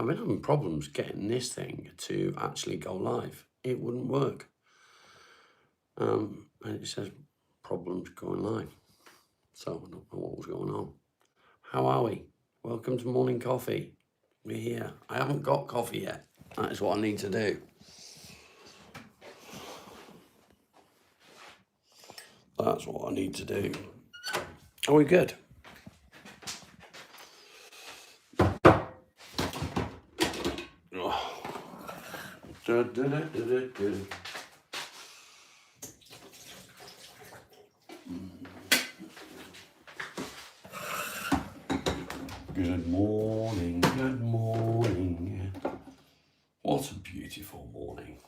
I've been having problems getting this thing to actually go live. It wouldn't work. And it says problems going live. So I don't know what was going on. How are we? Welcome to Morning Coffee. We're here. I haven't got coffee yet. That is what I need to do. That's what I need to do. Are we good? Good morning, good morning. What a beautiful morning.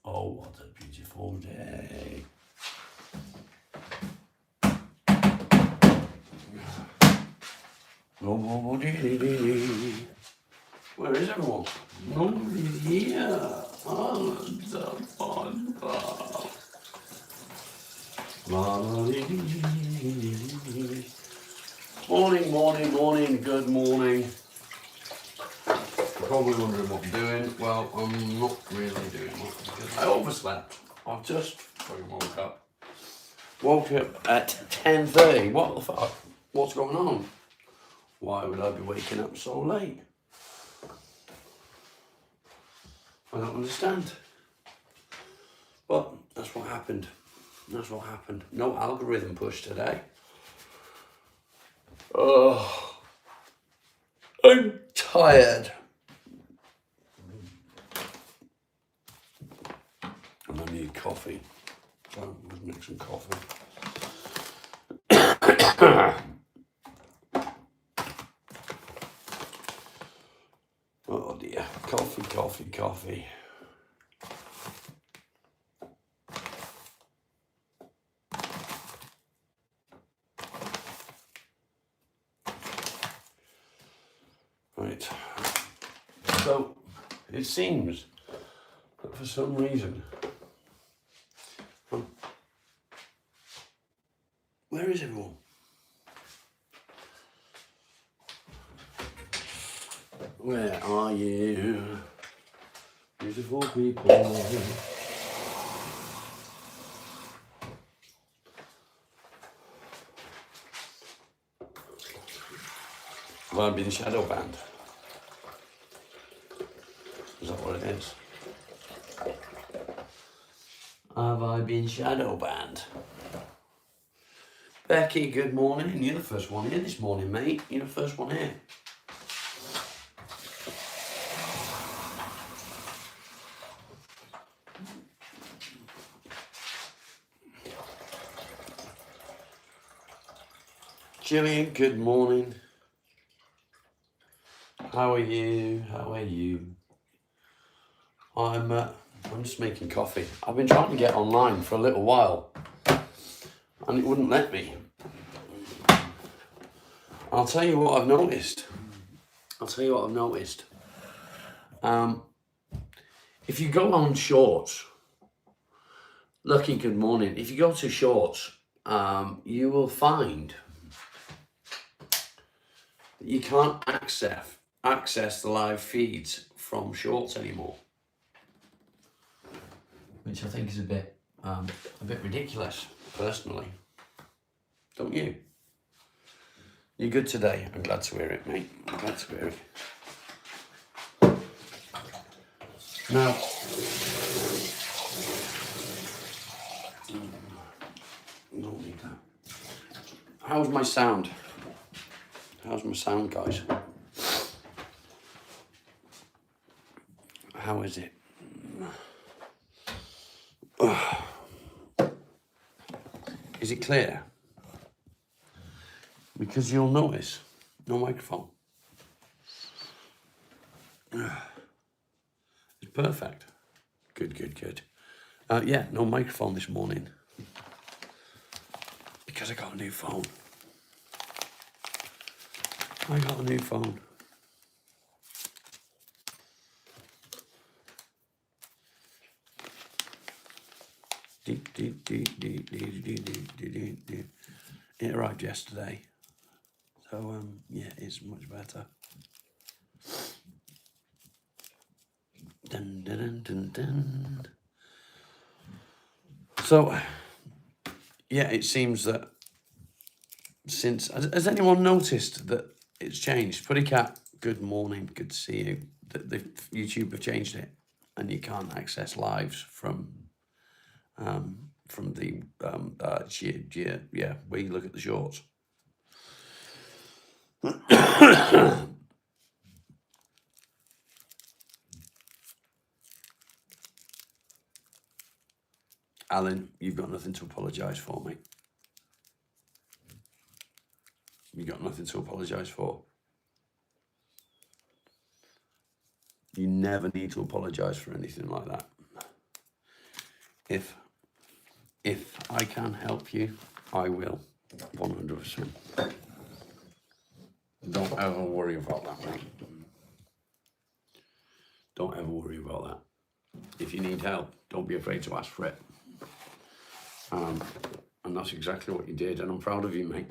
Oh, what a beautiful day. Where is everyone? Nobody's here. Oh, the fun. Morning, morning, morning, good morning. You're probably wondering what I'm doing. Well, I'm not really doing much because I overslept. I've just fucking woke up. Woke up at 10:30. What the fuck? What's going on? Why would I be waking up so late? I don't understand. But that's what happened. That's what happened. No algorithm push today. Oh, I'm tired. And I need coffee. So let's make some coffee. Oh dear. Coffee, coffee, coffee. Right. So it seems that for some reason, where is everyone? Where are you? Beautiful people. Have I been shadow banned? Is that what it is? Have I been shadow banned? Becky, good morning. You're the first one here this morning, mate. You're the first one here. Gillian, good morning. How are you? How are you? I'm just making coffee. I've been trying to get online for a little while, and it wouldn't let me. I'll tell you what I've noticed. If you go on Shorts, Lucky, good morning. If you go to Shorts, you will find that you can't access the live feeds from Shorts anymore, which I think is a bit ridiculous, personally. Don't you? You're good today. I'm glad to hear it, mate. I'm glad to hear it. Now, don't need that. How's my sound? How's my sound, guys? How is it? Is it clear? Because you'll notice, no microphone. It's perfect. Good. Yeah, no microphone this morning. Because I got a new phone. It arrived yesterday. So, yeah, it's much better. Dun, dun, dun, dun, dun. So, yeah, it seems that since... Has anyone noticed that it's changed? Putty Cat, good morning, good to see you. The YouTube have changed it, and you can't access lives from the where you look at the shorts. Alan, you've got nothing to apologise for, mate. You've got nothing to apologise for. You never need to apologise for anything like that. If I can help you, I will, 100%. Don't ever worry about that, mate. Don't ever worry about that. If you need help, don't be afraid to ask for it. And that's exactly what you did, and I'm proud of you, mate.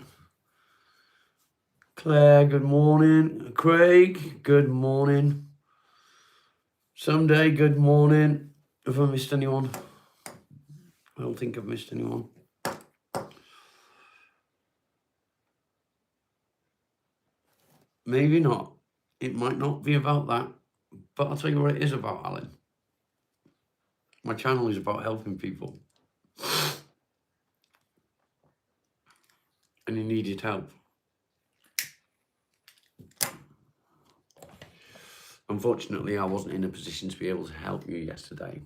Claire, good morning. Craig, good morning. Someday, good morning. Have I missed anyone? I don't think I've missed anyone. Maybe not. It might not be about that, but I'll tell you what it is about, Alan. My channel is about helping people. And you needed help. Unfortunately, I wasn't in a position to be able to help you yesterday.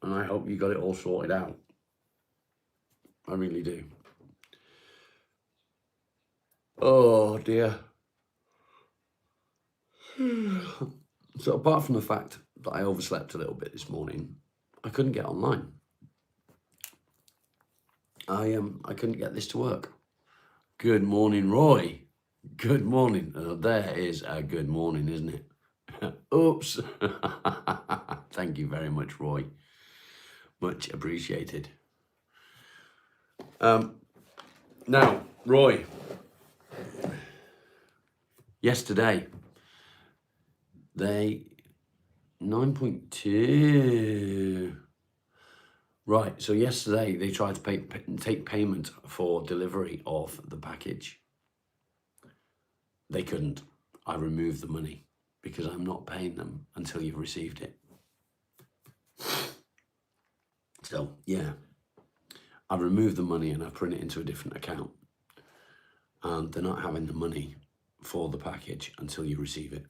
And I hope you got it all sorted out. I really do. Oh, dear. So apart from the fact that I overslept a little bit this morning, I couldn't get online. I couldn't get this to work. Good morning, Roy. Good morning. There is a good morning, isn't it? Oops. Thank you very much, Roy. Much appreciated. Now, Roy, yesterday, 9.2. Right, so yesterday they tried to take payment for delivery of the package. They couldn't. I removed the money because I'm not paying them until you've received it. So, yeah, I've removed the money and I've put it into a different account. And they're not having the money for the package until you receive it.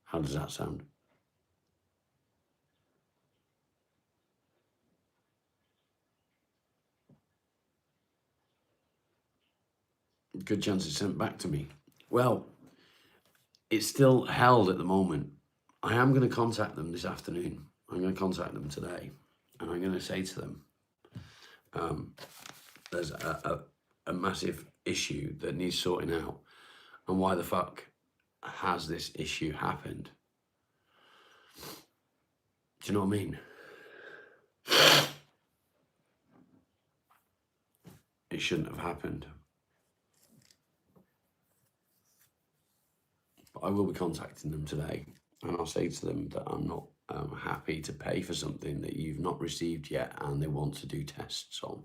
How does that sound? Good chance it's sent back to me. Well, it's still held at the moment. I am going to contact them this afternoon. I'm going to contact them today. And I'm going to say to them, there's a massive issue that needs sorting out. And why the fuck has this issue happened? Do you know what I mean? It shouldn't have happened. But I will be contacting them today, and I'll say to them that I'm not happy to pay for something that you've not received yet and they want to do tests on.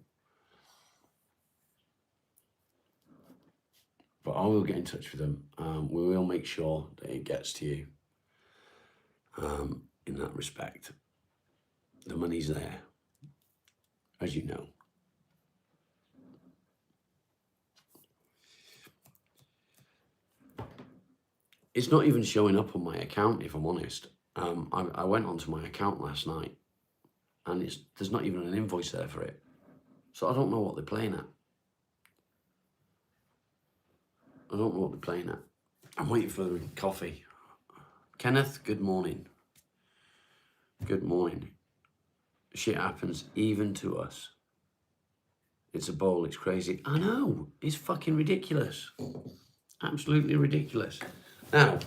But I will get in touch with them. We will make sure that it gets to you in that respect. The money's there, as you know. It's not even showing up on my account, if I'm honest. I went onto my account last night and there's not even an invoice there for it. So I don't know what they're playing at. I don't know what they're playing at. I'm waiting for the coffee. Kenneth, good morning. Good morning. Shit happens even to us. It's a bowl, it's crazy. I know, it's fucking ridiculous. Absolutely ridiculous. Now,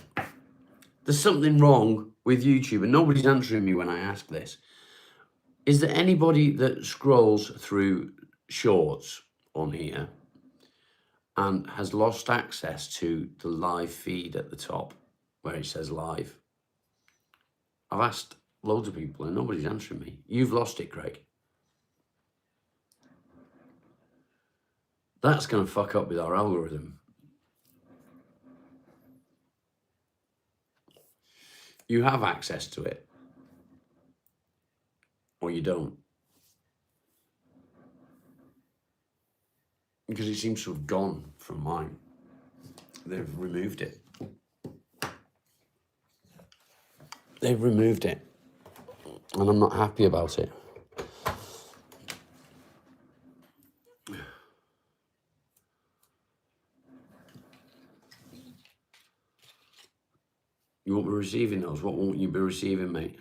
there's something wrong with YouTube, and nobody's answering me when I ask this. Is there anybody that scrolls through shorts on here and has lost access to the live feed at the top where it says live. I've asked loads of people and nobody's answering me. You've lost it, Craig. That's going to fuck up with our algorithm. You have access to it, or you don't. Because it seems to have gone from mine. They've removed it. They've removed it. And I'm not happy about it. You won't be receiving those. What won't you be receiving, mate?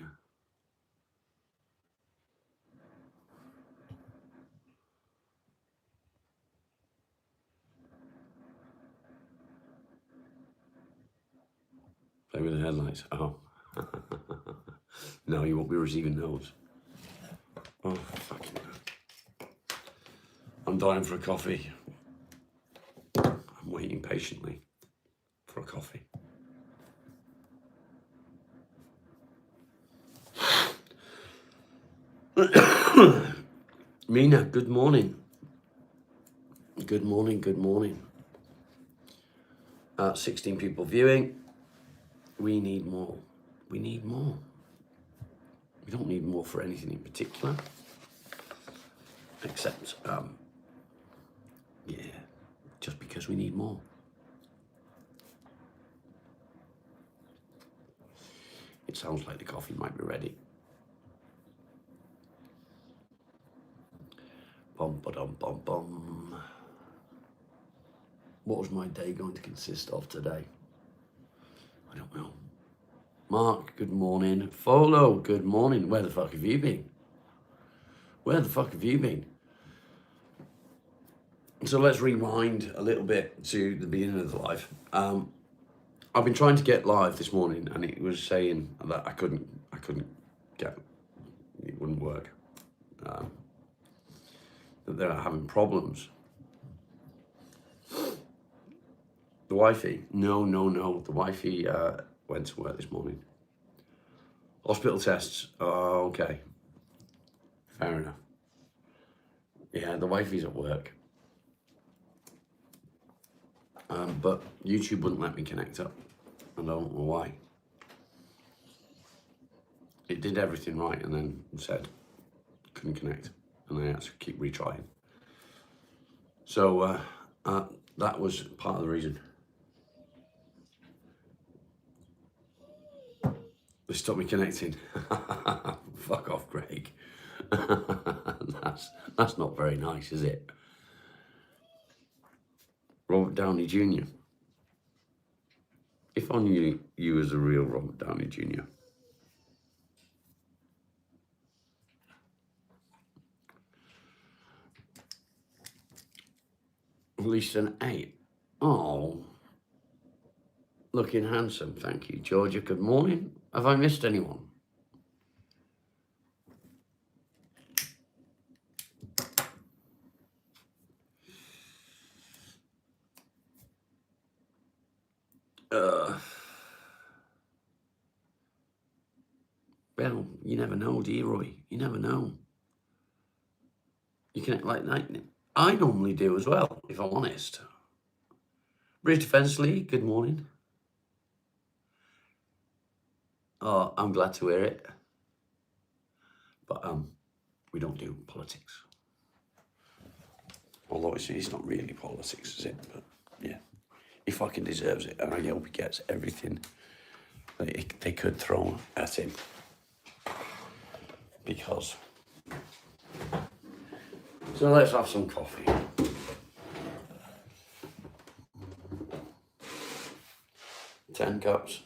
Play with the headlights. Oh. No, you won't be receiving those. Oh, fucking hell. I'm dying for a coffee. I'm waiting patiently for a coffee. Mina, good morning. Good morning, good morning. 16 people viewing. We need more. We need more. We don't need more for anything in particular. Except, yeah, just because we need more. It sounds like the coffee might be ready. Bum, ba-dum, bum, bum. What was my day going to consist of today? I don't know. Mark, good morning. Folo, good morning. Where the fuck have you been? Where the fuck have you been? So let's rewind a little bit to the beginning of the live. I've been trying to get live this morning, and it was saying that I couldn't get, it wouldn't work. That they're having problems. The Wi-Fi? No. The Wi-Fi went to work this morning. Hospital tests? Oh, okay. Fair enough. Yeah, the Wi-Fi's at work. But YouTube wouldn't let me connect up. I don't know why. It did everything right and then said couldn't connect. And I had to keep retrying. So that was part of the reason. They stopped me connecting. Fuck off, Greg. That's not very nice, is it? Robert Downey Jr. If I knew you as a real Robert Downey Jr. At least an 8. Oh. Looking handsome, thank you. Georgia, good morning. Have I missed anyone? Well, you never know, do you, Roy? You never know. You can, like I normally do as well, if I'm honest. British Defence League, good morning. Oh, I'm glad to hear it. But we don't do politics. Although it's not really politics, is it? But yeah, he fucking deserves it, and I hope he gets everything that they could throw at him. Because. So let's have some coffee. Ten cups.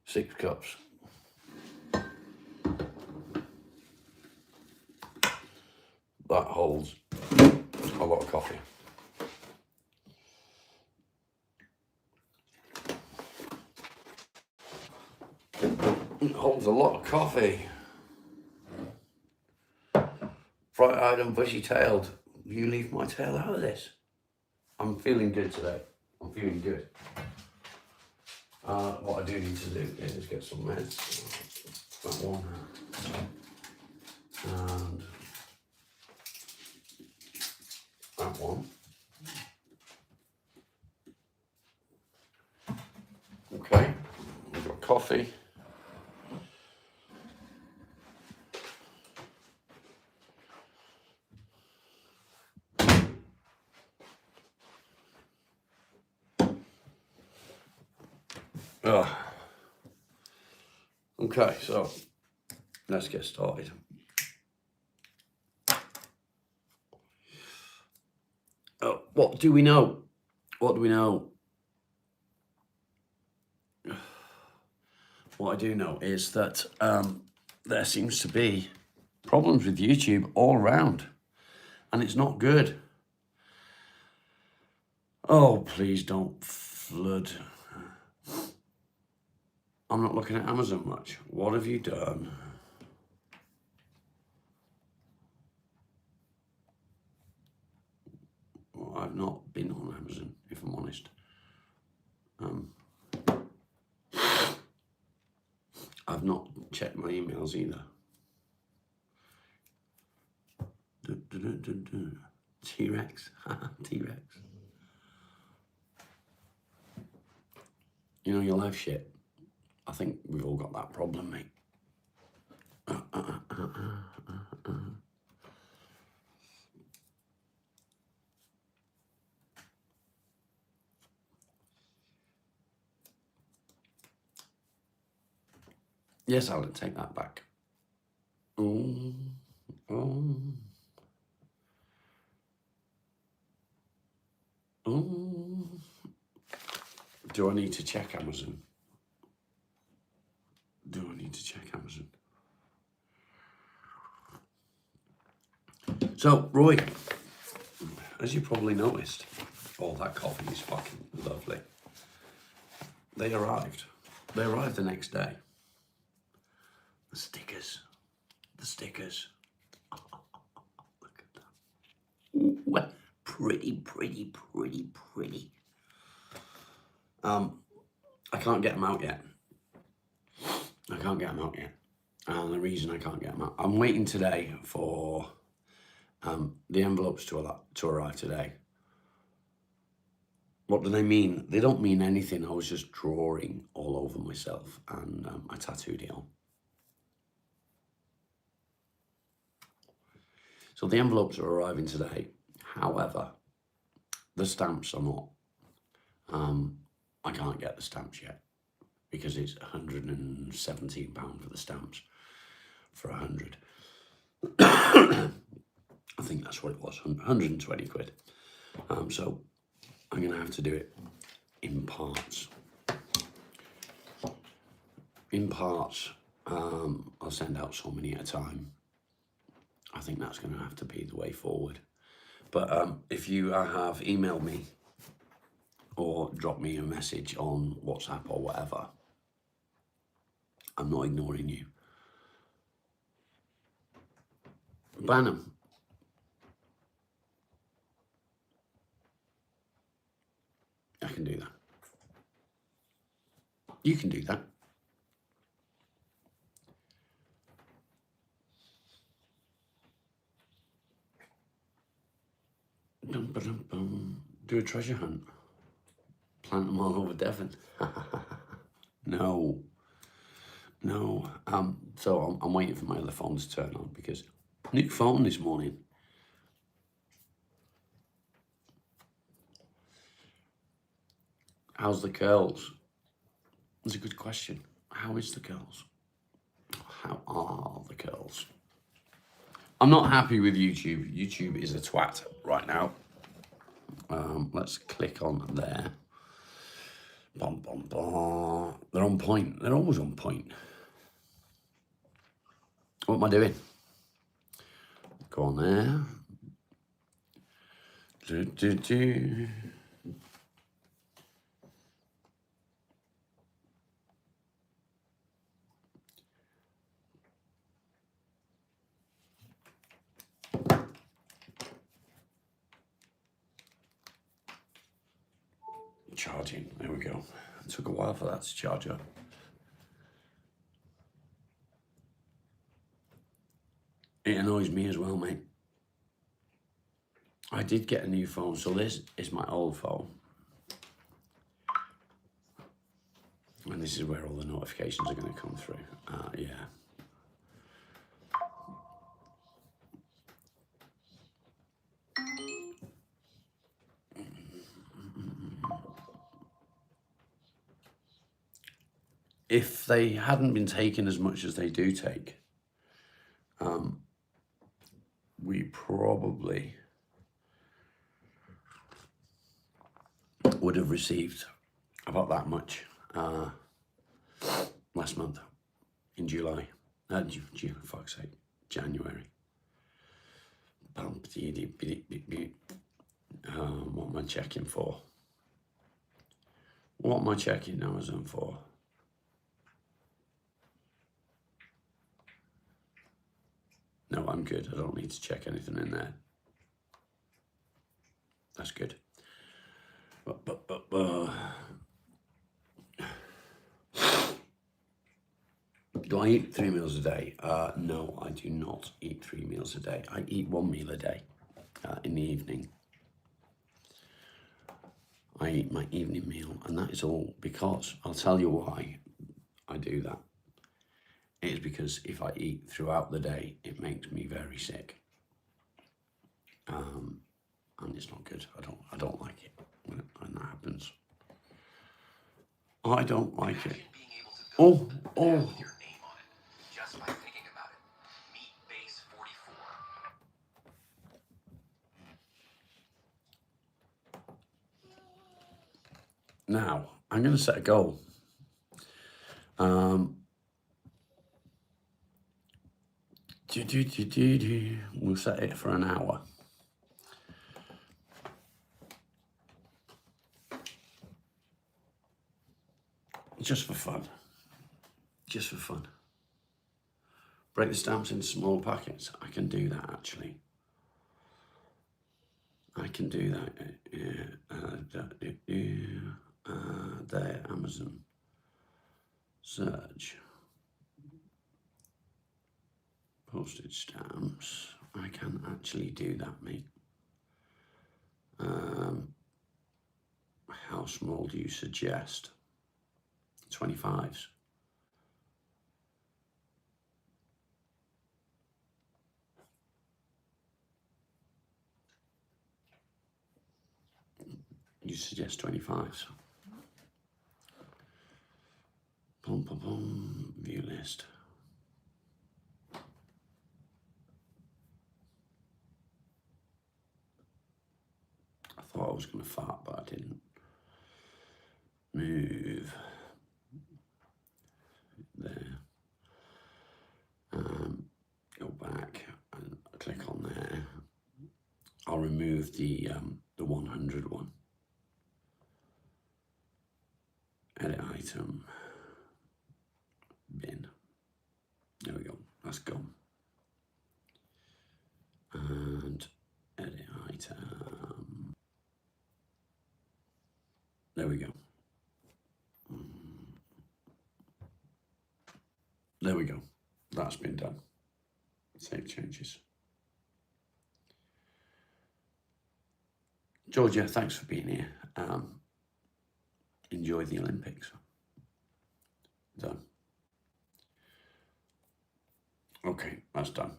Six cups. That holds a lot of coffee. It holds a lot of coffee. Bright-eyed and bushy-tailed. You leave my tail out of this. I'm feeling good today. I'm feeling good. What I do need to do is get some meds. That one. And that one. Okay. We've got coffee. Okay, so let's get started. What do we know? What do we know? What I do know is that there seems to be problems with YouTube all around, and it's not good. Oh, please don't flood. I'm not looking at Amazon much. What have you done? Well, I've not been on Amazon, if I'm honest. I've not checked my emails either. T-Rex. T-Rex. You know, your life shit. I think we've all got that problem, mate. Yes, Alan, take that back. Oh. Do I need to check Amazon? Do I need to check Amazon? So, Roy, as you probably noticed, that coffee is fucking lovely. They arrived. They arrived the next day. The stickers. The stickers. Look at that. Ooh, pretty, pretty, pretty, pretty. I can't get them out yet. And the reason I can't get them out, I'm waiting today for the envelopes to arrive today. What do they mean? They don't mean anything. I was just drawing all over myself, and I tattooed it on. So the envelopes are arriving today. However, the stamps are not. I can't get the stamps yet because it's £117 for the stamps for 100. I think that's what it was, 120 quid. So I'm going to have to do it in parts. I'll send out so many at a time. I think that's going to have to be the way forward. But if you have emailed me or dropped me a message on WhatsApp or whatever, I'm not ignoring you. Banham. I can do that. You can do that. Do a treasure hunt. Plant them all over Devon. No. So I'm waiting for my other phone to turn on because new phone this morning. How's the curls? That's a good question. How is the curls? How are the curls? I'm not happy with YouTube. YouTube is a twat right now. Let's click on there. Bum, bum, bum. They're on point. They're always on point. What am I doing? Go on there. charging. There we go. It took a while for that to charge up. It annoys me as well, mate. I did get a new phone, so this is my old phone. And this is where all the notifications are going to come through. Yeah. If they hadn't been taken as much as they do take, we probably would have received about that much last month in July. June, for fuck's sake, January. What am I checking for? What am I checking Amazon for? No, I'm good. I don't need to check anything in there. That's good. Do I eat 3 meals a day? No, I do not eat 3 meals a day. I eat 1 meal a day in the evening. I eat my evening meal, and that is all because, I'll tell you why I do that. It is because if I eat throughout the day, it makes me very sick. And it's not good. I don't like it when that happens. I don't like it. Oh. Now, I'm going to set a goal. We'll set it for an hour. Just for fun. Just for fun. Break the stamps into small packets. I can do that, actually. I can do that. There, Amazon. Search. Postage stamps. I can actually do that, mate. How small do you suggest? 25s. You suggest 25s. View list. I thought I was going to fart, but I didn't. Move. There. Go back and click on there. I'll remove the 100 one. Edit item. Bin. There we go. That's gone. And edit item. There we go. There we go. That's been done. Save changes. Georgia, thanks for being here. Enjoy the Olympics. Done. Okay, that's done.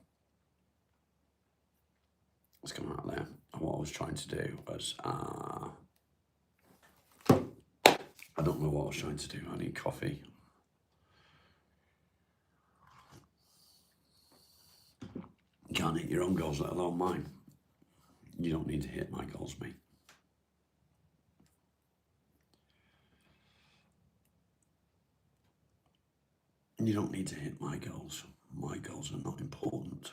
Let's come out of there. And what I was trying to do was, I don't know what I was trying to do. I need coffee. You can't hit your own goals, let alone mine. You don't need to hit my goals, mate. You don't need to hit my goals. My goals are not important.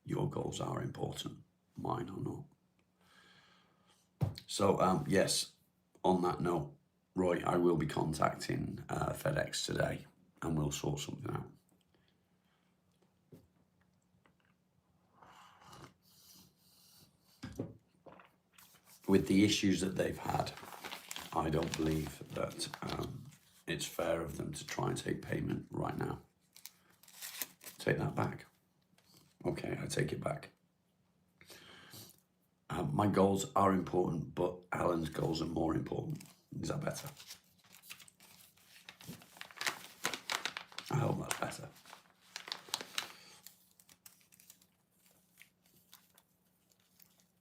Your goals are important. Mine are not. So, yes, on that note, Roy, I will be contacting FedEx today and we'll sort something out. with the issues that they've had, I don't believe that it's fair of them to try and take payment right now. Take that back. Okay, I take it back. My goals are important, but Alan's goals are more important. Is that better? I hope that's better.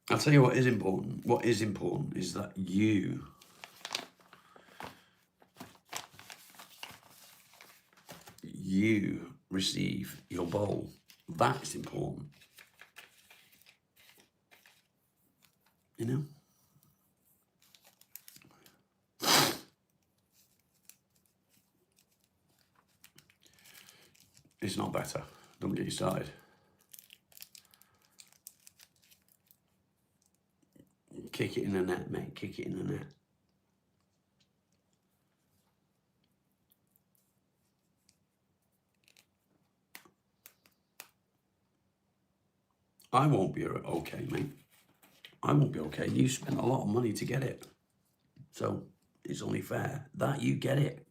I'll tell you what is important. What is important is that you receive your bowl. That's important. You know? It's not better. Don't get you started. Kick it in the net, mate. Kick it in the net. I won't be okay, mate. I won't be okay. You spent a lot of money to get it. So it's only fair that you get it.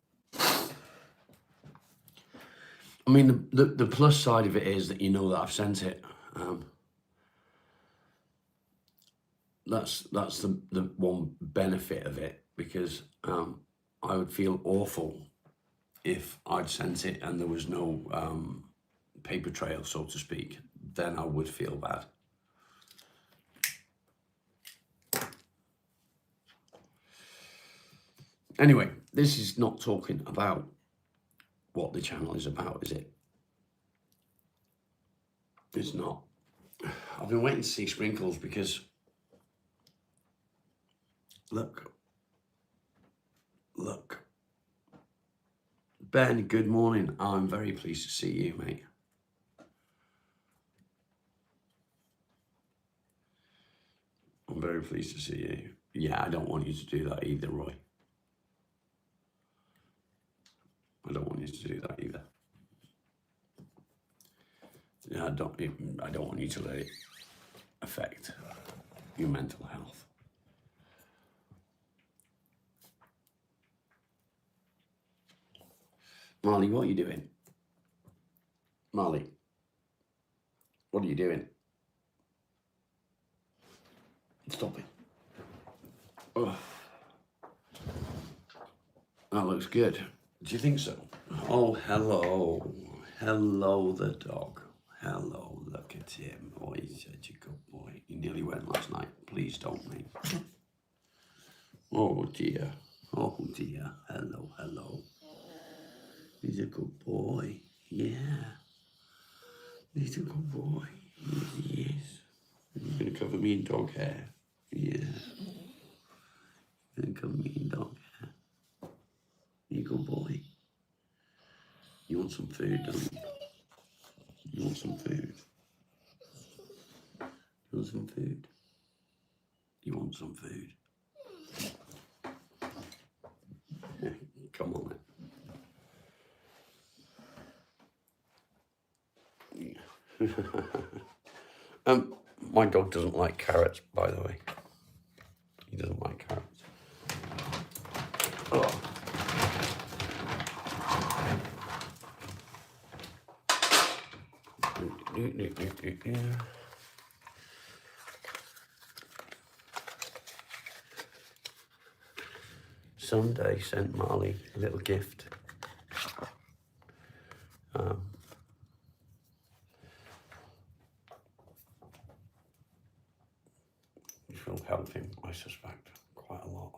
I mean, the plus side of it is that you know that I've sent it. That's the one benefit of it, because I would feel awful if I'd sent it and there was no paper trail, so to speak. Then I would feel bad. Anyway, this is not talking about what the channel is about, is it? It's not. I've been waiting to see Sprinkles because, look. Ben, good morning. I'm very pleased to see you, mate. I'm very pleased to see you. Yeah, I don't want you to do that either, Roy. I don't want you to do that either. Yeah, I don't want you to let it affect your mental health. Marley, what are you doing? Marley, what are you doing? Stop it. Oh. That looks good. Do you think so? Oh, hello. Hello, the dog. Hello, look at him. Oh, he's such a good boy. He nearly went last night. Please don't, mate. Oh, dear. Oh, dear. Hello, hello. He's a good boy. Yeah. He's a good boy. Yes, he is. He's going to cover me in dog hair. Yeah. He's going to cover me in dog hair. You good boy. You want some food, don't you? You want some food? You want some food? You want some food? Yeah, come on, then. My dog doesn't like carrots, by the way. He doesn't like carrots. Oh. Sunday sent Marley a little gift. Which will help him, I suspect, quite a lot.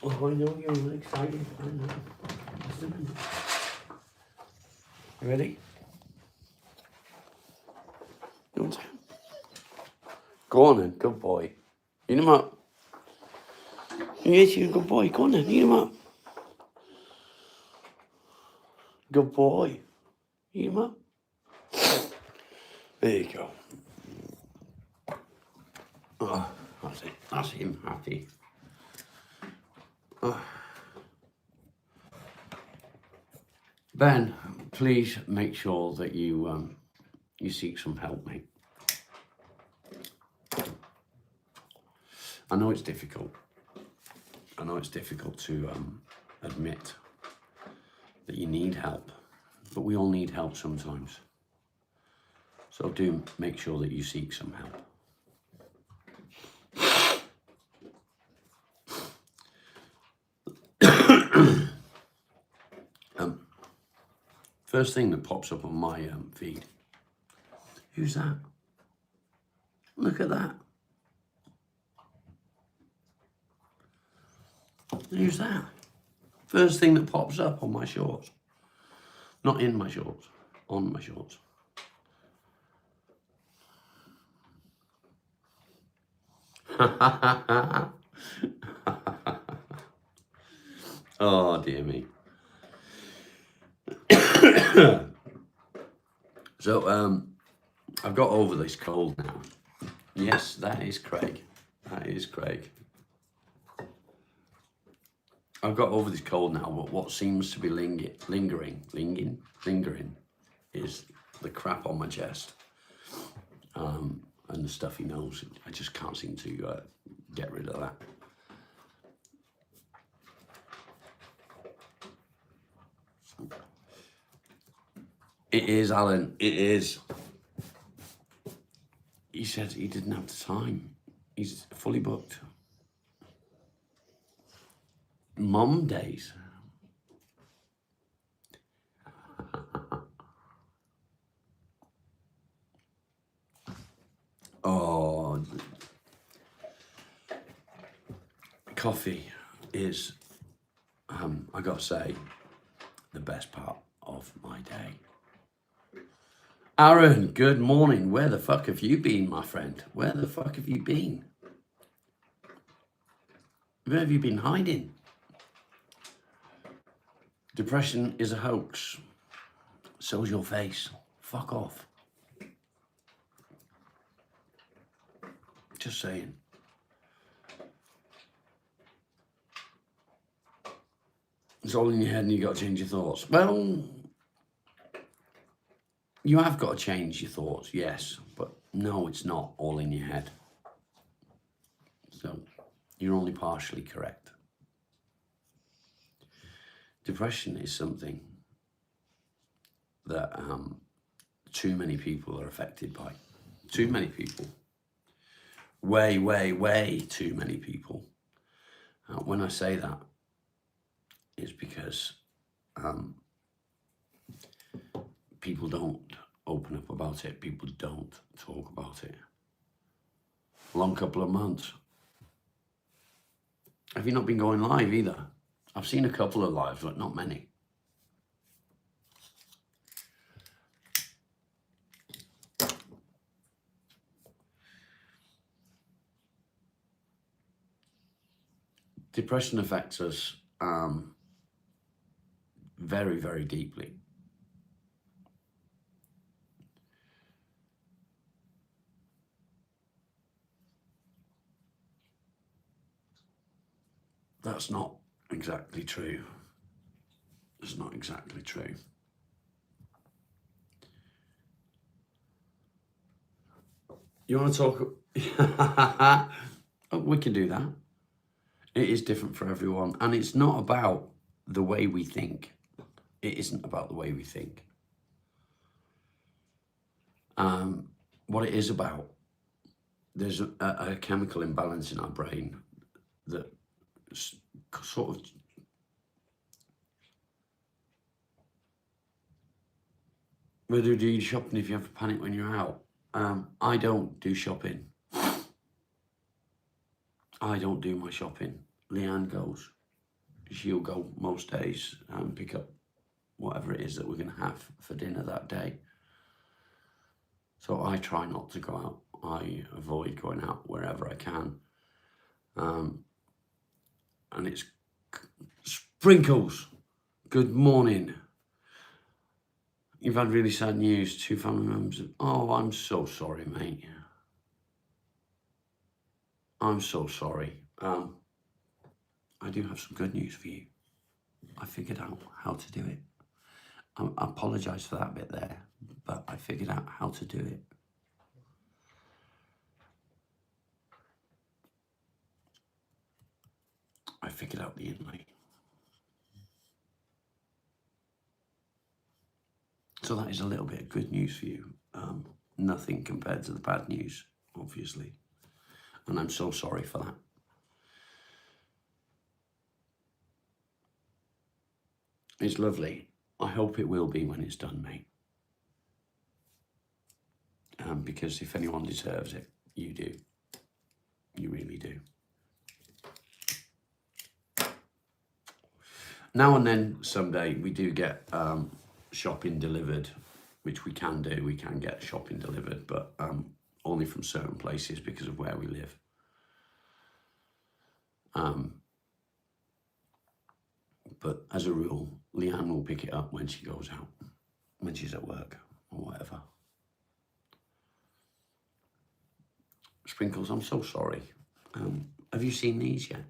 Oh, I know you're excited. I know. You ready? You want to? Go on then, good boy. Eat him up. Yes, you're a good boy. Go on then, eat him up. Good boy. Eat him up. There you go. Oh, that's it. That's him happy. Oh. Ben, please make sure that you seek some help, mate. I know it's difficult. I know it's difficult to admit that you need help, but we all need help sometimes. So do make sure that you seek some help. First thing that pops up on my feed. Who's that? Look at that. Who's that? First thing that pops up on my shorts. Not in my shorts, on my shorts. Oh, dear me. So, I've got over this cold now. Yes, that is Craig. That is Craig. I've got over this cold now, but what seems to be lingering is the crap on my chest and the stuffy nose. I just can't seem to get rid of that. It is, Alan. It is. He said he didn't have the time. He's fully booked. Mum days. Oh, coffee is, I gotta say, the best part of my day. Aaron, good morning. Where the fuck have you been, my friend? Where the fuck have you been? Where have you been hiding? Depression is a hoax. So's your face. Fuck off. Just saying. It's all in your head and you got to change your thoughts. Well, you have got to change your thoughts, yes, but no, it's not all in your head. So you're only partially correct. Depression is something that too many people are affected by. Too many people. Way, way, way too many people. When I say that, it's because people don't open up about it. People don't talk about it. Long couple of months. Have you not been going live either? I've seen a couple of lives, but not many. Depression affects us very, very deeply. That's not exactly true. It's not exactly true. You want to talk? Oh, we can do that. It is different for everyone. And it's not about the way we think. It isn't about the way we think. What it is about, there's a chemical imbalance in our brain that sort of whether do you shopping if you have a panic when you're out. I don't do shopping. I don't do my shopping. Leanne goes. She'll go most days and pick up whatever it is that we're going to have for dinner that day. So I try not to go out I avoid going out wherever I can. And it's Sprinkles. Good morning. You've had really sad news. 2 family members. Oh, I'm so sorry, mate. I'm so sorry. I do have some good news for you. I figured out how to do it. I apologise for that bit there, but I figured out how to do it. I figured out the inlay. So that is a little bit of good news for you. Nothing compared to the bad news, obviously. And I'm so sorry for that. It's lovely. I hope it will be when it's done, mate. Because if anyone deserves it, you do. You really do. Now and then, someday, we do get shopping delivered, which we can do. We can get shopping delivered, but only from certain places because of where we live. But as a rule, Leanne will pick it up when she goes out, when she's at work or whatever. Sprinkles, I'm so sorry. Have you seen these yet?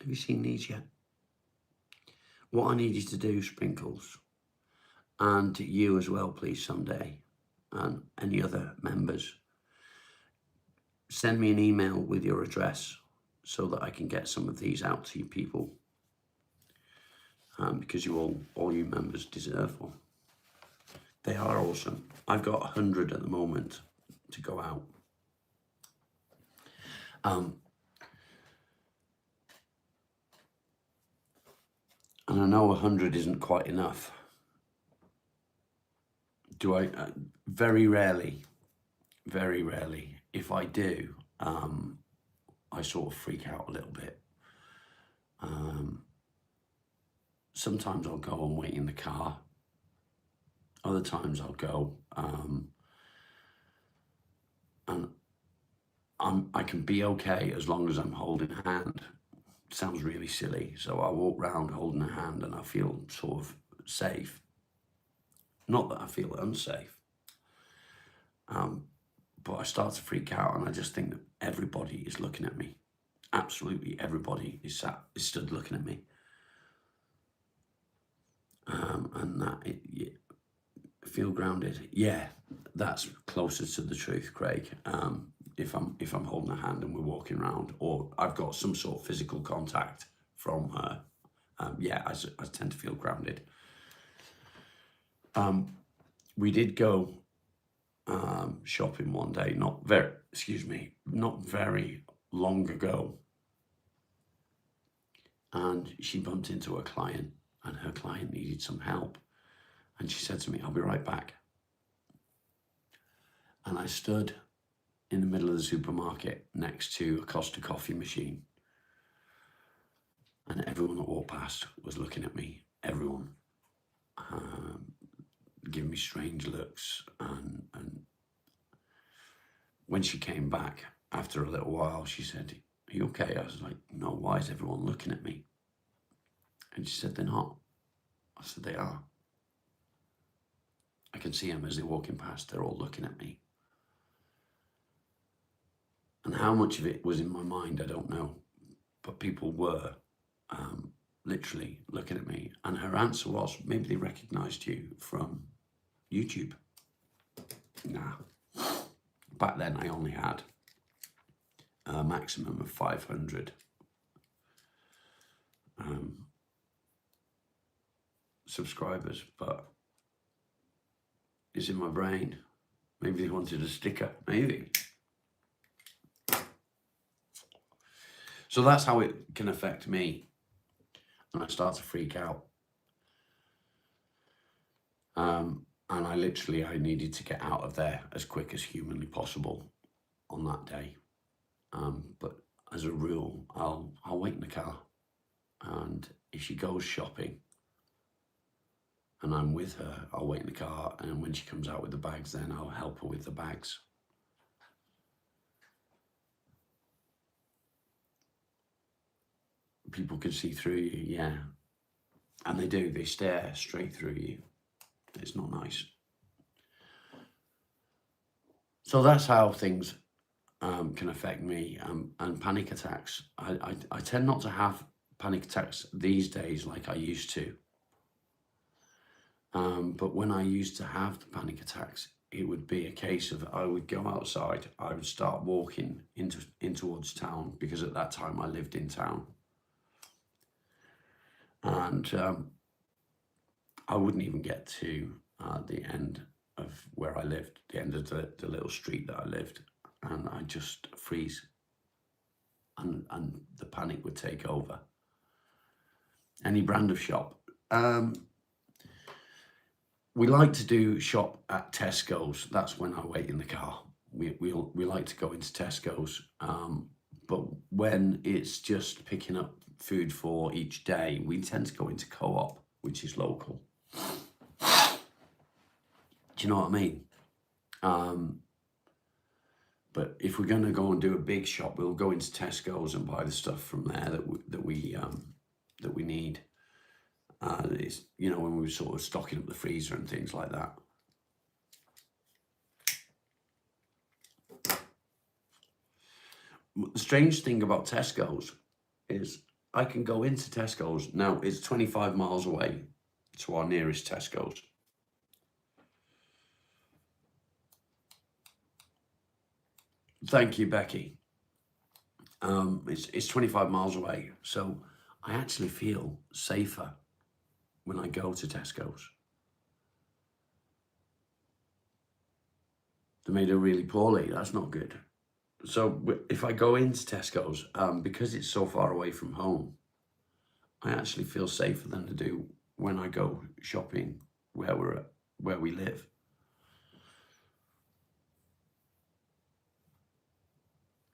Have you seen these yet? What I need you to do, Sprinkles, and you as well, please, someday, and any other members, send me an email with your address so that I can get some of these out to you people, because all you members deserve one. They are awesome. I've got 100 at the moment to go out. And I know 100 isn't quite enough. Very rarely, if I do, I sort of freak out a little bit. Sometimes I'll go and wait in the car. Other times I'll go, and I can be okay as long as I'm holding a hand. It sounds really silly. So I walk around holding a hand and I feel sort of safe. Not that I feel unsafe. But I start to freak out and I just think that everybody is looking at me. Absolutely everybody is stood looking at me. And that, feel grounded. Yeah, that's closer to the truth, Craig. If I'm holding a hand and we're walking around, or I've got some sort of physical contact from her, yeah, I tend to feel grounded. We did go shopping one day, not very long ago, and she bumped into a client, and her client needed some help, and she said to me, "I'll be right back." And I stood in the middle of the supermarket next to a Costa coffee machine, and everyone that walked past was looking at me. Everyone, giving me strange looks, and when she came back after a little while, she said, "Are you okay?" I was like, "No, why is everyone looking at me?" And she said, "They're not." I said, "They are. I can see them as they're walking past. They're all looking at me." And how much of it was in my mind, I don't know. But people were literally looking at me. And her answer was, "Maybe they recognised you from YouTube." Nah. Back then, I only had a maximum of 500 subscribers, but it's in my brain. Maybe they wanted a sticker, maybe. So that's how it can affect me, and I start to freak out. And I needed to get out of there as quick as humanly possible on that day. But as a rule, I'll wait in the car, and if she goes shopping, and I'm with her, I'll wait in the car, and when she comes out with the bags, then I'll help her with the bags. People can see through you, yeah. And they do, they stare straight through you. It's not nice. So that's how things can affect me, and panic attacks. I tend not to have panic attacks these days like I used to. But when I used to have the panic attacks, it would be a case of I would go outside, I would start walking in towards town, because at that time I lived in town. And I wouldn't even get to the end of where I lived, the end of the little street that I lived, and I'd just freeze, and the panic would take over. Any brand of shop. We like to do shop at Tesco's. That's when I wait in the car. We like to go into Tesco's. But when it's just picking up food for each day, we tend to go into Co-op, which is local. Do you know what I mean? But if we're going to go and do a big shop, we'll go into Tesco's and buy the stuff from there that we need. It's, you know, when we were sort of stocking up the freezer and things like that. The strange thing about Tesco's is I can go into Tesco's. Now, it's 25 miles away to our nearest Tesco's. Thank you, Becky. It's 25 miles away, so I actually feel safer when I go to Tesco's. They made it really poorly. That's not good. So if I go into Tesco's, because it's so far away from home, I actually feel safer than I do when I go shopping where we live.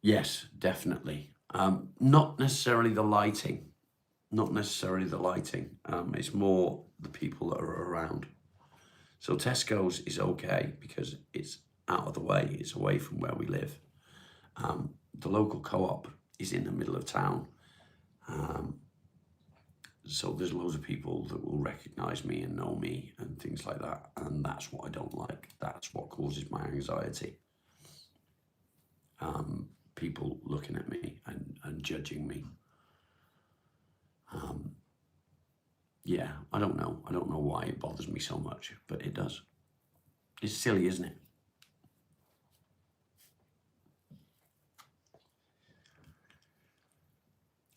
Yes, definitely. Not necessarily the lighting. It's more the people that are around. So Tesco's is okay because it's out of the way. It's away from where we live. The local Co-op is in the middle of town. So there's loads of people that will recognize me and know me and things like that. And that's what I don't like. That's what causes my anxiety. People looking at me and judging me. Yeah, I don't know. I don't know why it bothers me so much, but it does. It's silly, isn't it?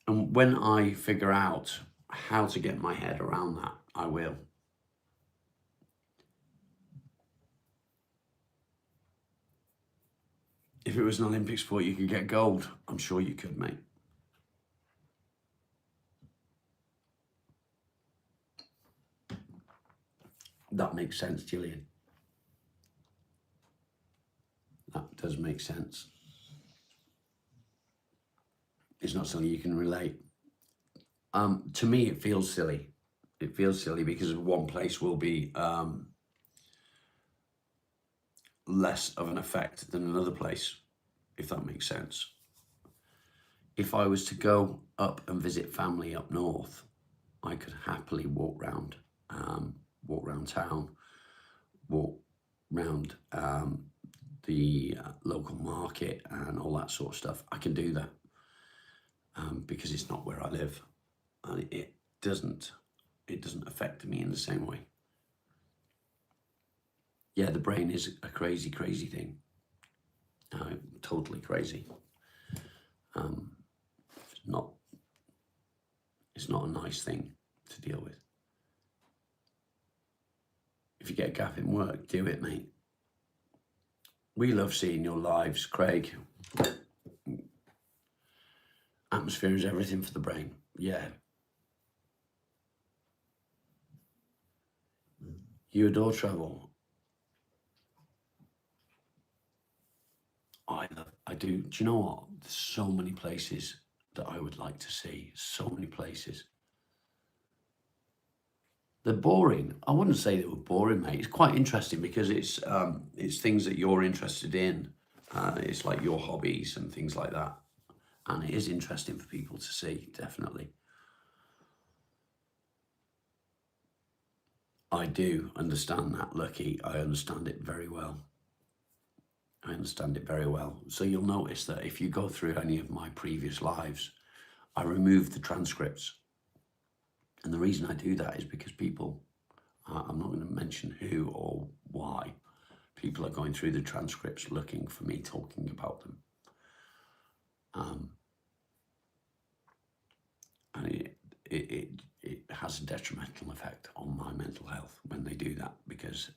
And when I figure out how to get my head around that, I will. If it was an Olympic sport, you could get gold. I'm sure you could, mate. That makes sense, Gillian. That does make sense. It's not something you can relate. To me, it feels silly. It feels silly because one place will be less of an effect than another place, if that makes sense. If I was to go up and visit family up north, I could happily walk round town, walk round the local market and all that sort of stuff. I can do that because it's not where I live, and it doesn't affect me in the same way. Yeah, the brain is a crazy thing. Totally crazy. It's not a nice thing to deal with. If you get a gap in work, do it, mate. We love seeing your lives, Craig. Atmosphere is everything for the brain. Yeah. You adore travel. I do. Do you know what? There's so many places that I would like to see. So many places. They're boring. I wouldn't say they were boring, mate. It's quite interesting because it's things that you're interested in. It's like your hobbies and things like that. And it is interesting for people to see, definitely. I do understand that, Lucky. I understand it very well. I understand it very well. So you'll notice that if you go through any of my previous lives, I remove the transcripts. And the reason I do that is because people, I'm not going to mention who or why, people are going through the transcripts looking for me talking about them. And it has a detrimental effect on my mental health when they do that, because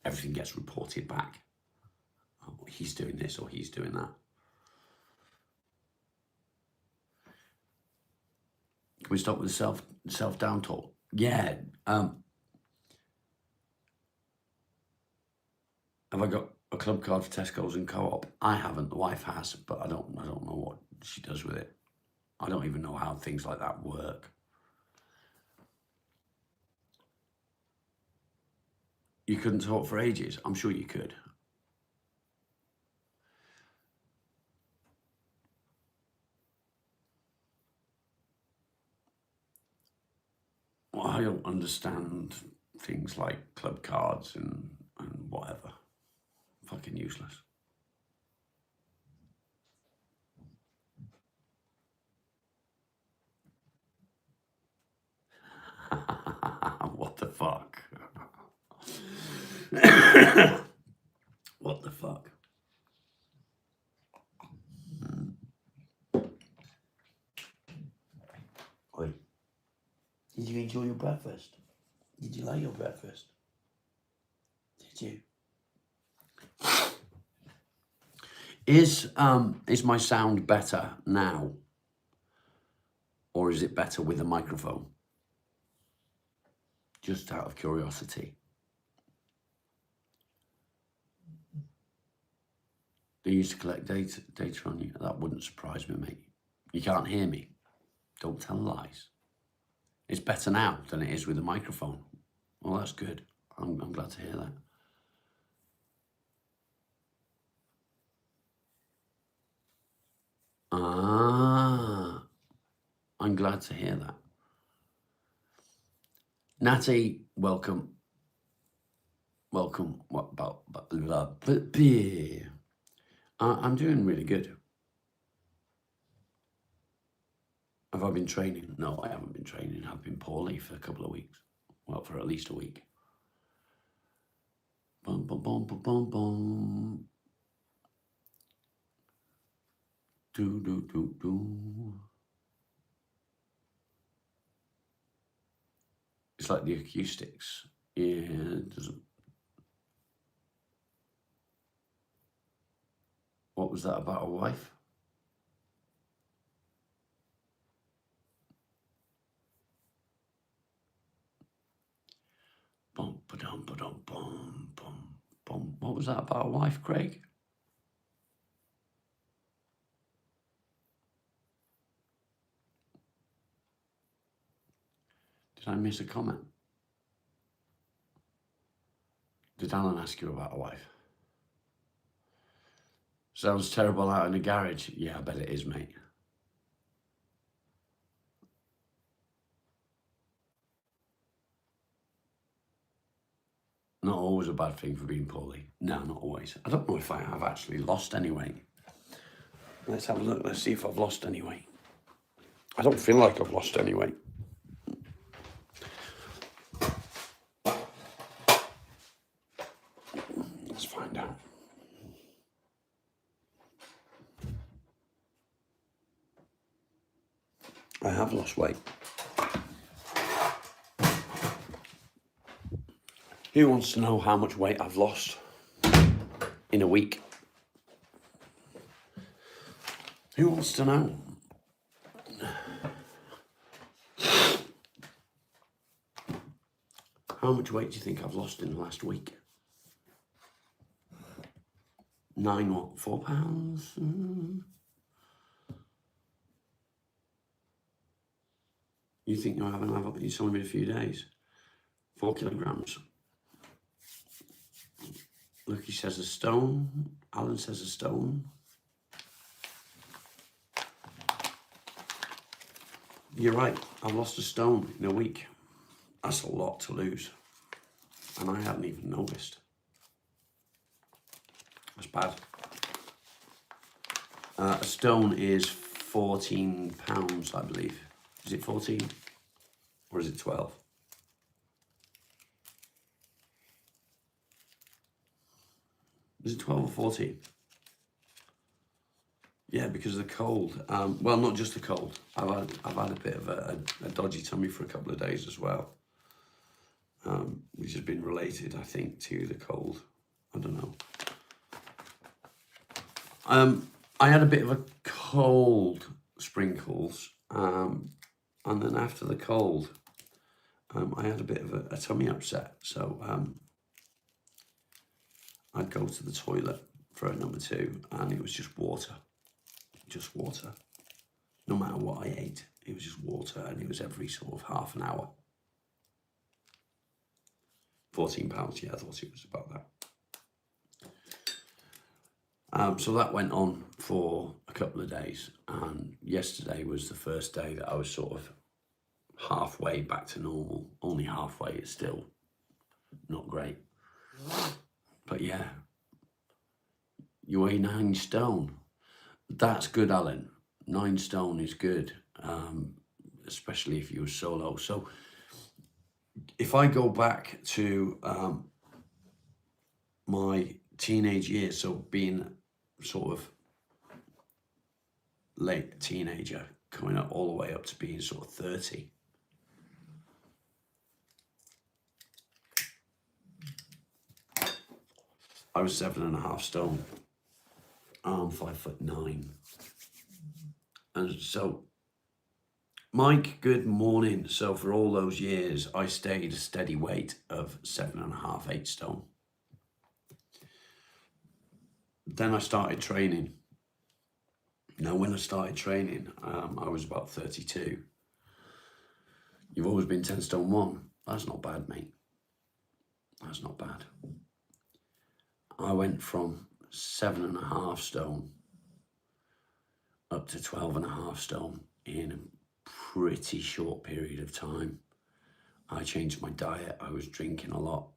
everything gets reported back. Oh, he's doing this or he's doing that. Can we stop with the self down talk? Yeah. Have I got a club card for Tesco's and Co-op? I haven't. The wife has, but I don't know what she does with it. I don't even know how things like that work. You couldn't talk for ages. I'm sure you could. Well, I don't understand things like club cards and whatever. Fucking useless. What the fuck? What the fuck? Oi. Did you enjoy your breakfast? Did you like your breakfast? Did you? Is my sound better now? Or is it better with a microphone? Just out of curiosity. They used to collect data on you. That wouldn't surprise me, mate. You can't hear me. Don't tell lies. It's better now than it is with a microphone. Well, that's good. I'm glad to hear that. I'm glad to hear that. Natty, welcome. Welcome. What about beer? I'm doing really good. Have I been training? No, I haven't been training. I've been poorly for a couple of weeks. Well, for at least a week. Bum, bum, bum, bum, bum, bum. Do, do, do, do. It's like the acoustics. Yeah, it doesn't. What was that about a wife? Bum, ba-dum, ba-dum, bum, bum, bum. What was that about a wife, Craig? Did I miss a comment? Did Alan ask you about a wife? Sounds terrible out in the garage. Yeah, I bet it is, mate. Not always a bad thing for being poorly. No, not always. I don't know if I have actually lost any weight. Let's have a look. Let's see if I've lost any weight. I don't feel like I've lost any weight. Let's find out. I have lost weight. Who wants to know how much weight I've lost in a week? Who wants to know? How much weight do you think I've lost in the last week? 4 pounds? You think you haven't? It's only been a few days. 4 kilograms. Lucky says a stone. Alan says a stone. You're right, I've lost a stone in a week. That's a lot to lose. And I hadn't even noticed. That's bad. A stone is 14 pounds, I believe. Is it 14? Or is it 12? Is it 12 or 14? Yeah, because of the cold. Well, not just the cold. I've had a bit of a dodgy tummy for a couple of days as well, which has been related, I think, to the cold. I don't know. I had a bit of a cold, sprinkles, and then after the cold, I had a bit of a tummy upset. So I'd go to the toilet for a number 2, and it was just water. Just water. No matter what I ate, it was just water, and it was every sort of half an hour. 14 pounds, yeah, I thought it was about that. So that went on for a couple of days, and yesterday was the first day that I was sort of halfway back to normal. Only halfway, it's still not great. But yeah, you weigh 9 stone. That's good, Alan. 9 stone is good, especially if you were solo. So if I go back to my teenage years, so being sort of late teenager, coming up all the way up to being sort of 30. I was 7.5 stone. I'm 5'9". And so, Mike, good morning. So for all those years, I stayed a steady weight of 7.5, 8 stone. Then I started training. Now, when I started training, I was about 32. You've always been 10 stone 1. That's not bad, mate. That's not bad. I went from 7.5 stone up to 12.5 stone in a pretty short period of time. I changed my diet. I was drinking a lot.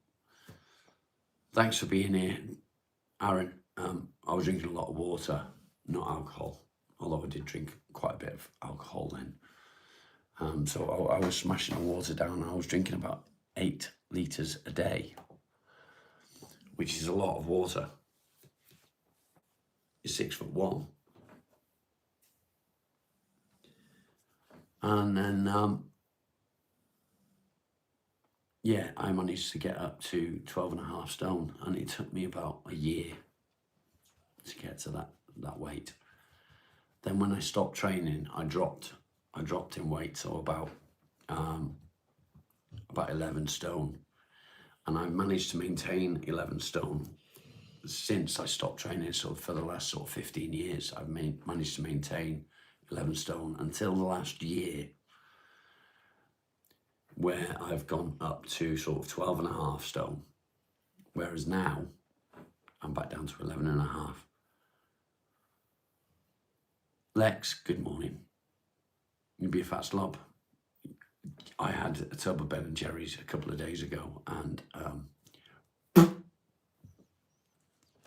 Thanks for being here, Aaron. I was drinking a lot of water, not alcohol, although I did drink quite a bit of alcohol then. So I was smashing the water down. I was drinking about 8 litres a day, which is a lot of water. You're 6'1". And then, yeah, I managed to get up to 12.5 stone, and it took me about a year to get to that weight. Then when I stopped training, I dropped in weight, so about 11 stone. And I've managed to maintain 11 stone since I stopped training. So for the last sort of 15 years, I've managed to maintain 11 stone until the last year, where I've gone up to sort of 12.5 stone. Whereas now, I'm back down to 11.5. Lex, good morning. You'd be a fat slob. I had a tub of Ben & Jerry's a couple of days ago, and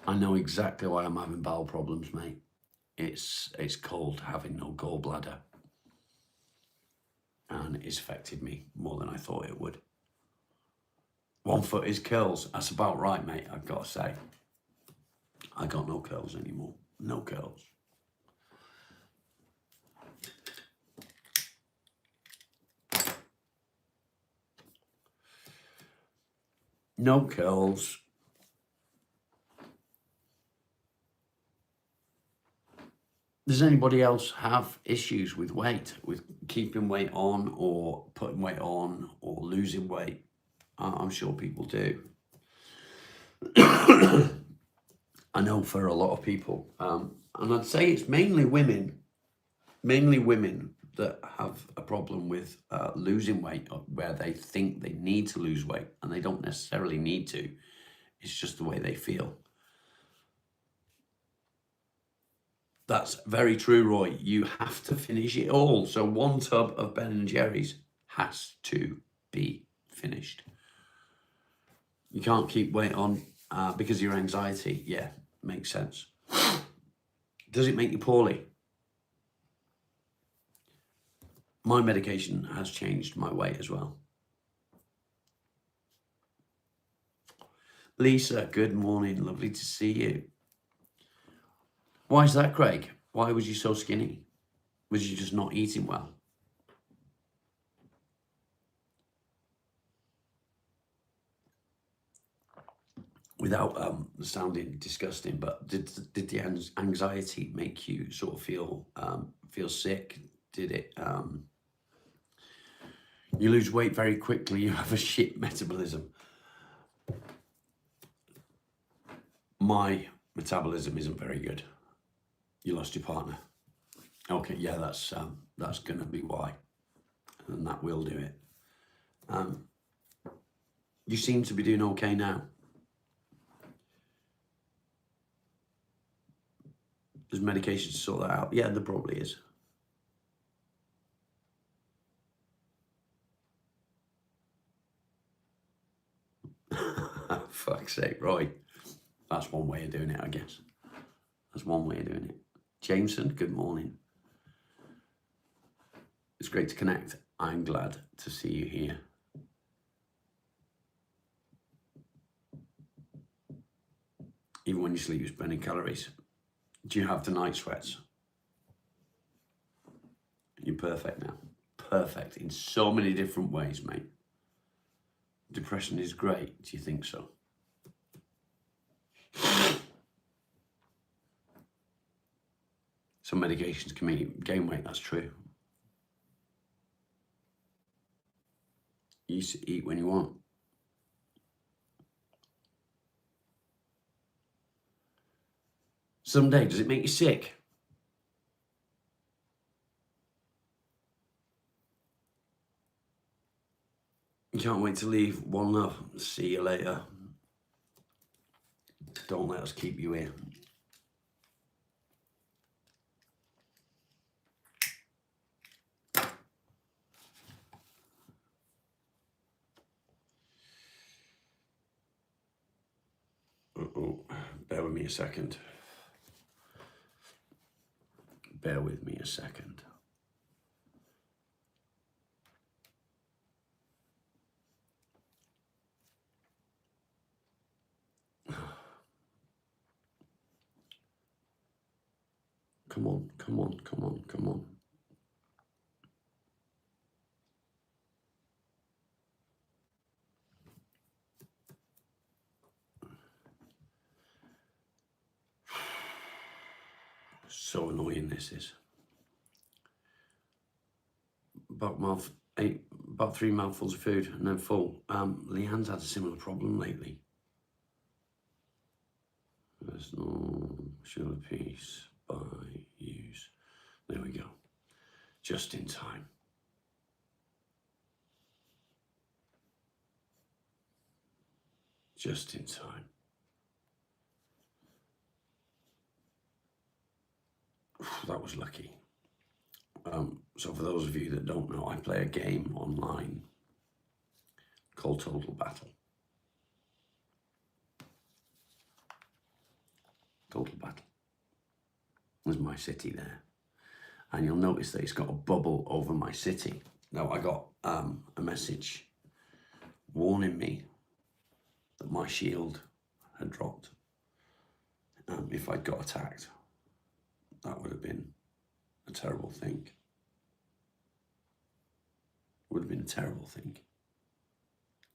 I know exactly why I'm having bowel problems, mate. It's called having no gallbladder, and it's affected me more than I thought it would. 1 foot is curls. That's about right, mate, I've got to say. I got no curls anymore. No curls. No curls. Does anybody else have issues with weight, with keeping weight on or putting weight on or losing weight? I'm sure people do. I know for a lot of people, and I'd say it's mainly women that have a problem with losing weight, or where they think they need to lose weight and they don't necessarily need to. It's just the way they feel. That's very true, Roy. You have to finish it all. So one tub of Ben and Jerry's has to be finished. You can't keep weight on because of your anxiety. Yeah, makes sense. Does it make you poorly? My medication has changed my weight as well. Lisa, good morning. Lovely to see you. Why is that, Craig? Why was you so skinny? Was you just not eating well? Without sounding disgusting, but did the anxiety make you sort of feel sick? Did it? You lose weight very quickly. You have a shit metabolism. My metabolism isn't very good. You lost your partner. Okay, yeah, that's gonna be why, and that will do it. You seem to be doing okay now. There's medication to sort that out. Yeah, there probably is. Fuck's sake, Roy. That's one way of doing it, I guess. That's one way of doing it. Jameson, good morning. It's great to connect. I'm glad to see you here. Even when you sleep, you're burning calories. Do you have the night sweats? You're perfect now. Perfect in so many different ways, mate. Depression is great. Do you think so? Some medications can make you gain weight, that's true. You used to eat when you want. Someday, does it make you sick? You can't wait to leave. One love. See you later. Don't let us keep you here. Uh-oh. Bear with me a second. Bear with me a second. Come on, come on, come on, come on. So annoying this is. About 3 mouthfuls of food and then full. Leanne's had a similar problem lately. There's no sugar piece by use. There we go. Just in time. Just in time. That was lucky. So for those of you that don't know, I play a game online called Total Battle. Total Battle. There's my city there. And you'll notice that it's got a bubble over my city. Now I got a message warning me that my shield had dropped. If I'd got attacked, that would have been a terrible thing. Would have been a terrible thing.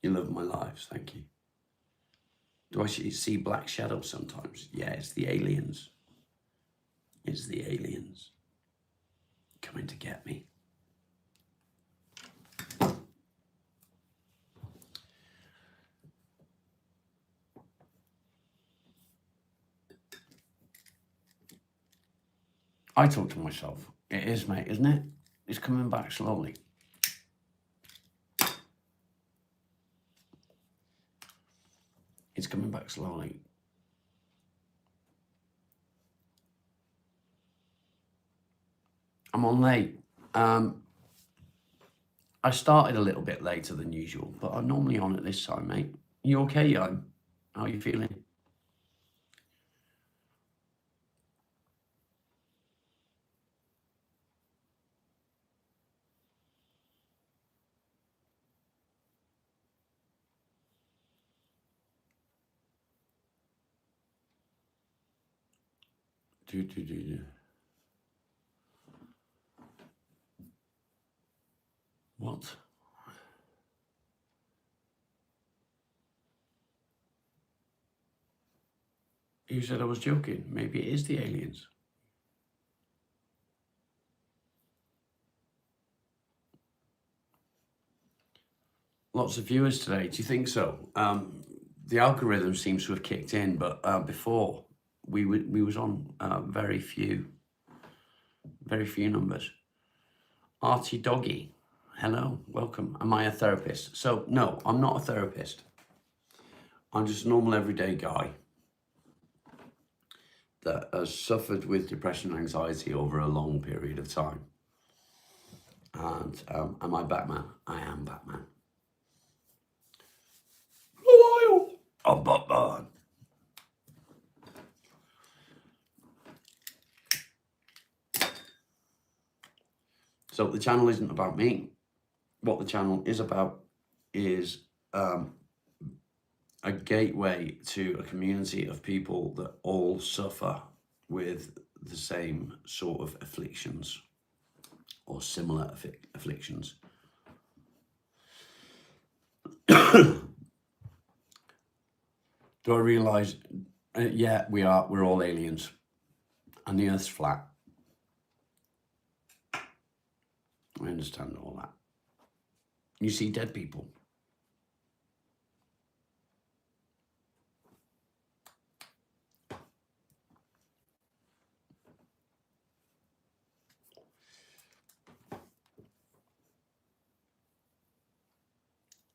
You love my lives, thank you. Do I see black shadows sometimes? Yeah, it's the aliens. It's the aliens coming to get me. I talk to myself. It is, mate, isn't it? It's coming back slowly. It's coming back slowly. I'm on late. I started a little bit later than usual, but I'm normally on at this time, mate. You okay, Jan? How are you feeling? What? You said I was joking. Maybe it is the aliens. Lots of viewers today. Do you think so? The algorithm seems to have kicked in, but before we was on very few numbers. Artie Doggy, hello, welcome. Am I a therapist? So no, I'm not a therapist. I'm just a normal everyday guy that has suffered with depression and anxiety over a long period of time. And am I Batman? I am Batman. I'm Batman. So the channel isn't about me. What the channel is about is a gateway to a community of people that all suffer with the same sort of afflictions or similar afflictions. Do I realise? Yeah, we're all aliens, and the Earth's flat. I understand all that. You see dead people.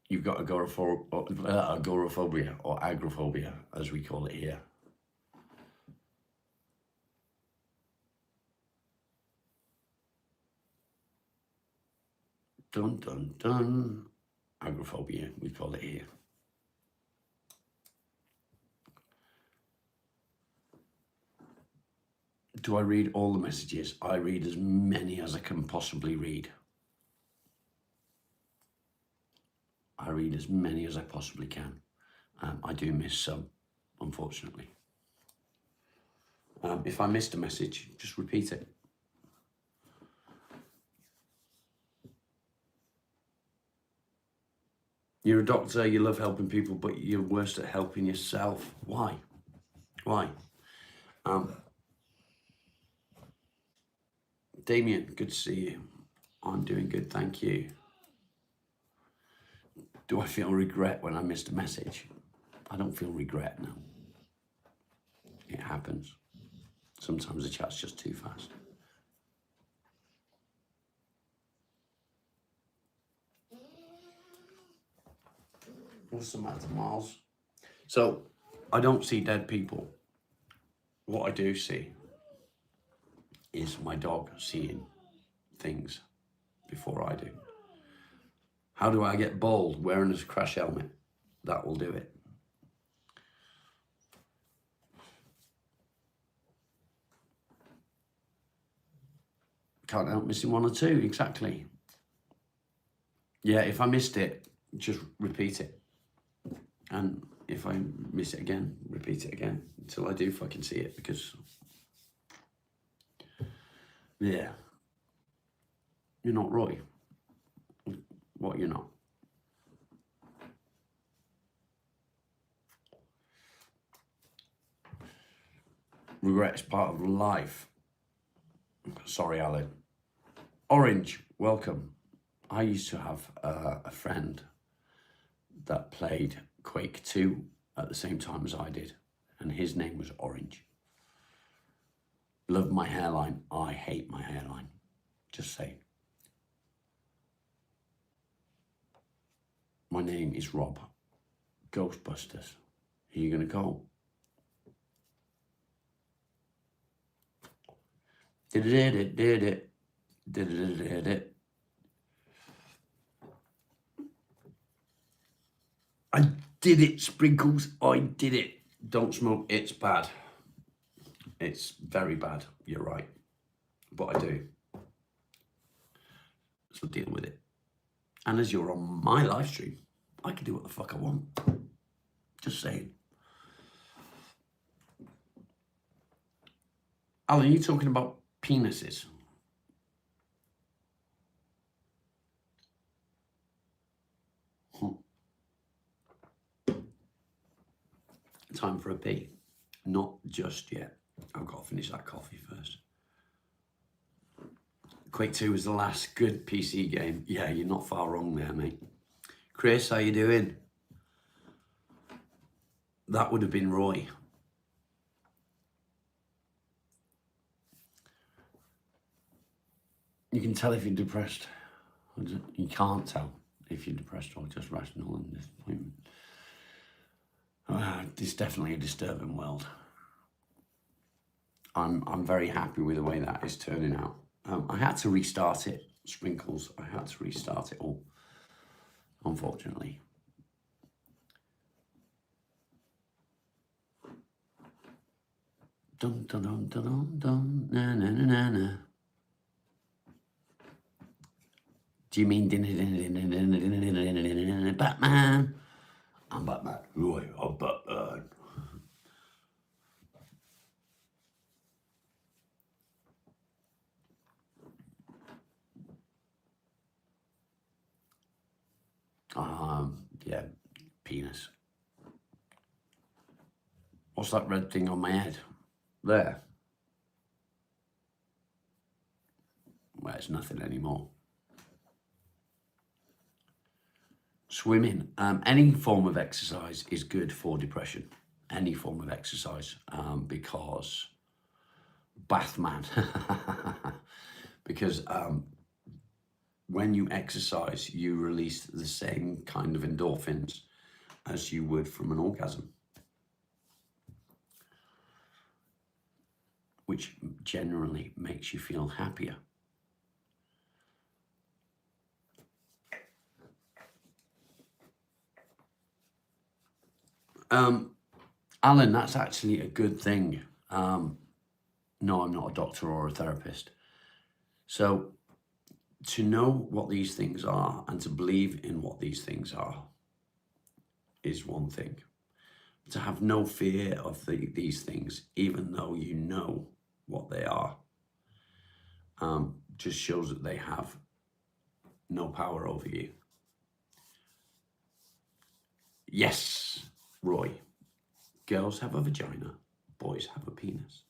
You've got agoraphobia or agoraphobia, as we call it here. Dun, dun, dun. Agoraphobia, we call it here. Do I read all the messages? I read as many as I can possibly read. I read as many as I possibly can. I do miss some, unfortunately. If I missed a message, just repeat it. You're a doctor, you love helping people, but you're worse at helping yourself. Why? Why? Damien, good to see you. I'm doing good, thank you. Do I feel regret when I missed a message? I don't feel regret, no. It happens. Sometimes the chat's just too fast. What's the matter, Miles? So, I don't see dead people. What I do see is my dog seeing things before I do. How do I get bald? Wearing a crash helmet. That will do it. Can't help missing one or two, exactly. Yeah, if I missed it, just repeat it. And if I miss it again, repeat it again until I do fucking see it, because, yeah. You're not Roy. What, you're not? Regret is part of life. Sorry, Alan. Orange, welcome. I used to have a friend that played Quake 2 at the same time as I did, and his name was Orange. Loved my hairline. I hate my hairline. Just saying. My name is Rob. Ghostbusters. Are you going to go? Did it. I did it, Sprinkles. I did it. Don't smoke. It's bad. It's very bad. You're right. But I do. So deal with it. And as you're on my live stream, I can do what the fuck I want. Just saying. Alan, are you talking about penises? Time for a pee. Not just yet. I've got to finish that coffee first. Quake 2 was the last good PC game. Yeah, you're not far wrong there, mate. Chris, how you doing? That would have been Roy. You can tell if you're depressed. You can't tell if you're depressed or just rational and disappointment. It's definitely a disturbing world. I'm very happy with the way that is turning out. I had to restart it, Sprinkles. I had to restart it all, unfortunately. Dun dun dun dun dun dun na na na na na. Do you mean Batman? I'm Batman. Roy, I'm Batman. Yeah, penis. What's that red thing on my head? There. Well, it's nothing anymore. Swimming. Any form of exercise is good for depression. Any form of exercise, because Bathman. Because when you exercise, you release the same kind of endorphins as you would from an orgasm, which generally makes you feel happier. Alan, that's actually a good thing. No, I'm not a doctor or a therapist. So to know what these things are and to believe in what these things are is one thing. To have no fear of these things, even though you know what they are, just shows that they have no power over you. Yes, Roy. Girls have a vagina, boys have a penis.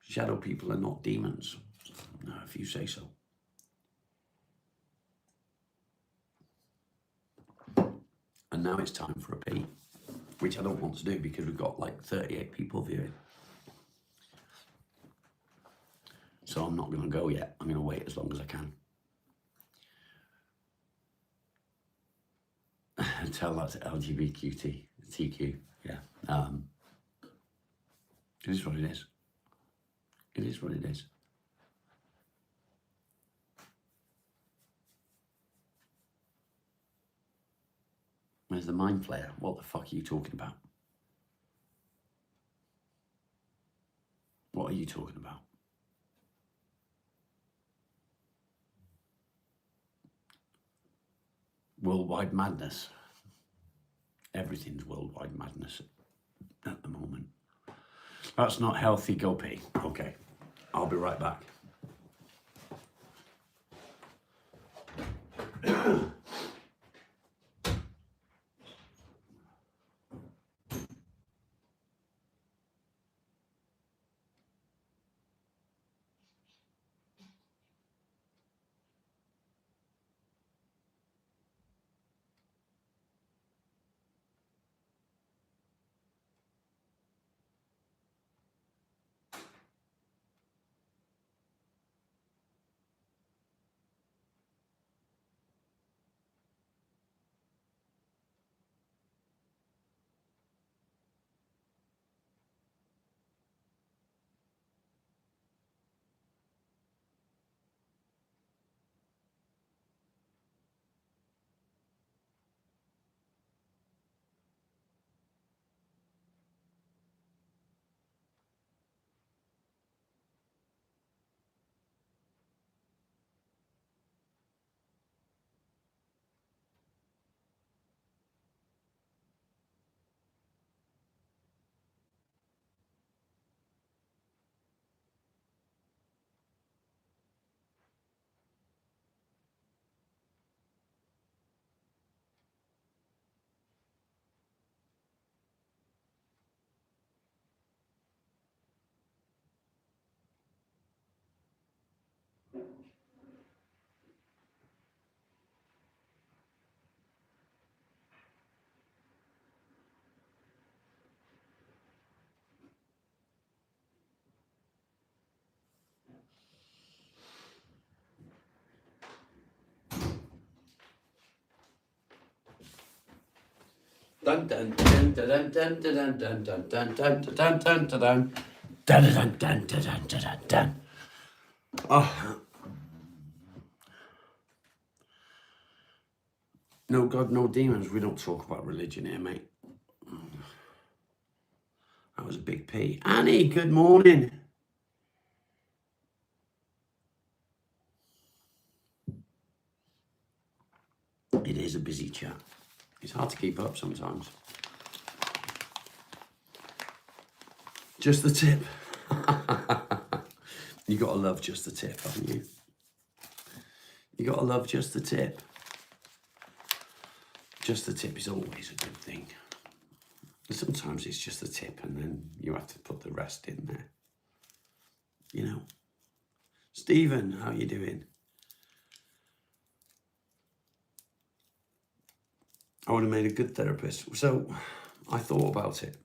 Shadow people are not demons, if you say so. And now it's time for a pee, which I don't want to do because we've got like 38 people viewing. So I'm not going to go yet. I'm going to wait as long as I can. Tell that to LGBTQ. Yeah. It is what it is. It is what it is. Where's the mind flayer? What the fuck are you talking about? What are you talking about? Worldwide madness. Everything's worldwide madness at the moment. That's not healthy, go pee. Okay, I'll be right back. Dun dun dun dun dun dun dun dun dun dun dun dun dun dun dun dun dun dun dun dun. Oh. No God, no demons. We don't talk about religion here, mate. That was a big P. Annie, good morning. It is a busy chat. It's hard to keep up sometimes. Just the tip. You gotta love just the tip, haven't you? You gotta love just the tip. Just the tip is always a good thing. And sometimes it's just the tip and then you have to put the rest in there. You know. Stephen, how you doing? I would have made a good therapist. So I thought about it.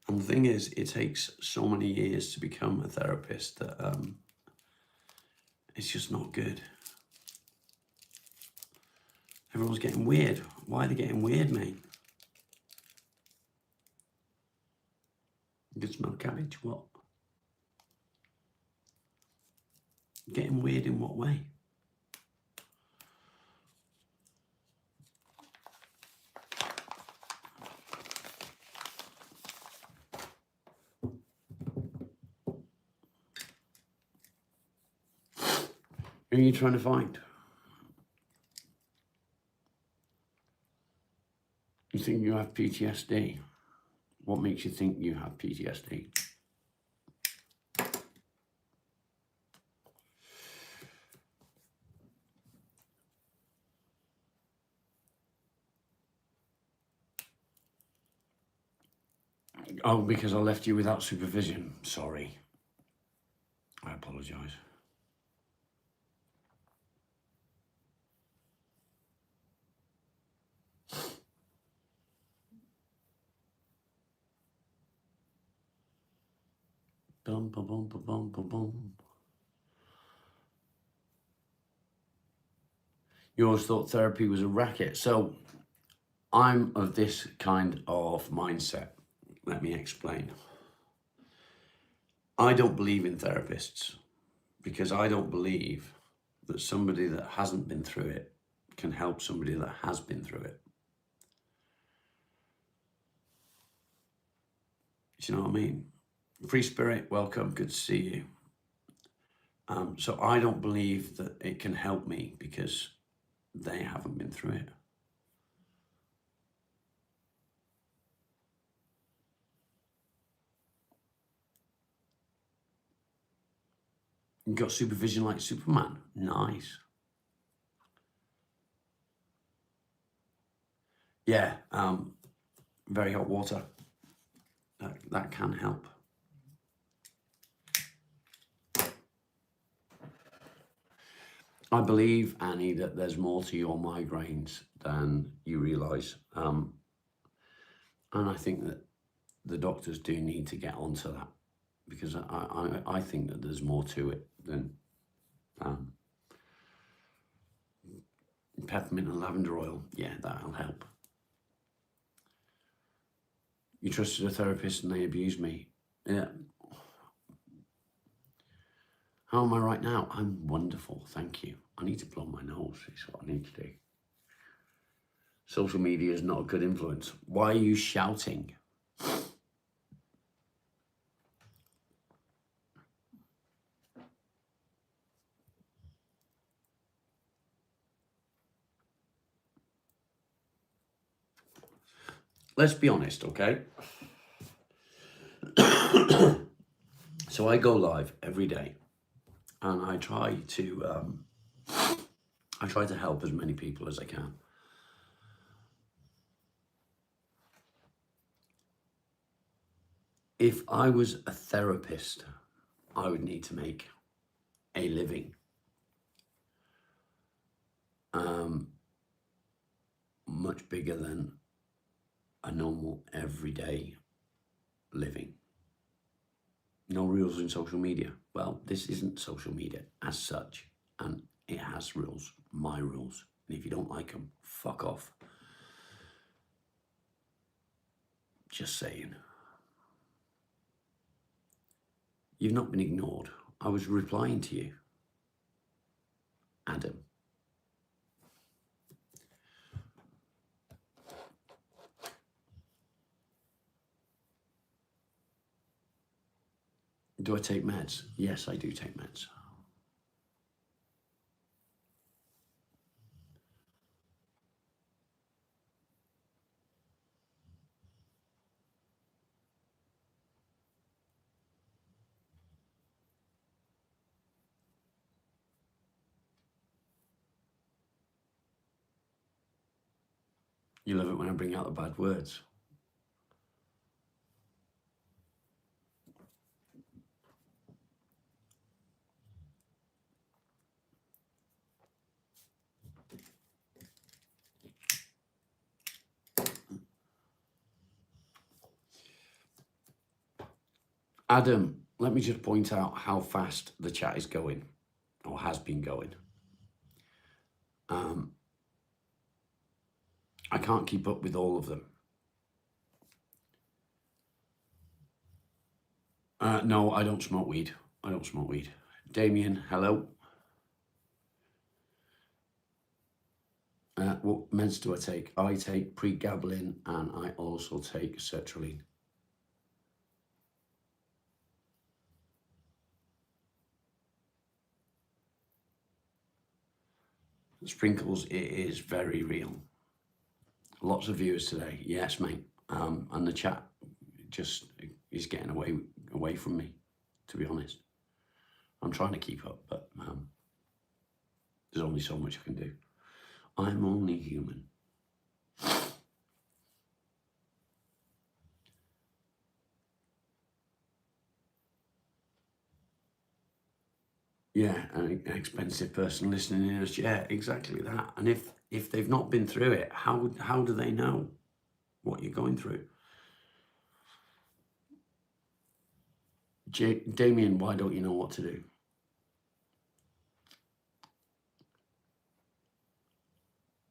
And the thing is, it takes so many years to become a therapist that it's just not good. Everyone's getting weird. Why are they getting weird, mate? You can smell cabbage. What? Getting weird in what way? Who are you trying to find? You think you have PTSD? What makes you think you have PTSD? Oh, because I left you without supervision. Sorry. I apologise. Bum, bum, bum, bum, bum, bum, bum. You always thought therapy was a racket. So I'm of this kind of mindset. Let me explain. I don't believe in therapists because I don't believe that somebody that hasn't been through it can help somebody that has been through it. Do you know what I mean? Free Spirit, welcome, good to see you. So I don't believe that it can help me because they haven't been through it. You got supervision like Superman. Nice. Yeah, very hot water. That can help. I believe, Annie, that there's more to your migraines than you realise. And I think that the doctors do need to get onto that because I think that there's more to it than peppermint and lavender oil. Yeah, that'll help. You trusted a therapist and they abused me. Yeah. How am I right now? I'm wonderful, thank you. I need to blow my nose, is what I need to do. Social media is not a good influence. Why are you shouting? Let's be honest, okay? So I go live every day and I try to help as many people as I can. If I was a therapist, I would need to make a living. Much bigger than a normal everyday living. No rules in social media. Well, this isn't social media as such, and it has rules, my rules. And if you don't like them, fuck off. Just saying. You've not been ignored. I was replying to you. Adam. Do I take meds? Yes, I do take meds. You love it when I bring out the bad words. Adam, let me just point out how fast the chat is going, or has been going. I can't keep up with all of them. No, I don't smoke weed. I don't smoke weed. Damien, hello. What meds do I take? I take pregabalin and I also take sertraline. Sprinkles, it is very real. Lots of viewers today. Yes, mate. And the chat just is getting away from me, to be honest. I'm trying to keep up, but there's only so much I can do. I'm only human. Yeah, an expensive person listening in us. Yeah, exactly that. And if they've not been through it, how do they know what you're going through? Damien, why don't you know what to do?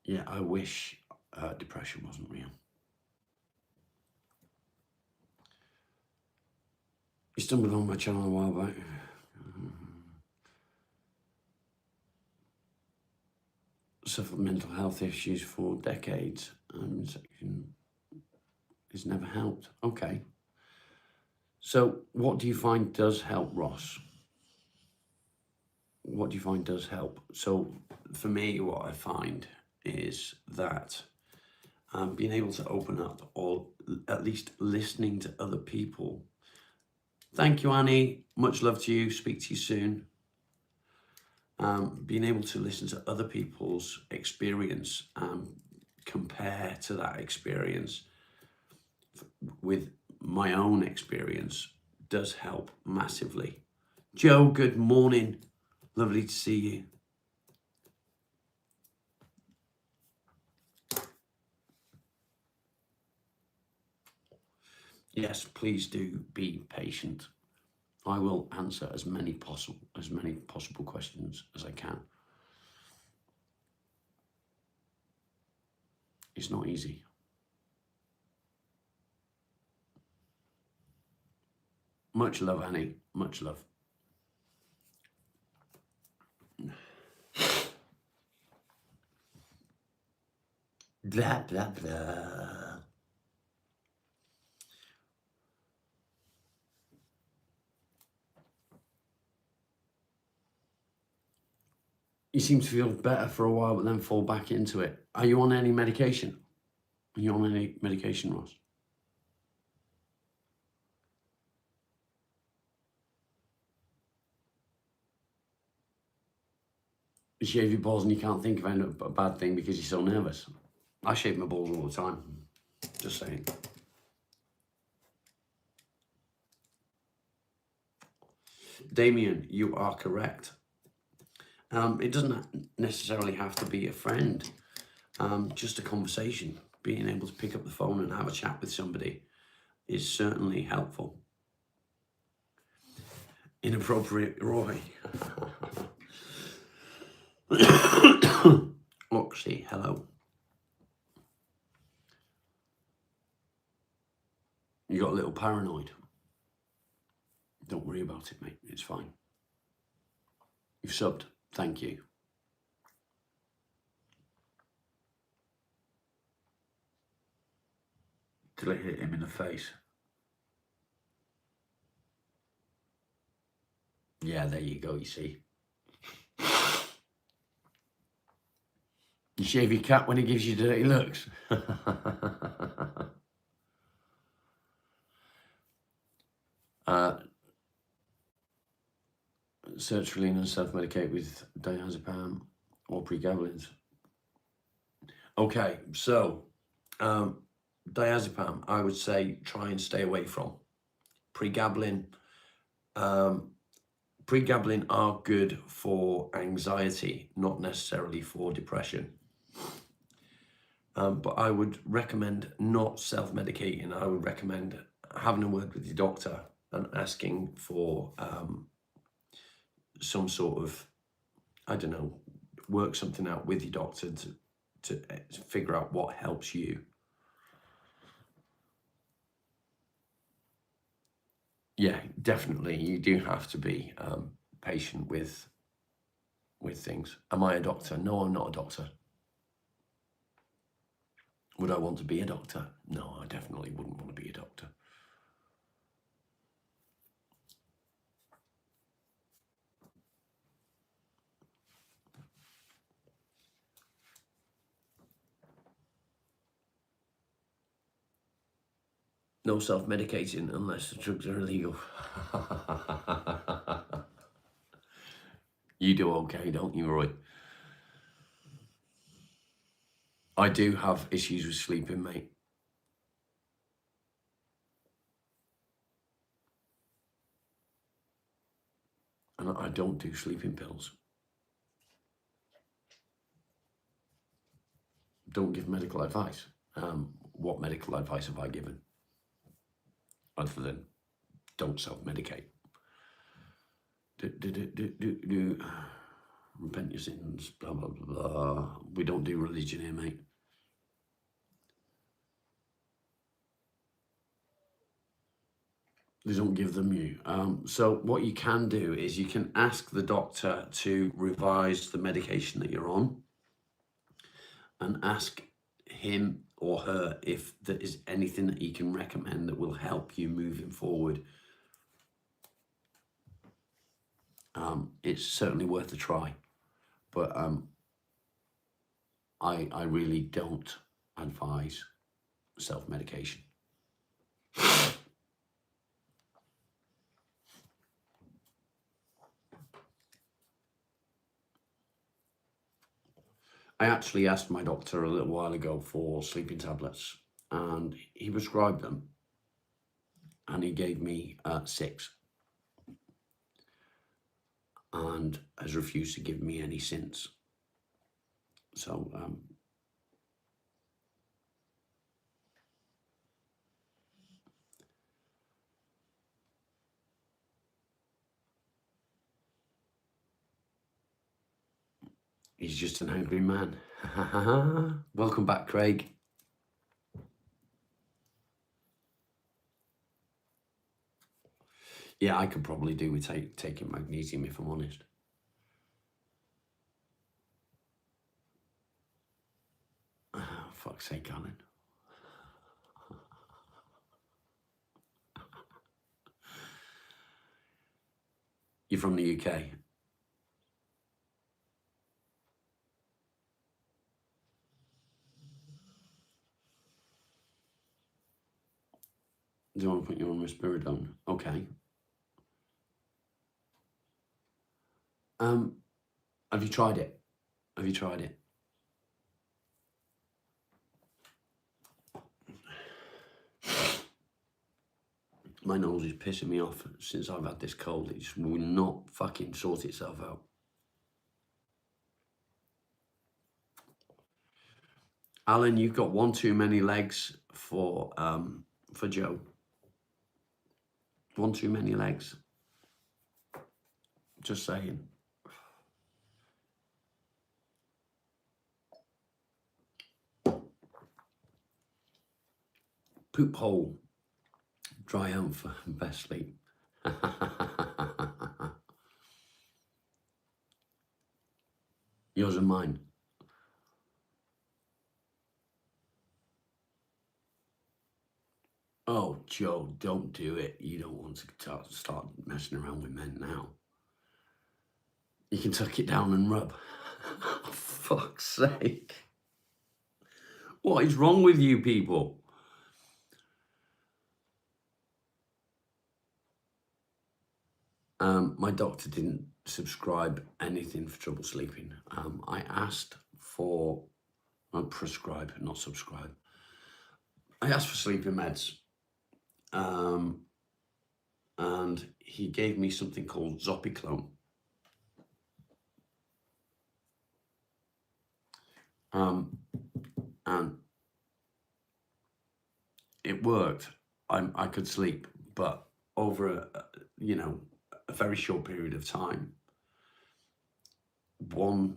Yeah, I wish depression wasn't real. You stumbled on my channel a while back. Suffered mental health issues for decades and it's never helped. Okay. So what do you find does help, Ross? What do you find does help? So for me, what I find is that being able to open up, or at least listening to other people. Thank you, Annie. Much love to you. Speak to you soon. Being able to listen to other people's experience and compare to that experience with my own experience does help massively. Joe, good morning. Lovely to see you. Yes, please do be patient. I will answer as many possible questions as I can. It's not easy. Much love, Annie. Much love. Blah, blah, blah. You seem to feel better for a while, but then fall back into it. Are you on any medication? Are you on any medication, Ross? You shave your balls and you can't think of any a bad thing because you're so nervous. I shave my balls all the time. Just saying. Damien, you are correct. It doesn't necessarily have to be a friend. Just a conversation. Being able to pick up the phone and have a chat with somebody is certainly helpful. Inappropriate Roy. Loxy, hello. little paranoid. Don't worry about it, mate. It's fine. You've subbed. Thank you. Till it hit him in the face. Yeah, there you go, you see. You shave your cat when he gives you dirty looks. Sertraline and self-medicate with diazepam or pregabalins. Okay, so diazepam, I would say try and stay away from. Pregabalin, pregabalin are good for anxiety, not necessarily for depression. But I would recommend not self-medicating. I would recommend having a word with your doctor and asking for some sort of, I don't know, work something out with your doctor to figure out what helps you. Yeah, definitely. You do have to be patient with things. Am I a doctor? No, I'm not a doctor. Would I want to be a doctor? No, I definitely wouldn't want to be a doctor. No self-medicating unless the drugs are illegal. You do okay, don't you, Roy? I do have issues with sleeping, mate. And I don't do sleeping pills. Don't give medical advice. What medical advice have I given? Other than don't self-medicate. Repent your sins, blah, blah, blah, blah. We don't do religion here, mate. They don't give them you. So what you can do is you can ask the doctor to revise the medication that you're on and ask him or her if there is anything that he can recommend that will help you moving forward. It's certainly worth a try, but I really don't advise self-medication. I actually asked my doctor a little while ago for sleeping tablets, and he prescribed them, and he gave me 6, and has refused to give me any since. So he's just an angry man. Welcome back, Craig. Yeah, I could probably do with taking magnesium if I'm honest. Oh, fuck's sake, Alan. You're from the UK. Do you want to put you on risperidone? Okay. Have you tried it? Have you tried it? My nose is pissing me off since I've had this cold. It just will not fucking sort itself out. Alan, you've got one too many legs for Joe. One too many legs. Just saying. Poop hole. Dry home for best sleep. Yours and mine. Oh, Joe, don't do it. You don't want to start messing around with men now. You can tuck it down and rub. For fuck's sake. What is wrong with you people? My doctor didn't subscribe anything for trouble sleeping. I asked for, prescribe, not subscribe. I asked for sleeping meds. And he gave me something called Zopiclone. And it worked. I could sleep, but over a very short period of time, one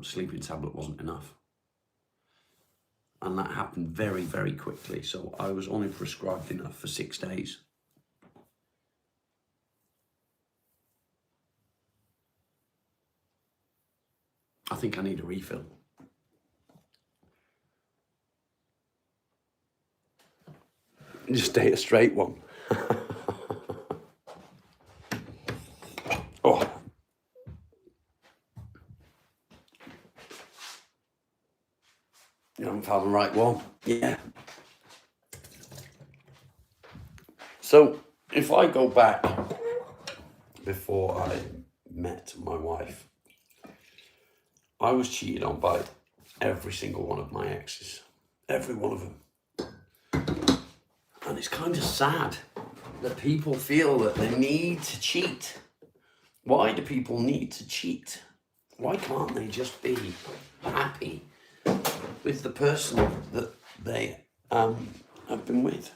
sleeping tablet wasn't enough. And that happened very, very quickly. So I was only prescribed enough for 6 days. I think I need a refill. Just stay a straight one. Oh. You haven't found the right one. Yeah. So if I go back before I met my wife, I was cheated on by every single one of my exes. Every one of them. And it's kind of sad that people feel that they need to cheat. Why do people need to cheat? Why can't they just be happy with the person that they have been with?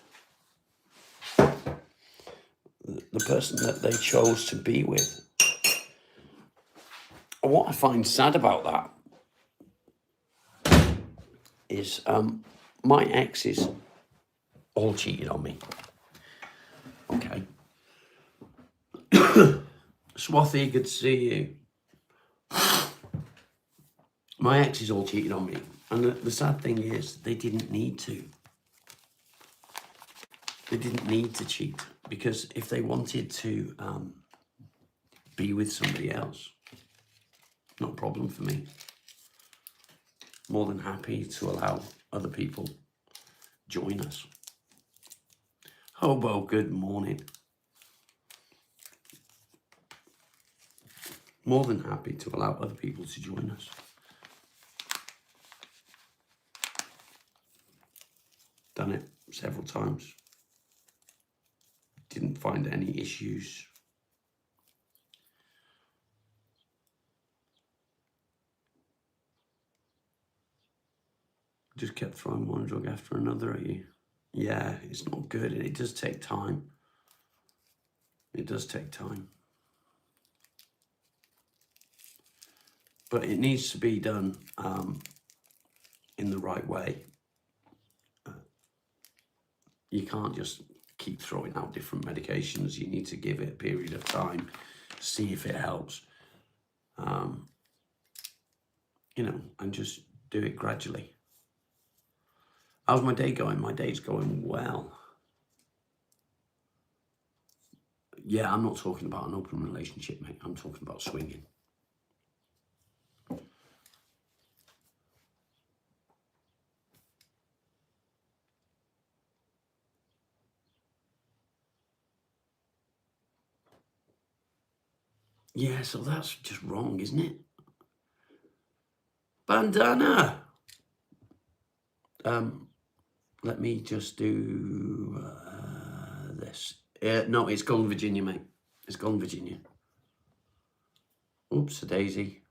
The person that they chose to be with. And what I find sad about that is my exes all cheated on me. Okay. Swathy, good to see you. My exes all cheated on me. And the sad thing is, they didn't need to. They didn't need to cheat. Because if they wanted to be with somebody else, not a problem for me. More than happy to allow other people join us. Hobo, good morning. More than happy to allow other people to join us. Done it several times. Didn't find any issues. Just kept throwing one drug after another at you. Yeah, it's not good, and it does take time. It does take time. But it needs to be done in the right way. You can't just keep throwing out different medications. You need to give it a period of time, see if it helps. And just do it gradually. How's my day going? My day's going well. Yeah, I'm not talking about an open relationship, mate. I'm talking about swinging. Yeah, so that's just wrong, isn't it? Bandana! Let me just do this. No, it's Golden Virginia, mate. It's Golden Virginia. Oops, a daisy.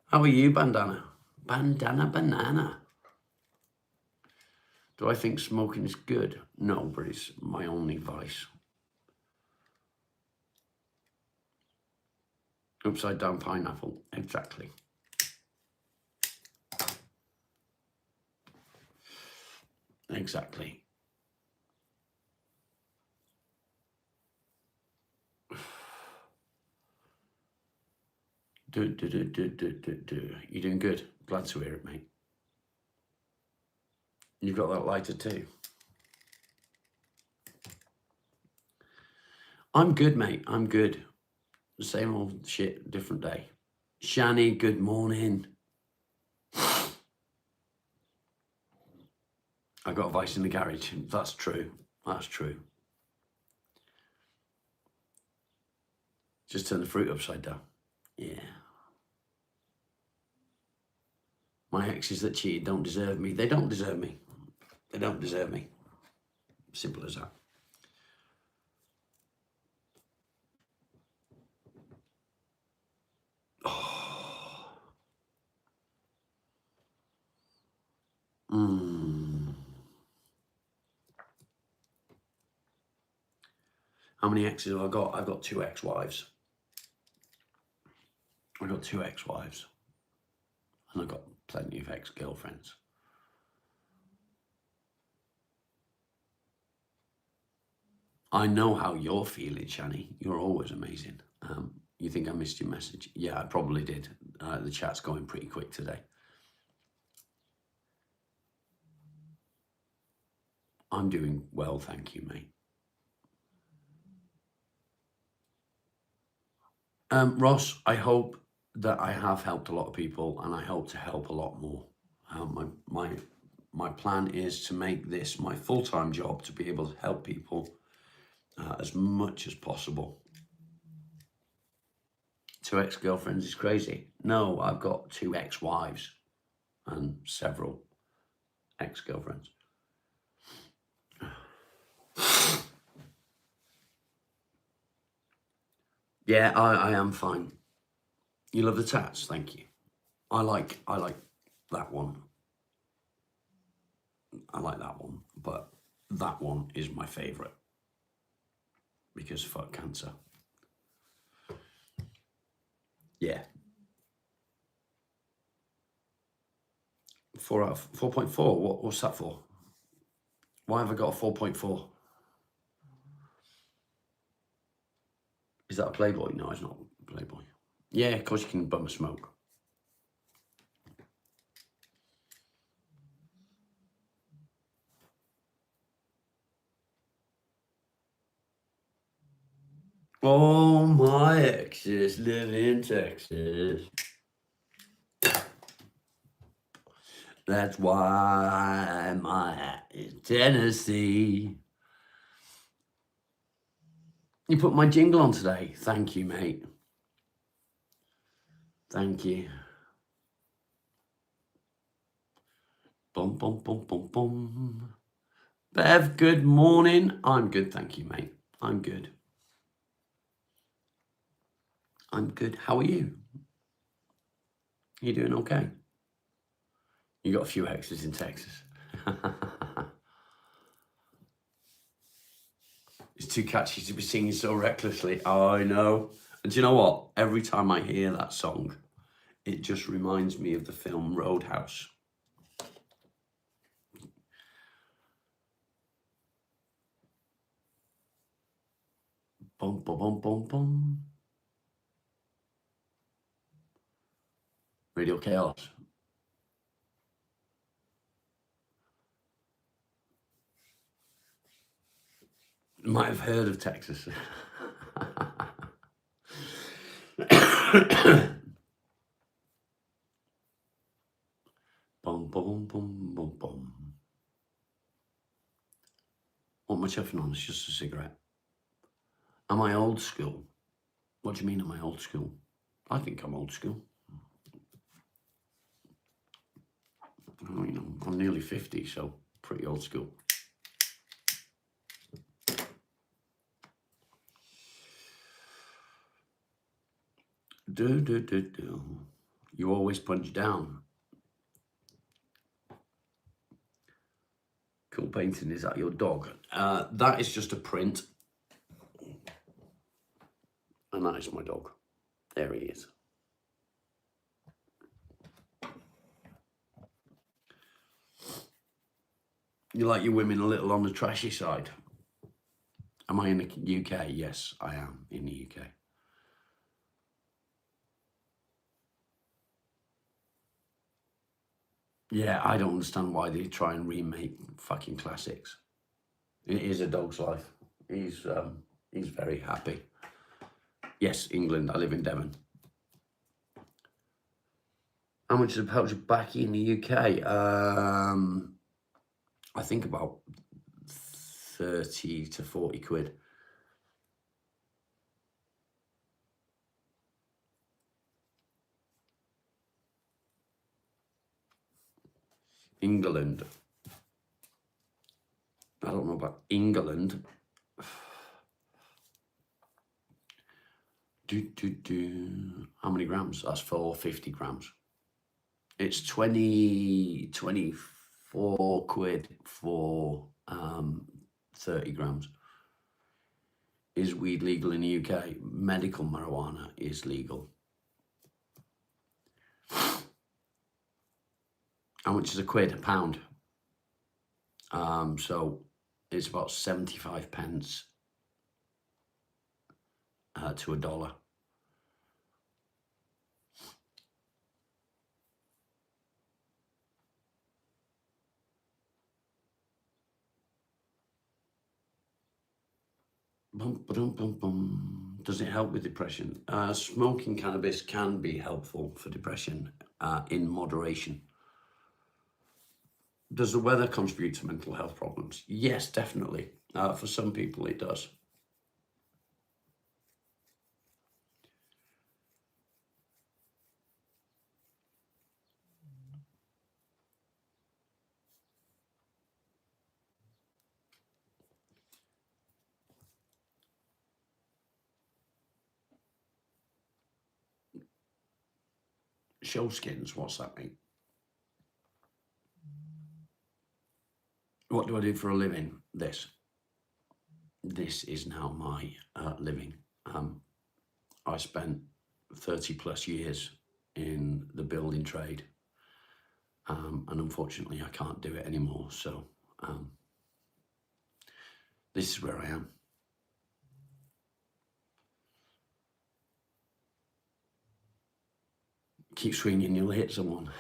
How are you, Bandana? Bandana banana. Do I think smoking is good? No, but it's my only vice. Upside down pineapple, exactly. Exactly. You're doing good. Glad to hear it, mate. You've got that lighter too. I'm good, mate. I'm good. Same old shit, different day. Shani, good morning. I got a vice in the garage. That's true. That's true. Just turn the fruit upside down. Yeah. My exes that cheated don't deserve me. They don't deserve me. They don't deserve me. Simple as that. Oh. How many exes have I got? I've got 2 ex-wives. I've got 2 ex-wives. And I've got plenty of ex-girlfriends. I know how you're feeling, Shani. You're always amazing. You think I missed your message? Yeah, I probably did. The chat's going pretty quick today. I'm doing well, thank you, mate. Ross, I hope that I have helped a lot of people, and I hope to help a lot more. My plan is to make this my full-time job, to be able to help people as much as possible. 2 ex-girlfriends is crazy. No, I've got 2 ex-wives and several ex-girlfriends. Yeah, I am fine. You love the tats? Thank you. I like that one. I like that one, but that one is my favourite because fuck cancer. Yeah. 4 out of 4.4. What's that for? Why have I got a 4.4? Is that a Playboy? No, it's not a Playboy. Yeah, of course you can bum a smoke. All my exes live in Texas. That's why my hat is Tennessee. You put my jingle on today. Thank you, mate. Thank you. Bum, bum, bum, bum, bum. Bev, good morning. I'm good, thank you, mate. I'm good. I'm good. How are you? You doing okay? You got a few exes in Texas. It's too catchy to be singing so recklessly. Oh, I know. And do you know what? Every time I hear that song, it just reminds me of the film Roadhouse. Bum, bum, bum, bum, bum. Radio Chaos. You might have heard of Texas. Bum, bum, bum, bum, bum. What am I chuffing on? It's just a cigarette. Am I old school? What do you mean, am I old school? I think I'm old school. You know, I'm nearly 50, so pretty old school. You always punch down. Cool painting. Is that your dog? That is just a print. And that is my dog. There he is. You like your women a little on the trashy side? Am I in the UK? Yes, I am in the UK. Yeah, I don't understand why they try and remake fucking classics. It is A Dog's Life. He's very happy. Yes, England. I live in Devon. How much is a pouch of baccy in the UK? I think about 30 to 40 quid. England. I don't know about England. How many grams? That's 450 grams. It's 24 quid for 30 grams. Is weed legal in the UK? Medical marijuana is legal. How much is a quid? A pound. So it's about 75 pence to $1. Does it help with depression? Smoking cannabis can be helpful for depression in moderation. Does the weather contribute to mental health problems? Yes, definitely. For some people, it does. Show skins, what's that mean? What do I do for a living? This is now my living. I spent 30 plus years in the building trade, and unfortunately I can't do it anymore, so this is where I am. Keep swinging, you'll hit someone.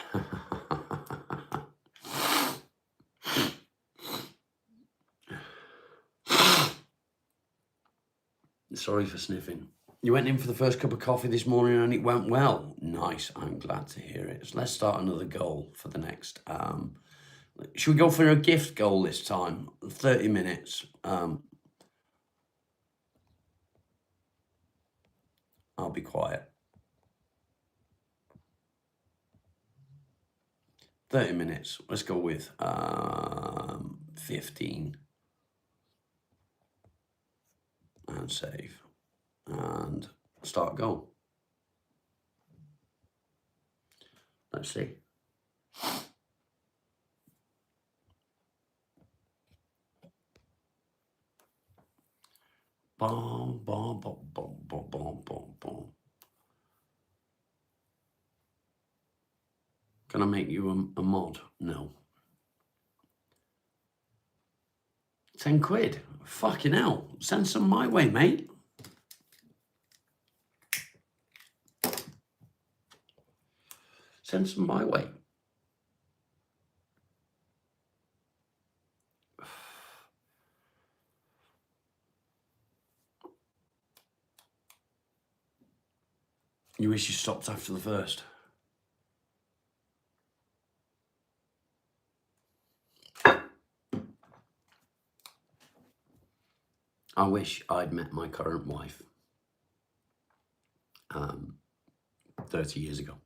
Sorry for sniffing. You went in for the first cup of coffee this morning and it went well. Nice, I'm glad to hear it. So let's start another goal for the next. Should we go for a gift goal this time? 30 minutes. I'll be quiet. 30 minutes. Let's go with 15. And save. And start goal. Let's see. Bom, bom, bom, bom, bom, bom, bom, bom. Can I make you a mod? No. 10 quid. Fucking hell. Send some my way, mate. Send some my way. You wish you stopped after the first. I wish I'd met my current wife 30 years ago.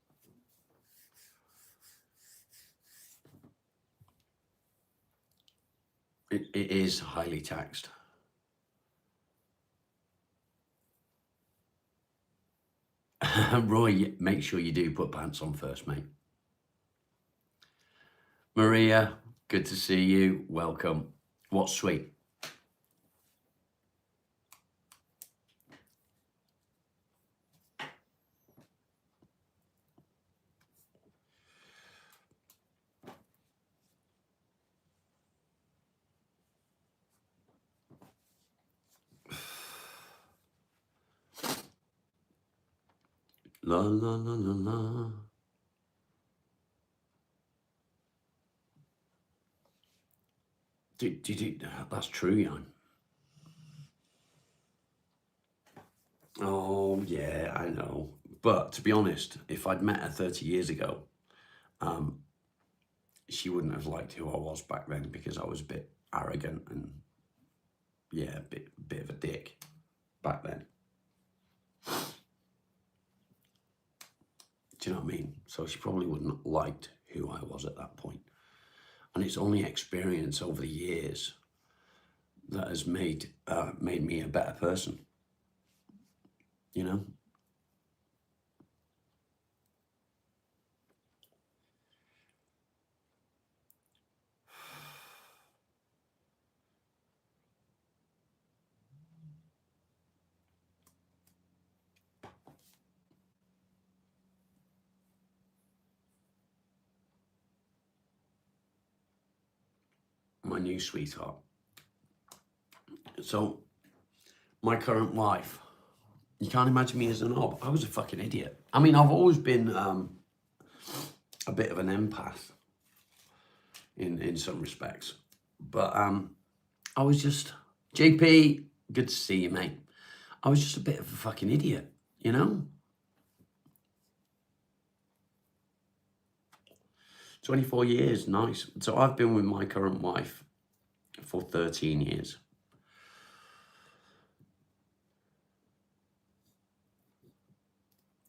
It is highly taxed. Roy, make sure you do put pants on first, mate. Maria, good to see you. Welcome. What's sweet? La la la la la. That's true, Jan. Oh, yeah, I know. But to be honest, if I'd met her 30 years ago, she wouldn't have liked who I was back then because I was a bit arrogant and, yeah, a bit of a dick back then. Do you know what I mean? So she probably wouldn't have liked who I was at that point. And it's only experience over the years that has made me a better person. You know? My new sweetheart. So, my current wife, you can't imagine me as a knob. I was a fucking idiot. I mean, I've always been a bit of an empath in some respects. But I was just, JP, good to see you, mate. I was just a bit of a fucking idiot, you know? 24 years, nice. So I've been with my current wife for 13 years.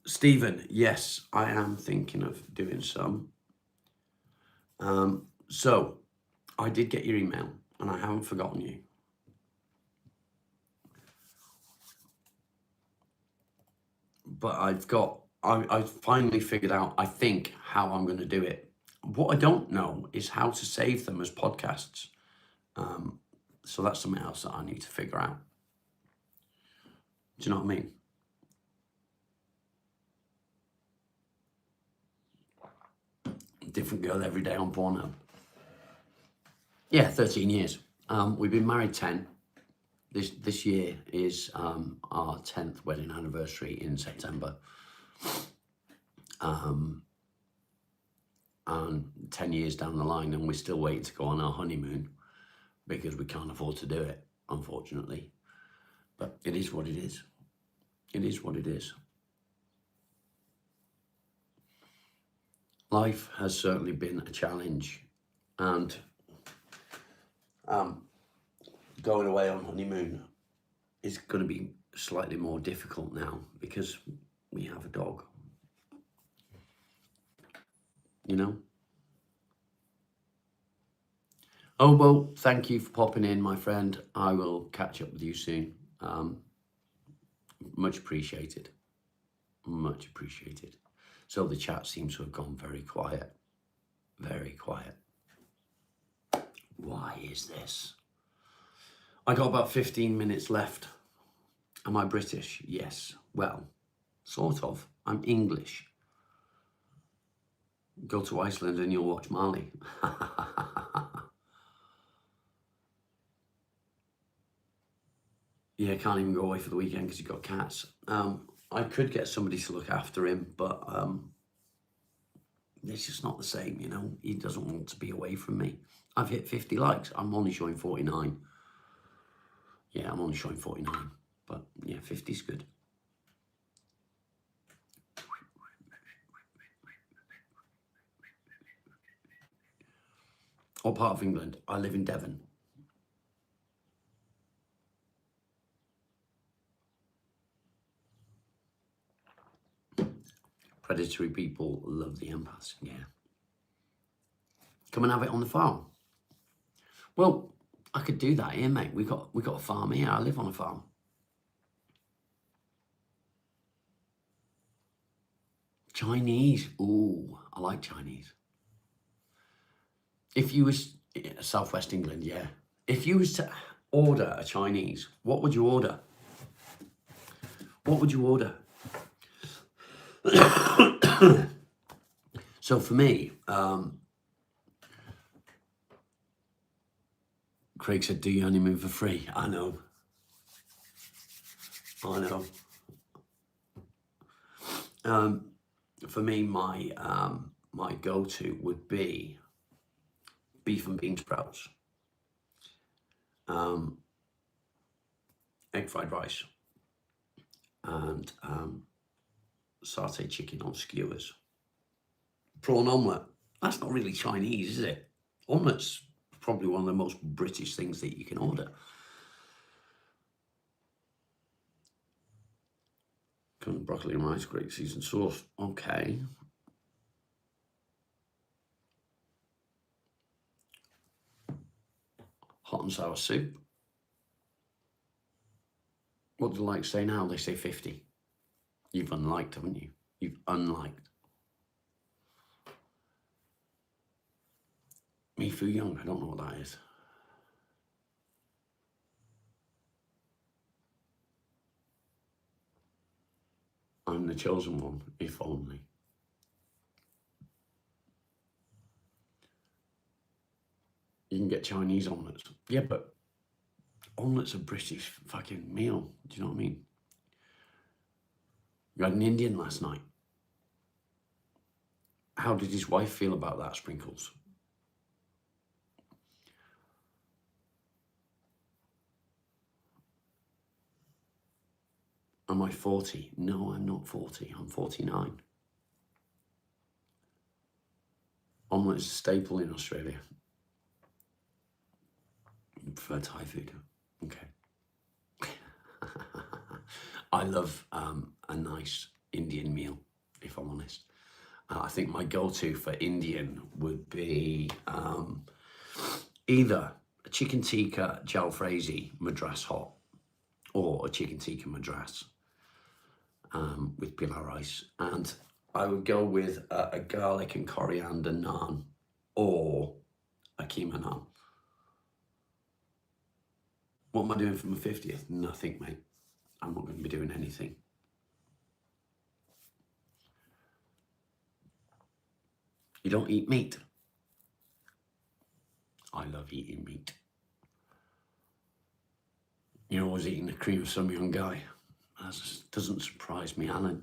Stephen, yes, I am thinking of doing some. So I did get your email and I haven't forgotten you. But I finally figured out, I think, how I'm going to do it. What I don't know is how to save them as podcasts. So that's something else that I need to figure out. Do you know what I mean? Different girl every day on Pornhub. Yeah, 13 years. We've been married 10. This year is our 10th wedding anniversary in September. And 10 years down the line, and we're still waiting to go on our honeymoon because we can't afford to do it, unfortunately. But it is what it is. It is what it is. Life has certainly been a challenge, and going away on honeymoon is going to be slightly more difficult now because we have a dog. You know? Oh, well, thank you for popping in, my friend. I will catch up with you soon. Much appreciated. Much appreciated. So the chat seems to have gone very quiet. Very quiet. Why is this? I got about 15 minutes left. Am I British? Yes. Well, sort of. I'm English. Go to Iceland and you'll watch Marley. Yeah, can't even go away for the weekend because you've got cats. I could get somebody to look after him, but it's just not the same, you know? He doesn't want to be away from me. I've hit 50 likes. I'm only showing 49. Yeah, I'm only showing 49. But yeah, 50's good. What part of England? I live in Devon. Predatory people love the empaths, yeah. Come and have it on the farm. Well, I could do that here, mate. We got a farm here. I live on a farm. Chinese. Ooh, I like Chinese. If you was Southwest England, yeah. If you was to order a Chinese, what would you order? What would you order? So for me, Craig said, do you only move for free? I know. I know. For me, my my go-to would be beef and bean sprouts. egg fried rice, and sauteed chicken on skewers. Prawn omelette. That's not really Chinese, is it? Omelette's probably one of the most British things that you can order. Broccoli and rice, great seasoned sauce. Okay. Hot and sour soup. What do the likes say now? They say 50. You've unliked, haven't you? You've unliked. Mi Fu Young, I don't know what that is. I'm the chosen one, if only. You can get Chinese omelettes. Yeah, but omelette's a British fucking meal. Do you know what I mean? You had an Indian last night. How did his wife feel about that, Sprinkles? Am I 40? No, I'm not 40. I'm 49. Omelette is a staple in Australia. You prefer Thai food? Okay. I love a nice Indian meal, if I'm honest. I think my go-to for Indian would be either a chicken tikka jalfrezi madras hot or a chicken tikka madras with pilau rice. And I would go with a garlic and coriander naan or a keema naan. What am I doing for my 50th? Nothing, mate. I'm not going to be doing anything. You don't eat meat? I love eating meat. You're always eating the cream of some young guy. That doesn't surprise me, Alan.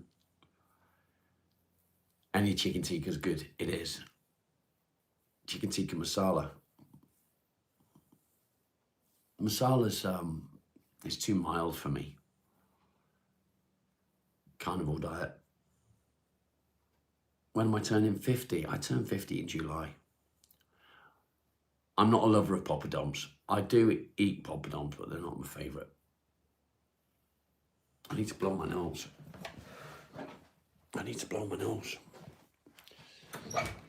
Any chicken tikka is good. It is. Chicken tikka masala. Masala's is too mild for me. Carnivore diet. When am I turning 50? I turn 50 in July. I'm not a lover of poppadoms. I do eat poppadoms, but they're not my favourite. I need to blow my nose.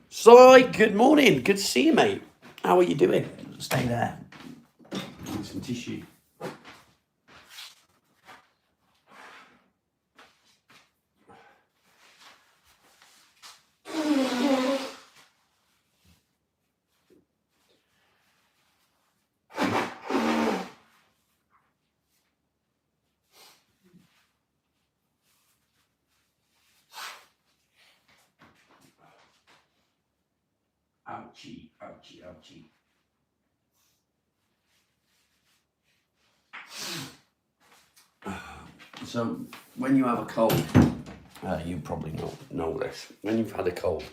Si, good morning. Good to see you, mate. How are you doing? Stay there. Need some tissue. Ouchie, ouchie, ouchie. So when you have a cold, you probably know this. When you've had a cold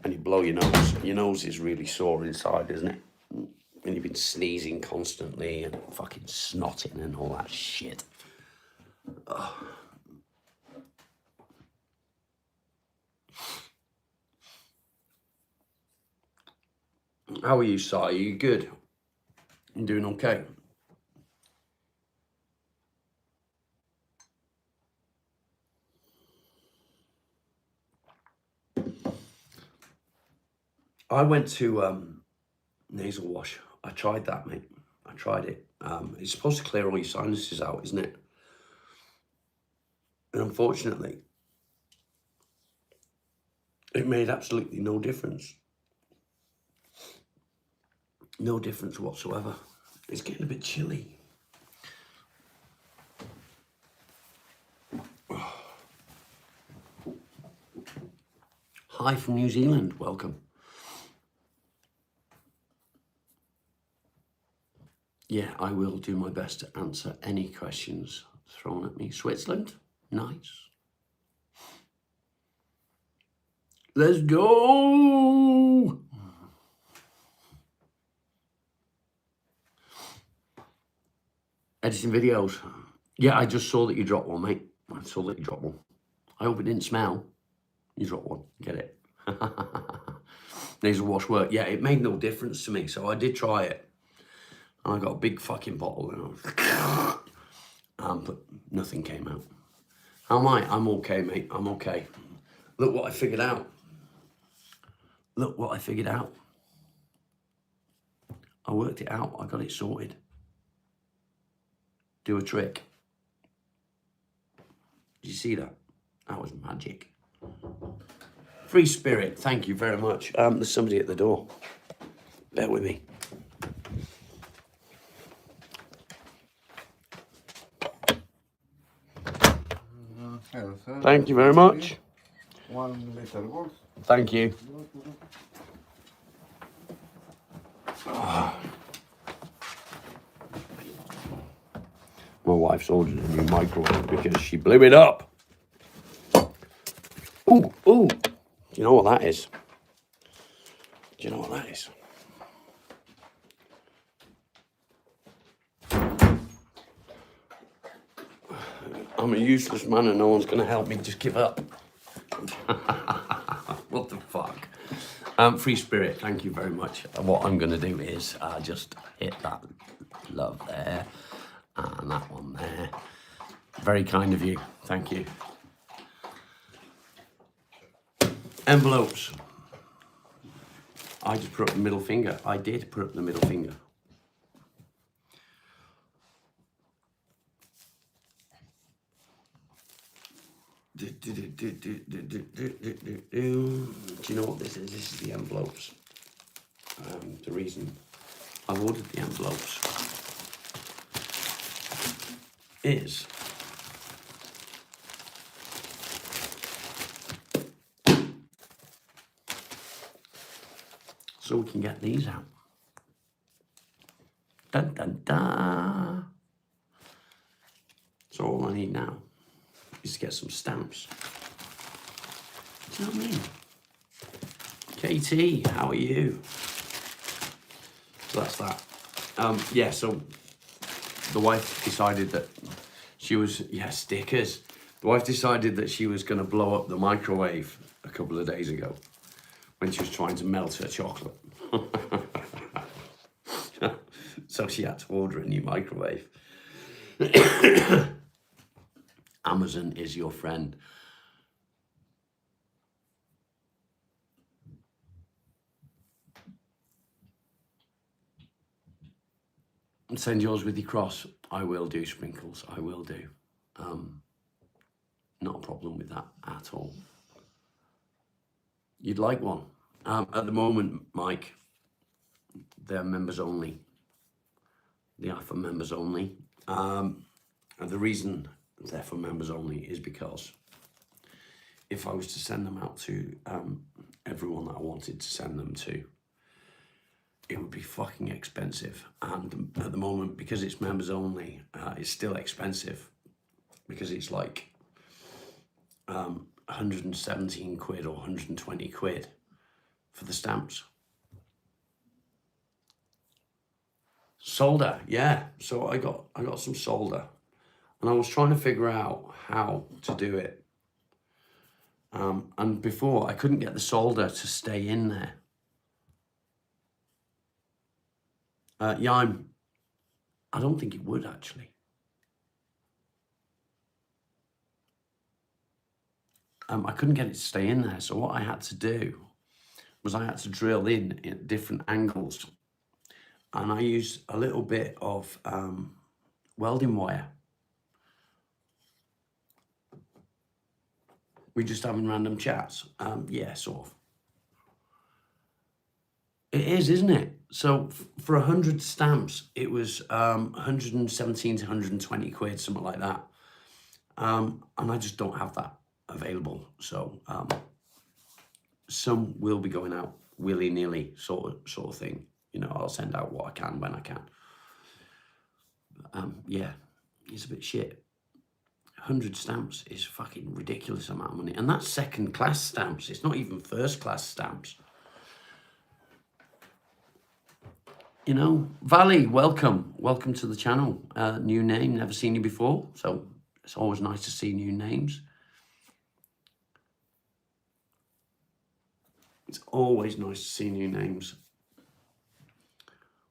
and you blow your nose is really sore inside, isn't it? And you've been sneezing constantly and fucking snotting and all that shit. Oh. How are you, Si? Are you good? You doing okay? I went to nasal wash. I tried that, mate. I tried it. It's supposed to clear all your sinuses out, isn't it? And unfortunately, it made absolutely no difference. No difference whatsoever. It's getting a bit chilly. Hi from New Zealand, welcome. Yeah, I will do my best to answer any questions thrown at me. Switzerland, nice. Let's go! Editing videos. Yeah, I just saw that you dropped one, mate. I saw that you dropped one. I hope it didn't smell. You dropped one. Get it? Nasal wash work. Yeah, it made no difference to me, so I did try it. And I got a big fucking bottle and I was but nothing came out. How am I? I'm okay, mate. I'm okay. Look what I figured out. Look what I figured out. I worked it out. I got it sorted. Do a trick. Did you see that? That was magic. Free Spirit, thank you very much. There's somebody at the door. Bear with me. Hello, sir. Thank you very much. 1 liter gold. Thank you. My wife's ordered a new microwave because she blew it up. Ooh, ooh. Do you know what that is? Do you know what that is? I'm a useless man and no one's going to help me. Just give up. What the fuck? Free Spirit, thank you very much. What I'm going to do is just hit that love there and that one there. Very kind of you. Thank you. Envelopes. I just put up the middle finger. I did put up the middle finger. Do you know what this is? This is the envelopes. The reason I've ordered the envelopes is so we can get these out. Dun dun dun. So all I need now is to get some stamps. Do you know what I mean? KT, how are you? So that's that. Yeah, so the wife decided that she was, stickers. The wife decided that she was going to blow up the microwave a couple of days ago when she was trying to melt her chocolate. So she had to order a new microwave. Amazon is your friend. Send yours with your cross. I will do, Sprinkles. I will do. Not a problem with that at all. You'd like one? At the moment, Mike, they're members only. They are for members only. And the reason they're for members only is because if I was to send them out to everyone that I wanted to send them to, it would be fucking expensive. And at the moment, because it's members only, it's still expensive because it's like 117 quid or 120 quid for the stamps. Solder, yeah. So I got some solder and I was trying to figure out how to do it. And before I couldn't get the solder to stay in there. Yeah, I don't think it would actually. I couldn't get it to stay in there. So what I had to do was I had to drill in at different angles. And I used a little bit of welding wire. We just having random chats. Yeah, sort of. It is, isn't it? So for 100 stamps, it was 117 to 120 quid, something like that. And I just don't have that available. So some will be going out willy-nilly sort of thing. You know, I'll send out what I can when I can. Yeah, it's a bit shit. 100 stamps is fucking ridiculous amount of money. And that's second class stamps. It's not even first class stamps. you know, Valley, welcome. Welcome to the channel. New name, never seen you before. So it's always nice to see new names. It's always nice to see new names.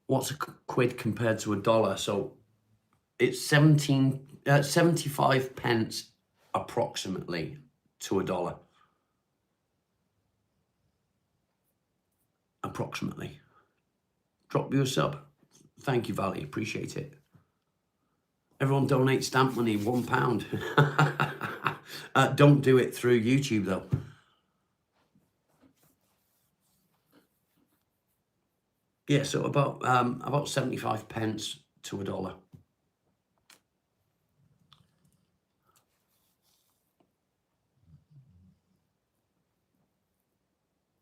What's a quid compared to a dollar? So it's 75 pence approximately to a dollar. Approximately. Drop you a sub. Thank you, Valley. Appreciate it. Everyone donate stamp money, £1. Don't do it through YouTube though. Yeah, so about 75 pence to a dollar.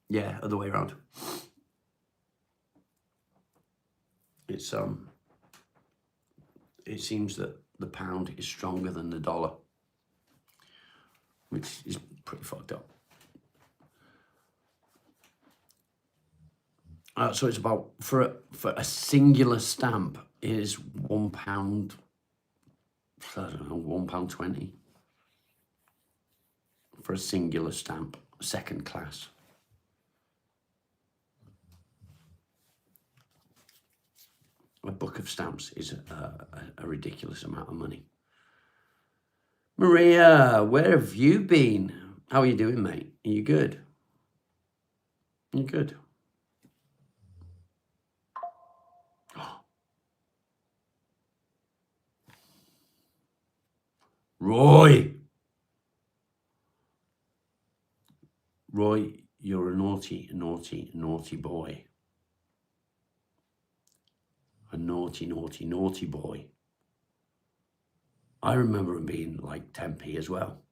Yeah, other way around. It's it seems that the pound is stronger than the dollar, which is pretty fucked up. So it's about, for a singular stamp is £1, I don't know, £1.20 for a singular stamp, second class. A book of stamps is a ridiculous amount of money. Maria, where have you been? How are you doing, mate? Are you good? You good? Roy, you're a naughty, naughty, naughty boy. A naughty, naughty, naughty boy. I remember him being like 10p as well.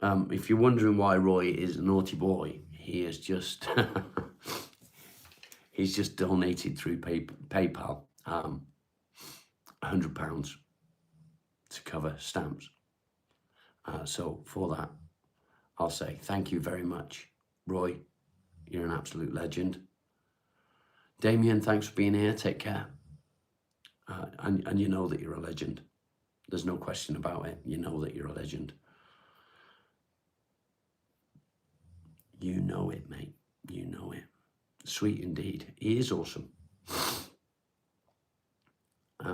If you're wondering why Roy is a naughty boy, he is just he's just donated through PayPal £100 to cover stamps. So for that, I'll say thank you very much, Roy. You're an absolute legend. Damien, thanks for being here. Take care. And you know that you're a legend. There's no question about it. You know that you're a legend. You know it, mate. You know it. Sweet indeed. He is awesome.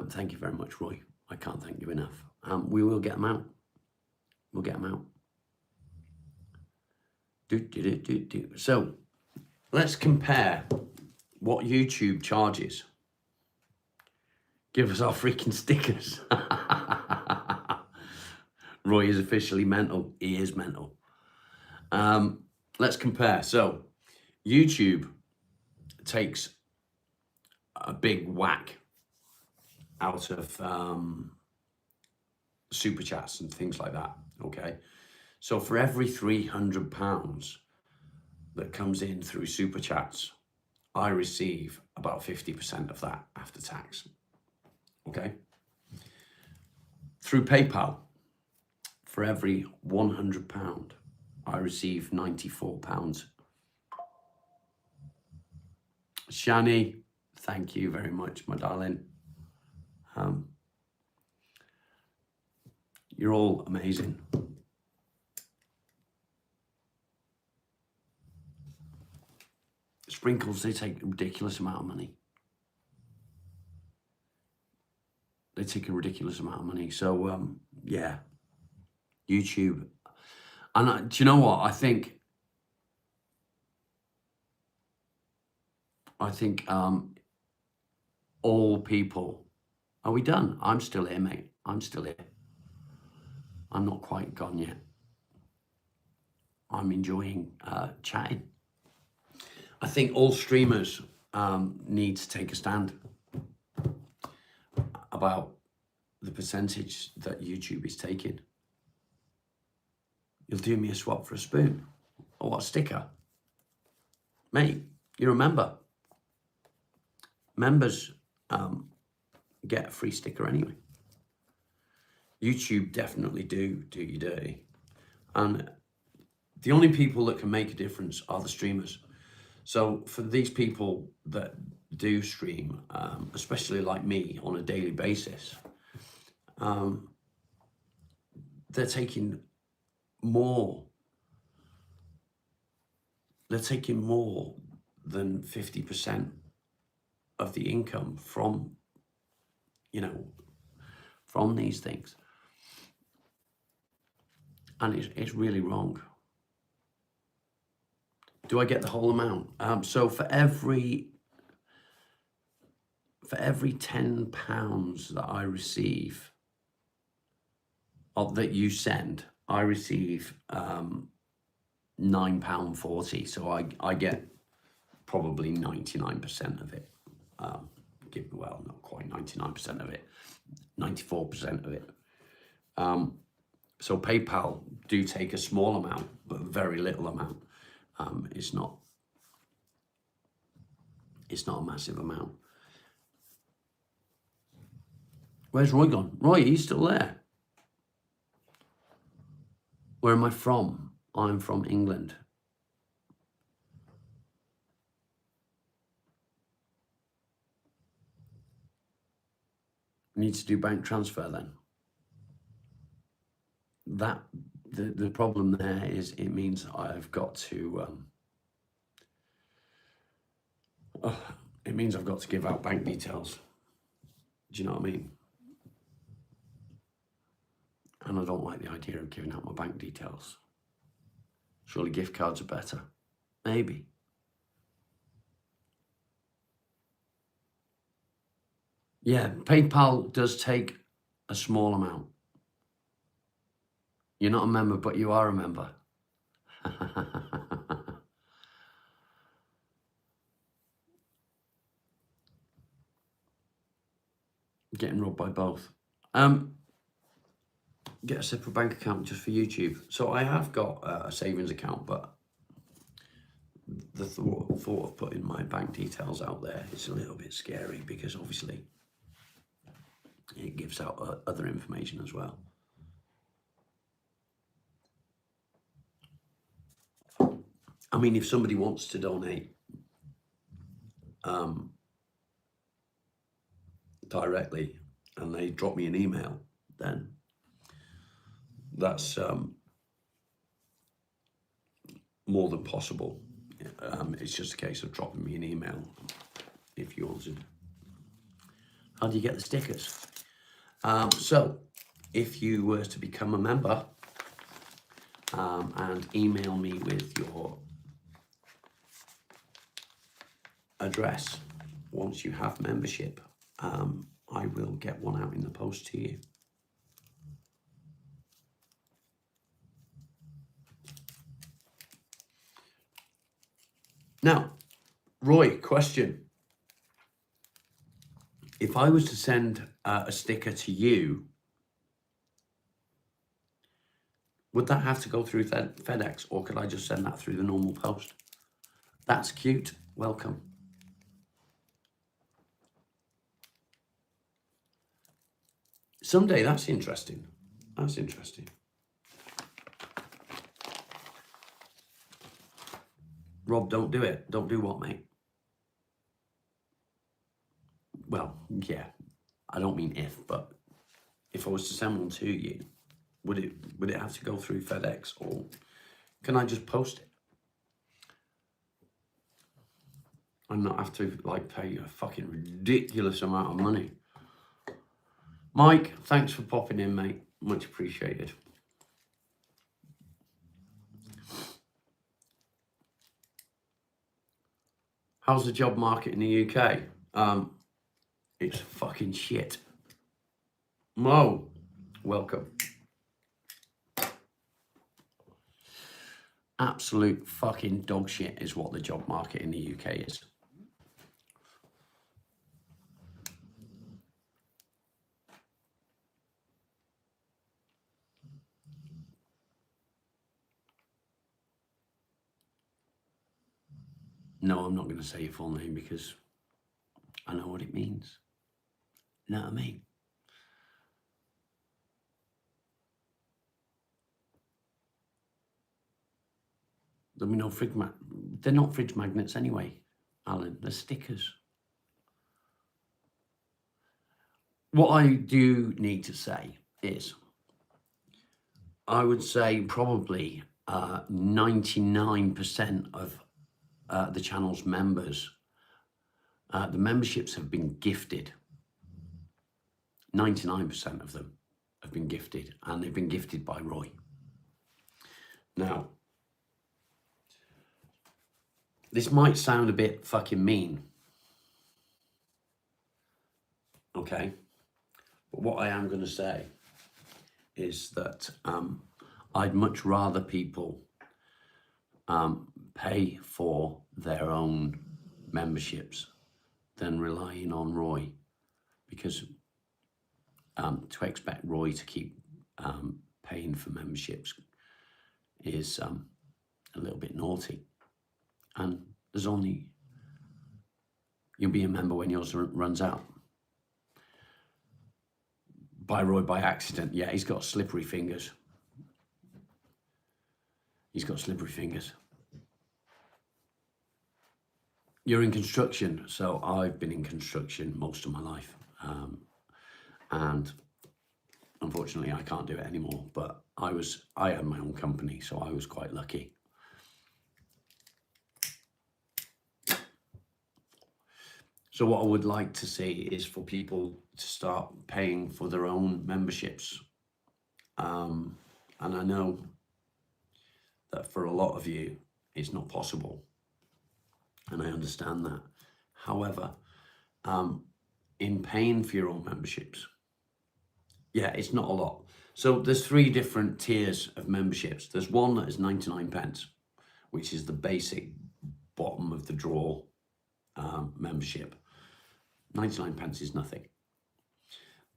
Thank you very much, Roy. I can't thank you enough. We will get them out. We'll get them out. So let's compare what YouTube charges. Give us our freaking stickers. Roy is officially mental. He is mental. Let's compare. So YouTube takes a big whack out of super chats and things like that. Okay. So for every £300 that comes in through super chats, I receive about 50% of that after tax. Okay. Through PayPal, for every £100, I receive £94. Shani, thank you very much, my darling. You're all amazing. Sprinkles, they take a ridiculous amount of money. They take a ridiculous amount of money. So, yeah, YouTube. And do you know what? I think all people, are we done? I'm still here, mate. I'm still here. I'm not quite gone yet. I'm enjoying chatting. I think all streamers need to take a stand about the percentage that YouTube is taking. You'll do me a swap for a spoon. Or what, a sticker? Mate, you're a member. Members get a free sticker anyway. YouTube definitely do you dirty. And the only people that can make a difference are the streamers. So for these people that do stream, especially like me on a daily basis, they're taking more. They're taking more than 50% of the income from, from these things. And it's really wrong. Do I get the whole amount? So for every £10 that I receive, or that you send, I receive £9.40. So I get probably 99% of it. Well, not quite 99% of it, 94% of it. So PayPal do take a small amount, but a very little amount. It's not a massive amount. Where's Roy gone? Roy, he's still there. Where am I from? I'm from England. Need to do bank transfer then. The problem there is it means I've got to it means I've got to give out bank details. Do you know what I mean? And I don't like the idea of giving out my bank details. Surely gift cards are better. Maybe. Yeah, PayPal does take a small amount. You're not a member, but you are a member. Getting robbed by both. Get a separate bank account just for YouTube. So I have got a savings account, but the thought of putting my bank details out there is a little bit scary, because obviously it gives out other information as well. I mean, if somebody wants to donate directly and they drop me an email, then that's more than possible. It's just a case of dropping me an email if you wanted. How do you get the stickers? So if you were to become a member and email me with your address, once you have membership, I will get one out in the post to you. Now, Roy, question. If I was to send a sticker to you, would that have to go through FedEx, or could I just send that through the normal post? That's cute. Welcome. Someday, that's interesting. That's interesting. Rob, don't do it. Don't do what, mate? Well, yeah, I don't mean if, but if I was to send one to you, would it have to go through FedEx, or can I just post it and not have to pay a fucking ridiculous amount of money? Mike, thanks for popping in, mate. Much appreciated. How's the job market in the UK? It's fucking shit. Mo, welcome. Absolute fucking dog shit is what the job market in the UK is. No, I'm not going to say your full name because I know what it means. You know what I mean? There'll be no fridge they're not fridge magnets anyway, Alan. They're stickers. What I do need to say is, I would say probably 99% of the channel's members, the memberships have been gifted. 99% of them have been gifted, and they've been gifted by Roy. Now, this might sound a bit fucking mean, okay? But what I am going to say is that I'd much rather people pay for their own memberships than relying on Roy, because to expect Roy to keep paying for memberships is a little bit naughty. And there's only, you'll be a member when yours runs out. By Roy by accident. Yeah, he's got slippery fingers. He's got slippery fingers. You're in construction, so I've been in construction most of my life. And unfortunately, I can't do it anymore, but I had my own company, so I was quite lucky. So what I would like to see is for people to start paying for their own memberships. And I know that for a lot of you, it's not possible. And I understand that. However, in paying for your own memberships, yeah, it's not a lot. So there's 3 different tiers of memberships. There's one that is 99 pence, which is the basic bottom of the drawer membership. 99 pence is nothing.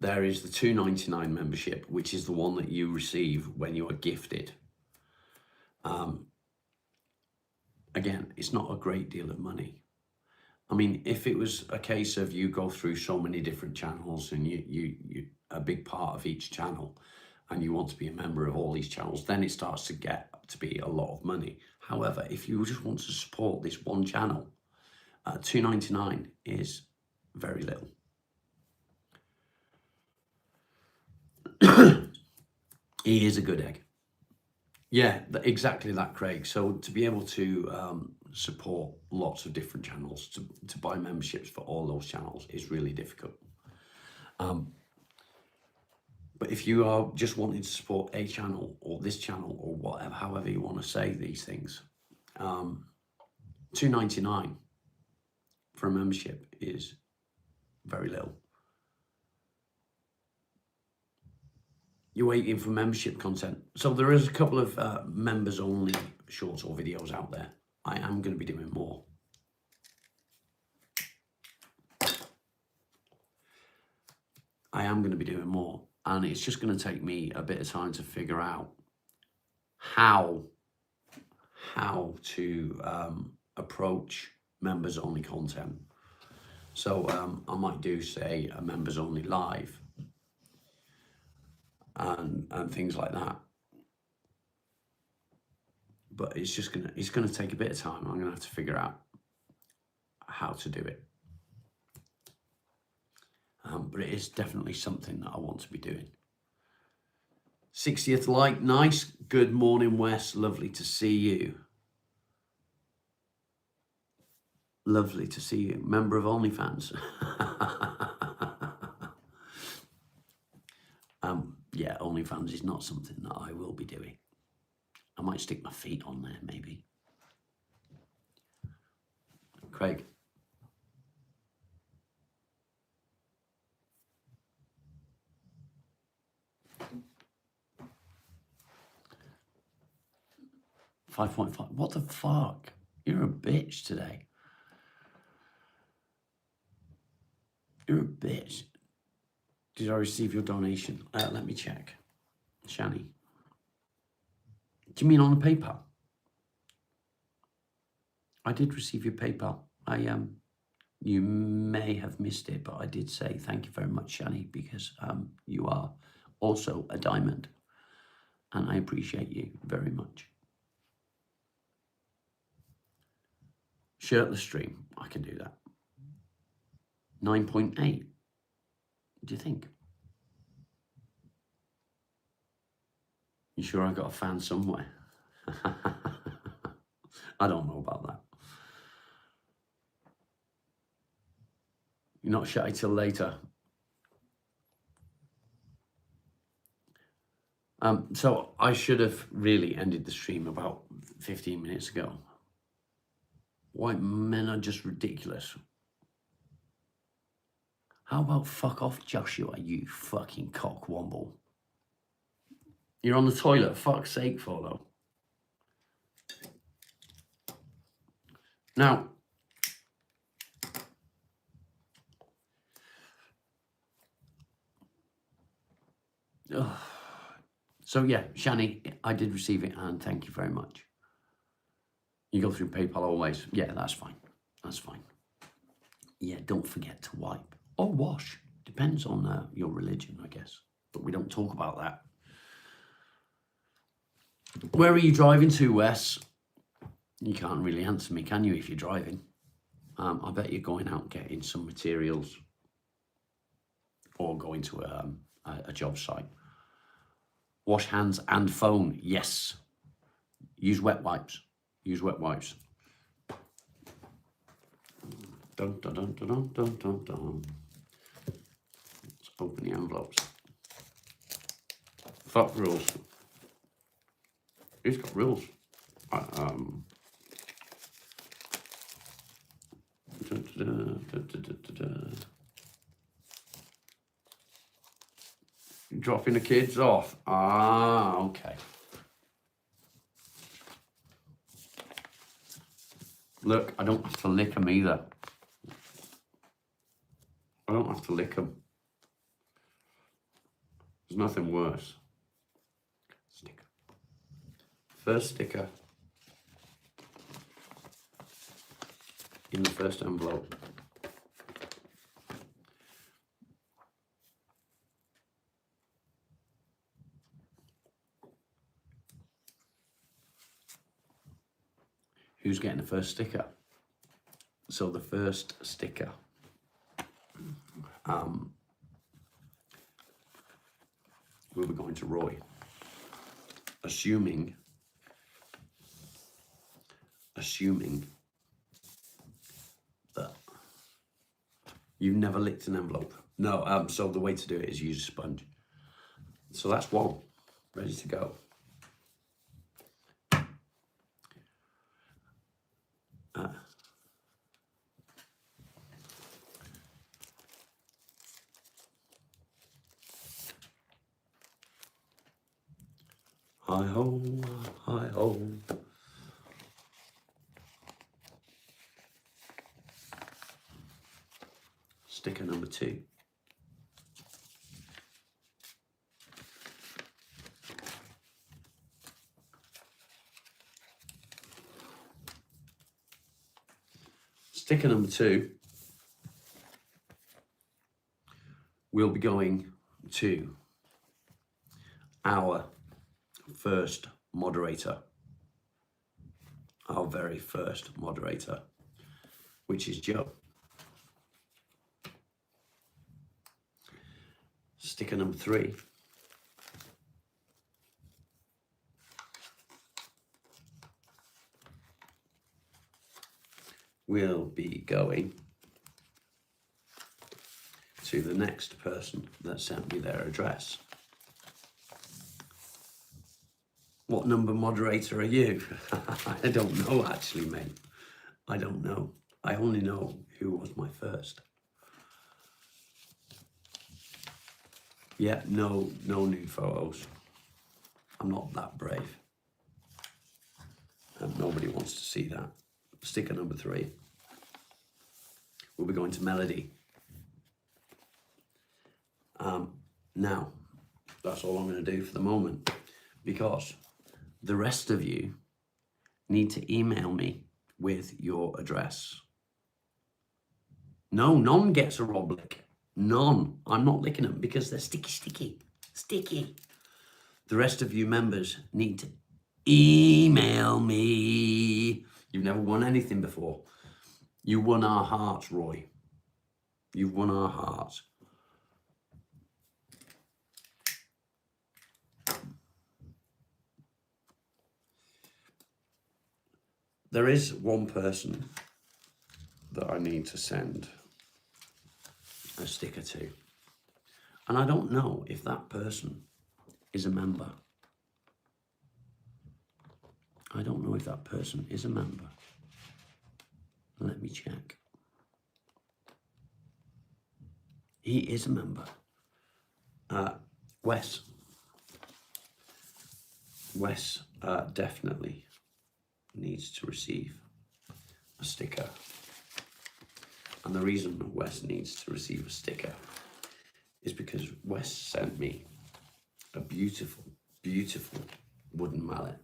There is the $2.99 membership, which is the one that you receive when you are gifted. Again, it's not a great deal of money. I mean, if it was a case of you go through so many different channels and you a big part of each channel and you want to be a member of all these channels, then it starts to get to be a lot of money. However, if you just want to support this one channel, $2.99 is very little. He is a good egg. Yeah, exactly that, Craig. So to be able to support lots of different channels, to buy memberships for all those channels is really difficult. But if you are just wanting to support a channel or this channel or whatever, however you want to say these things, $2.99 for a membership is very little. You're waiting for membership content. So there is a couple of members only shorts or videos out there. I am going to be doing more. And it's just going to take me a bit of time to figure out how to approach members only content. So I might do, say, a members only live and things like that. But it's gonna take a bit of time. I'm gonna have to figure out how to do it. But it is definitely something that I want to be doing. 60th like, nice. Good morning, Wes. Lovely to see you. Lovely to see you. Member of OnlyFans. Yeah, OnlyFans is not something that I will be doing. I might stick my feet on there, maybe. Craig. $5.5. What the fuck? You're a bitch today. You're a bitch. Did I receive your donation? Let me check. Shani. Do you mean on PayPal? I did receive your PayPal. You may have missed it, but I did say thank you very much, Shani, because you are also a diamond, and I appreciate you very much. Shirtless stream, I can do that. 9.8. What do you think? You sure I got a fan somewhere? I don't know about that. You're not shy till later. So I should have really ended the stream about 15 minutes ago. White men are just ridiculous. How about fuck off, Joshua, you fucking cockwomble? You're on the toilet, fuck's sake, Follow. Now, so yeah, Shani, I did receive it and thank you very much. You go through PayPal always. Yeah, that's fine. That's fine. Yeah, don't forget to wipe or wash. Depends on your religion, I guess. But we don't talk about that. Where are you driving to, Wes? You can't really answer me, can you, if you're driving? I bet you're going out getting some materials or going to a job site. Wash hands and phone, yes. Use wet wipes. Use wet wipes. Dun, dun, dun, dun, dun, dun, dun. Let's open the envelopes. Fuck rules. Who's got rules? Dropping the kids off. Ah, okay. Look, I don't have to lick them either. I don't have to lick them. There's nothing worse. Sticker. First sticker in the first envelope. Who's getting the first sticker? So the first sticker will be going to Roy, assuming that you've never licked an envelope. No, so the way to do it is use a sponge. So that's one, ready to go. Hi ho, hi ho. Sticker number 2. Sticker number 2 will be going to our first moderator, our very first moderator, which is Joe. Sticker number 3 will be going to the next person that sent me their address. What number moderator are you? I don't know actually, mate. I don't know. I only know who was my first. Yeah, no nude photos. I'm not that brave. Nobody wants to see that. Sticker number 3 will be going to Melody. Now, that's all I'm going to do for the moment, because the rest of you need to email me with your address. No, none gets a Rob lick. None. I'm not licking them because they're sticky. The rest of you members need to email me. You've never won anything before. You won our hearts, Roy. You've won our hearts. There is one person that I need to send a sticker to. And I don't know if that person is a member. I don't know if that person is a member. Let me check. He is a member. Wes. Wes definitely needs to receive a sticker. And the reason Wes needs to receive a sticker is because Wes sent me a beautiful, beautiful wooden mallet.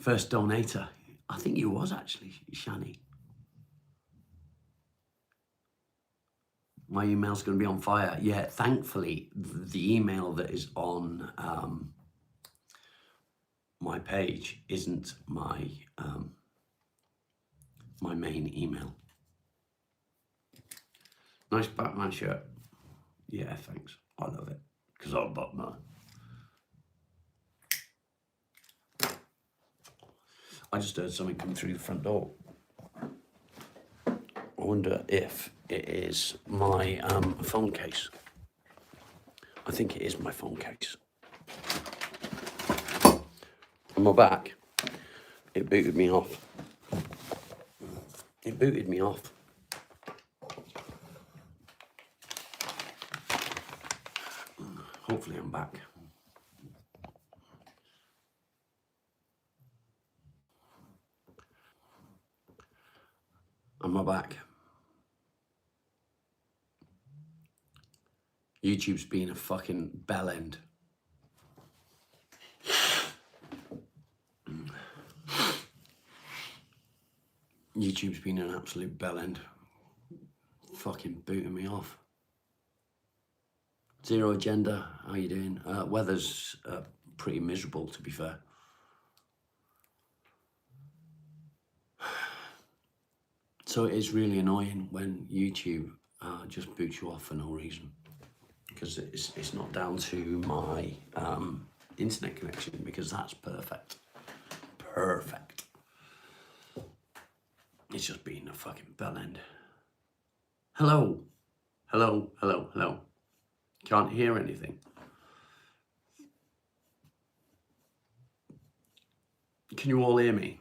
First donator, I think you was actually, Shani. My email's going to be on fire. Yeah, thankfully, the email that is on my page isn't my my main email. Nice Batman shirt. Yeah, thanks. I love it because I'm Batman. I just heard something come through the front door. I wonder if it is my phone case. I think it is my phone case. On my back, it booted me off. It booted me off. Hopefully I'm back. Am I back? YouTube's been a fucking bell end. YouTube's been an absolute bell end. Fucking booting me off. Zero Agenda, how you doing? Weather's pretty miserable, to be fair. So it is really annoying when YouTube just boots you off for no reason. Because it's not down to my internet connection, because that's perfect. Perfect. It's just being a fucking bell end. Hello. Hello, hello, hello. Can't hear anything. Can you all hear me?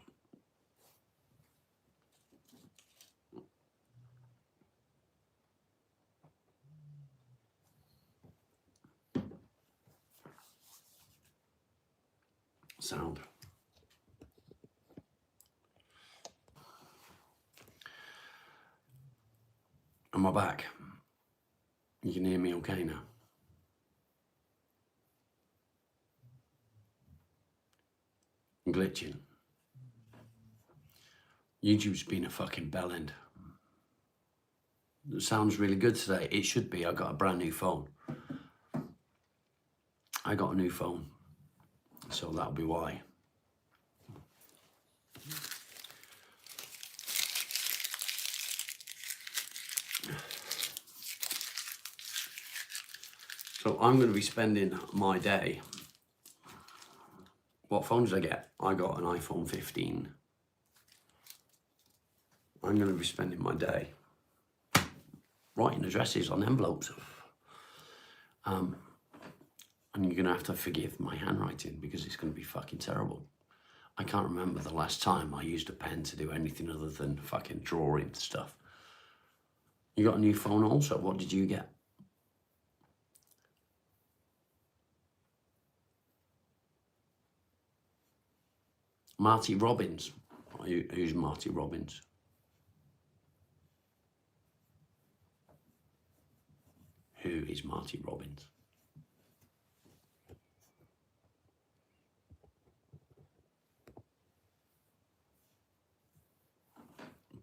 Sound. Am I back? You can hear me okay now? I'm glitching. YouTube's been a fucking bell end. It sounds really good today. It should be. I got a brand new phone. I got a new phone. So that'll be why. So I'm going to be spending my day. What phone did I get? I got an iPhone 15. I'm going to be spending my day writing addresses on envelopes. And you're going to have to forgive my handwriting because it's going to be fucking terrible. I can't remember the last time I used a pen to do anything other than fucking drawing stuff. You got a new phone also? What did you get? Marty Robbins. Who's Marty Robbins? Who is Marty Robbins?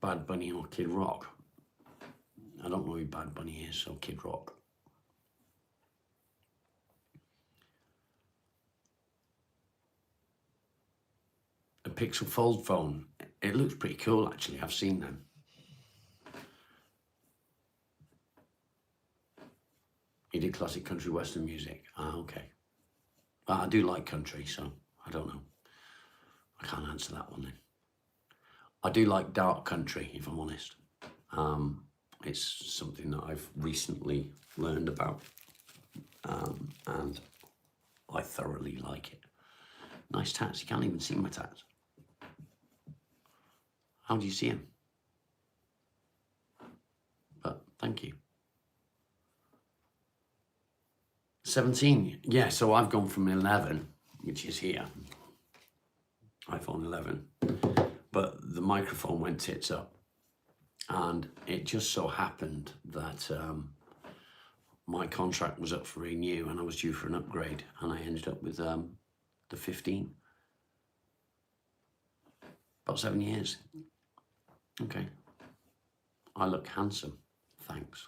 Bad Bunny or Kid Rock? I don't know who Bad Bunny is, so Kid Rock. A Pixel Fold phone. It looks pretty cool, actually. I've seen them. You did classic country western music. Ah, okay. Well, I do like country, so I don't know. I can't answer that one then. I do like dark country, if I'm honest. It's something that I've recently learned about, and I thoroughly like it. Nice tats. You can't even see my tats. How do you see them? But thank you. 17. Yeah, so I've gone from 11, which is here, iPhone 11, but the microphone went tits up. And it just so happened that my contract was up for renew and I was due for an upgrade, and I ended up with the 15. About 7 years. Okay. I look handsome. Thanks.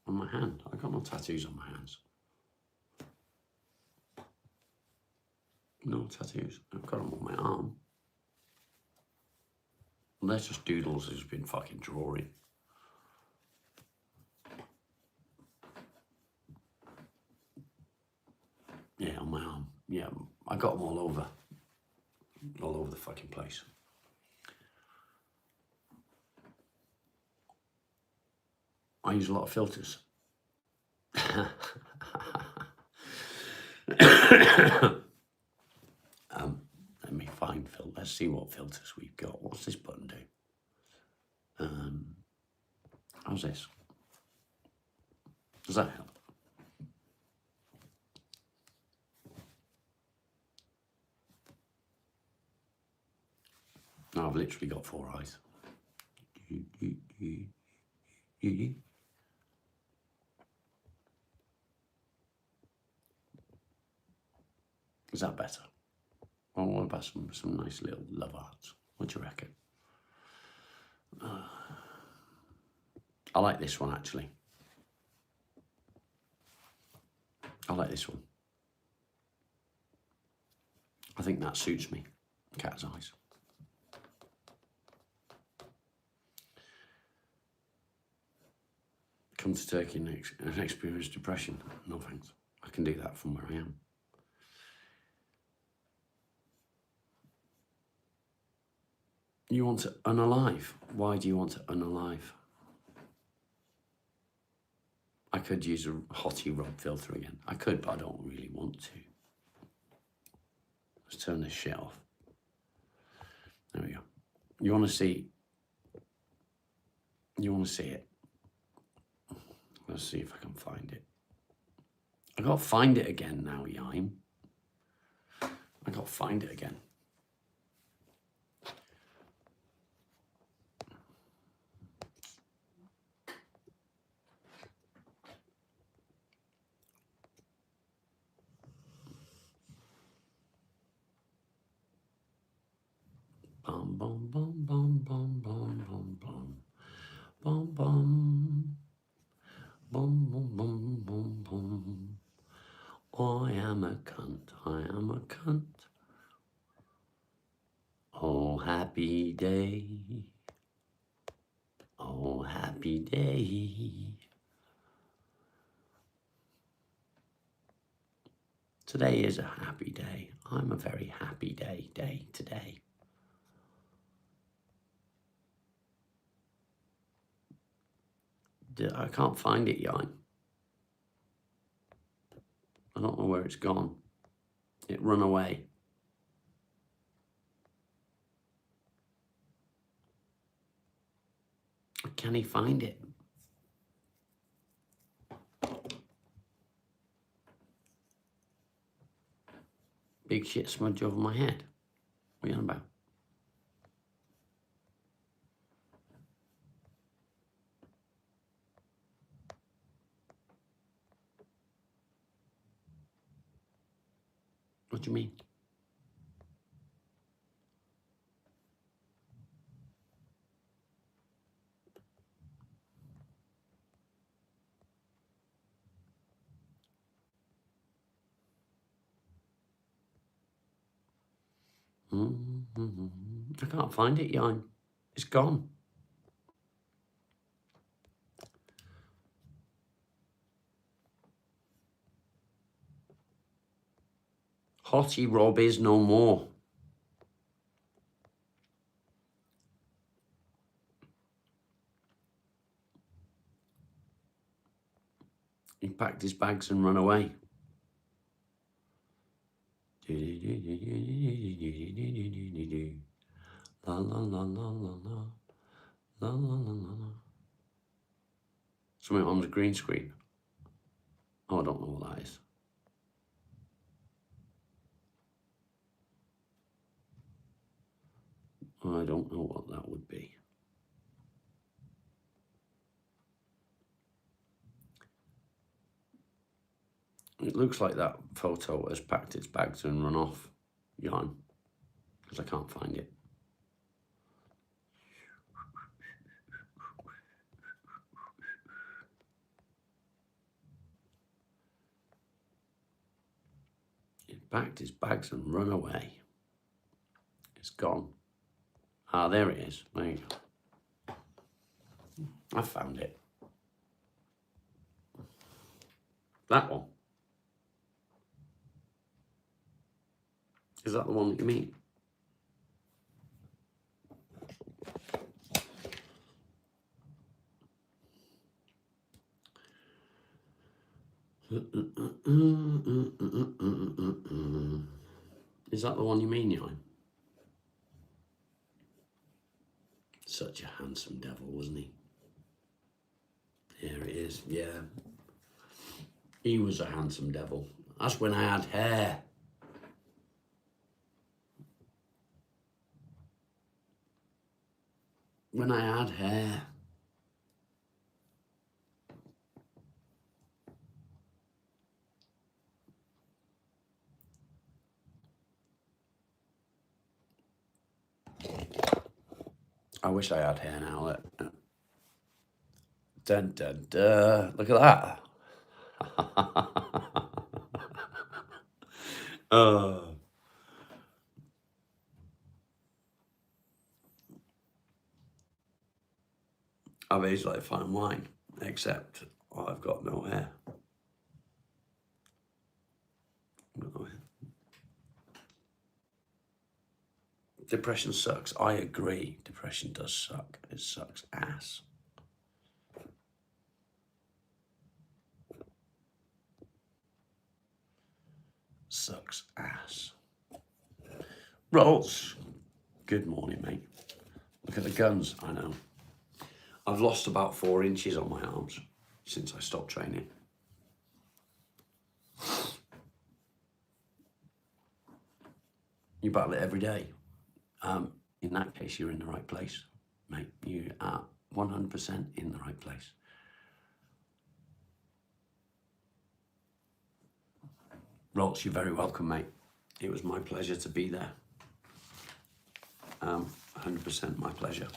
On my hand. I got no tattoos on my hands. No tattoos. I've got them on my arm. Well, they're just doodles who's been fucking drawing. Yeah, on my arm. Yeah, I got them all over the fucking place. I use a lot of filters. Let me find filters. Let's see what filters we've got. What's this button do? How's this? Does that help? No, I've literally got 4 eyes. Is that better? Well, what about some nice little love hearts? What do you reckon? I like this one, actually. I like this one. I think that suits me. Cat's eyes. Come to Turkey and experience depression. No thanks. I can do that from where I am. You want to unalive? Why do you want to unalive? I could use a Hottie Rob filter again. I could, but I don't really want to. Let's turn this shit off. There we go. You want to see? You want to see it? Let's see if I can find it. I got to find it again now, Yime. I got to find it again. Bum bum bum bum bum bum bum bum bum bum bum bum bum bum bum. I am a cunt. I am a cunt. Oh, happy day. Oh, happy day. Today is a happy day. I'm a very happy day today. I can't find it, Yime. I don't know where it's gone. It run away. Can he find it? Big shit smudge over my head. What are you on about? What do you mean? I can't find it, Jan. It's gone. Hottie Rob is no more. He packed his bags and run away. La la la la la la. La la la la la. Something on the green screen. Oh, I don't know what that is. I don't know what that would be. It looks like that photo has packed its bags and run off, Jan, because I can't find it. It packed its bags and run away. It's gone. Ah, there it is. There you go. I found it. That one. Is that the one that you mean? Is that the one you mean, Jan? Such a handsome devil, wasn't he? There it is, yeah. He was a handsome devil. That's when I had hair. When I had hair. I wish I had hair now. Dun, dun, dun. Look at that. I've aged like fine wine, except I've got no hair. No. Depression sucks. I agree. Depression does suck. It sucks ass. Sucks ass. Rolls. Good morning, mate. Look at the guns. I know. I've lost about 4 inches on my arms since I stopped training. You battle it every day. In that case, you're in the right place, mate. You are 100% in the right place. Rolls, you're very welcome, mate. It was my pleasure to be there. 100% my pleasure.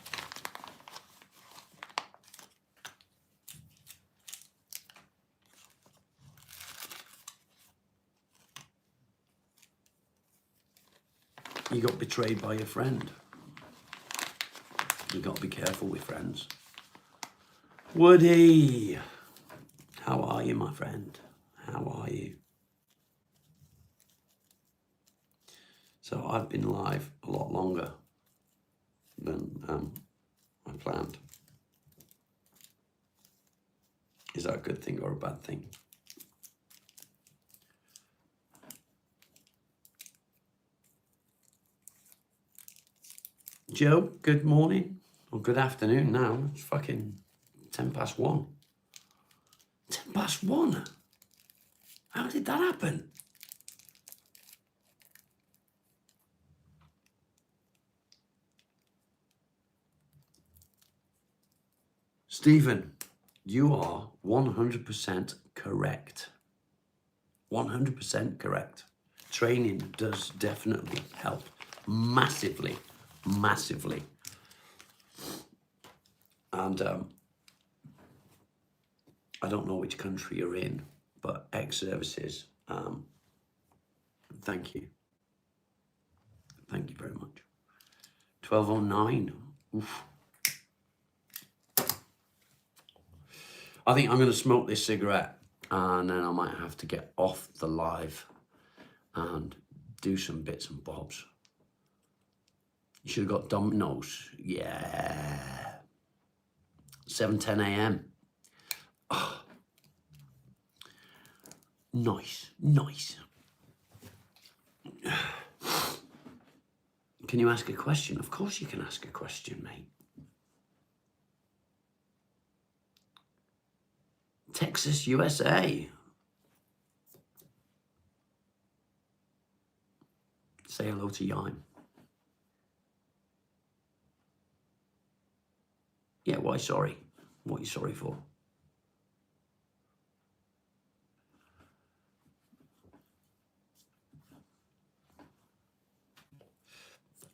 You got betrayed by your friend. You got to be careful with friends. Woody, how are you, my friend? How are you? So I've been live a lot longer than I planned. Is that a good thing or a bad thing? Joe, good morning. Or good afternoon now. It's fucking 1:10. 1:10. How did that happen? Stephen, you are 100% correct. 100% correct. Training does definitely help. Massively. Massively. And I don't know which country you're in, but ex-services, thank you. Thank you very much. 12:09. Oof. I think I'm going to smoke this cigarette and then I might have to get off the live and do some bits and bobs. You should have got Domino's. Yeah. 7:10 a.m. Oh. Nice, nice. Can you ask a question? Of course you can ask a question, mate. Texas, USA. Say hello to Yime. Yeah, why sorry? What are you sorry for?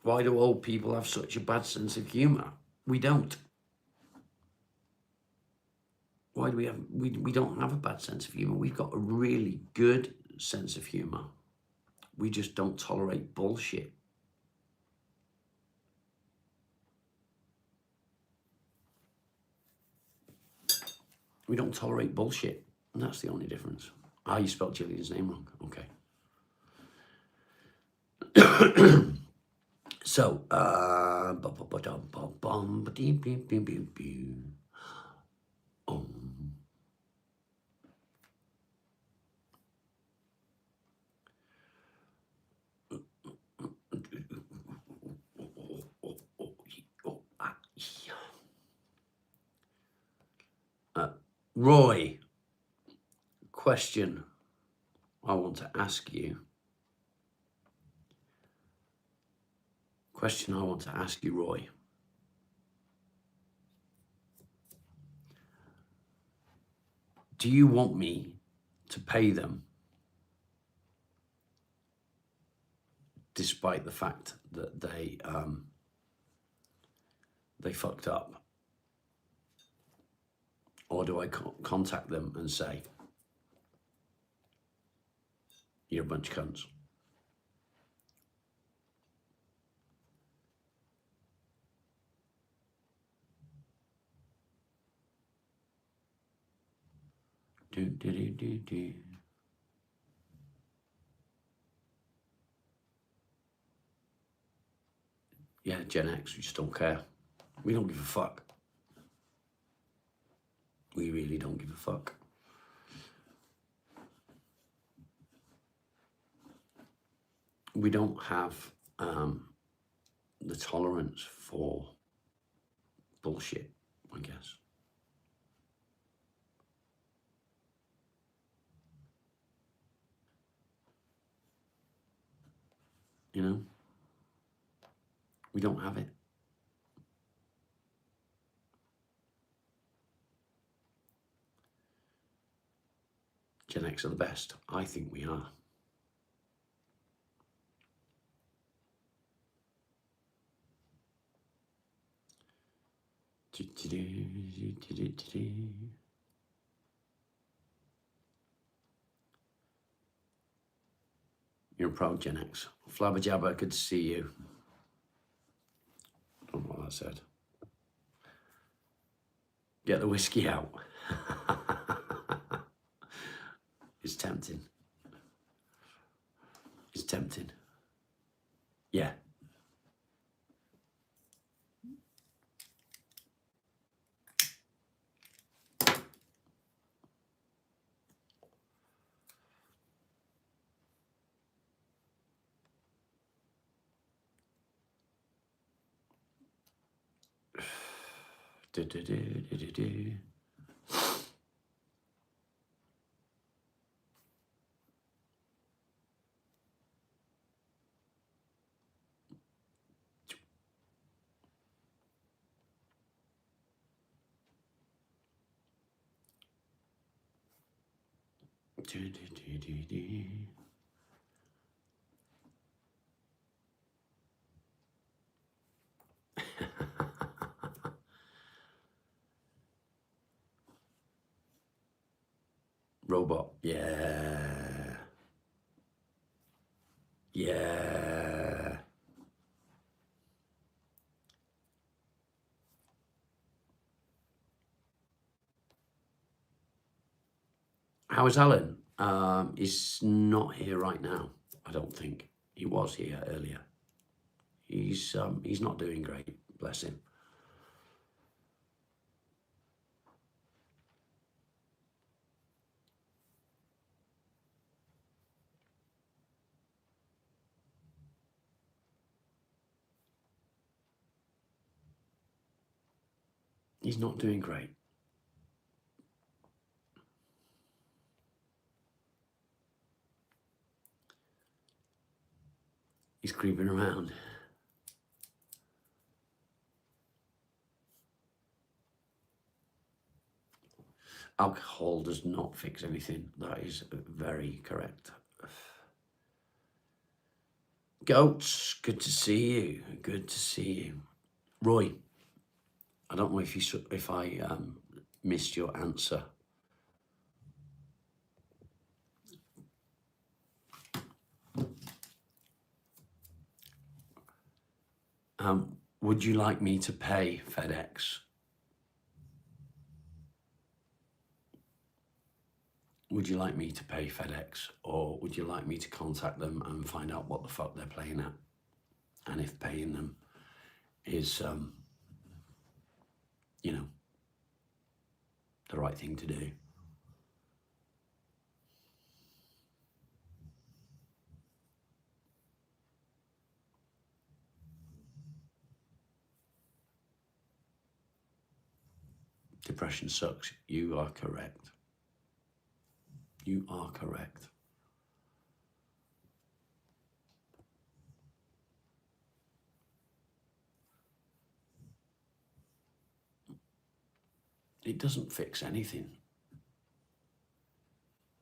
Why do old people have such a bad sense of humor? We don't. Why do we have, we don't have a bad sense of humor. We've got a really good sense of humor. We just don't tolerate bullshit. We don't tolerate bullshit. And that's the only difference. Ah, you spelled Gillian's name wrong. Okay. So, Roy, question I want to ask you. Question I want to ask you, Roy. Do you want me to pay them despite the fact that they fucked up? Or do I contact them and say, you're a bunch of cunts? Do. Yeah, Gen X, we just don't care. We don't give a fuck. We really don't give a fuck. We don't have the tolerance for bullshit, I guess. You know? We don't have it. Gen X are the best. I think we are. You're a proud Gen X. Flabberjabber, good to see you. I don't know what that said. Get the whiskey out. It's tempting. It's tempting. Yeah. Do. Robot, yeah. Yeah. How is Alan? He's not here right now. I don't think he was here earlier. He's not doing great. Bless him. He's not doing great. He's creeping around. Alcohol does not fix anything. That is very correct. Goats, good to see you. Good to see you. Roy, I don't know if I missed your answer. Would you like me to pay FedEx? Would you like me to pay FedEx, or would you like me to contact them and find out what the fuck they're playing at? And if paying them is, you know, the right thing to do. Depression sucks. You are correct. You are correct. It doesn't fix anything.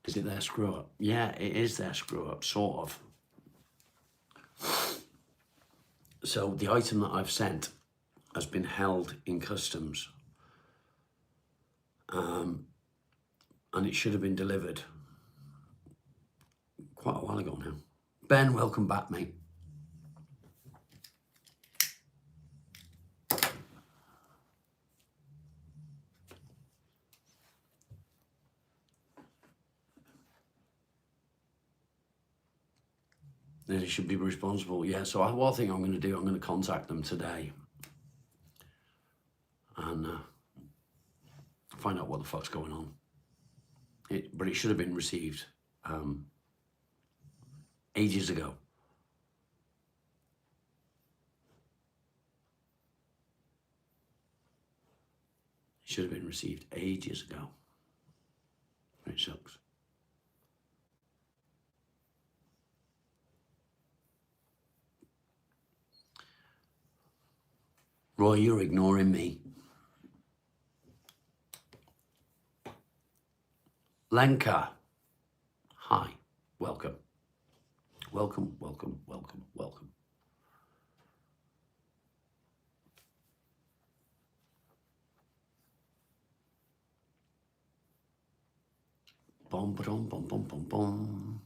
Is it their screw up? Yeah, it is their screw up, sort of. So the item that I've sent has been held in customs. And it should have been delivered quite a while ago now. Ben, welcome back, mate. They should be responsible. Yeah, so one thing I'm going to do, I'm going to contact them today and find out what the fuck's going on. But it should have been received ages ago. It should have been received ages ago. It sucks. Roy, you're ignoring me. Lenka, hi, welcome. Welcome, welcome, welcome, welcome. Bom, bom, bom, bom, bom, bom.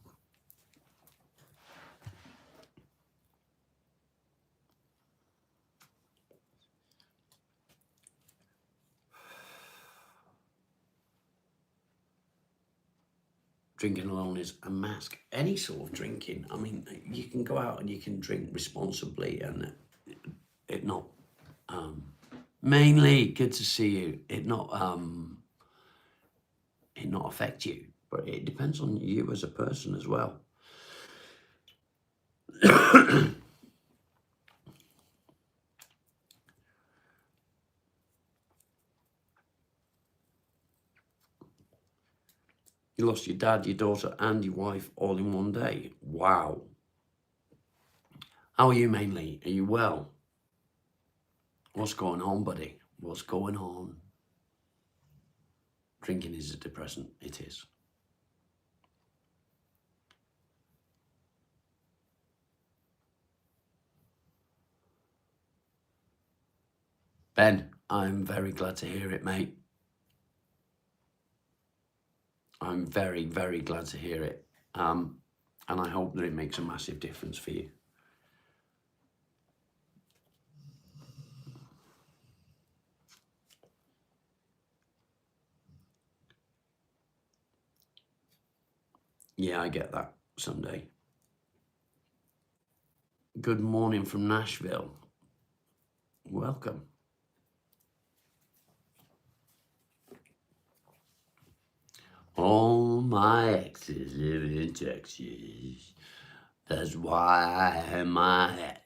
Drinking alone is a mask. Any sort of drinking. I mean, you can go out and you can drink responsibly and it not, mainly, good to see you. It not affect you, but it depends on you as a person as well. You lost your dad, your daughter, and your wife all in one day. Wow. How are you, mainly? Are you well? What's going on, buddy? What's going on? Drinking is a depressant. It is. Ben, I'm very glad to hear it, mate. I'm very, very glad to hear it. And I hope that it makes a massive difference for you. Yeah, I get that someday. Good morning from Nashville. Welcome. All my exes live in Texas. That's why I'm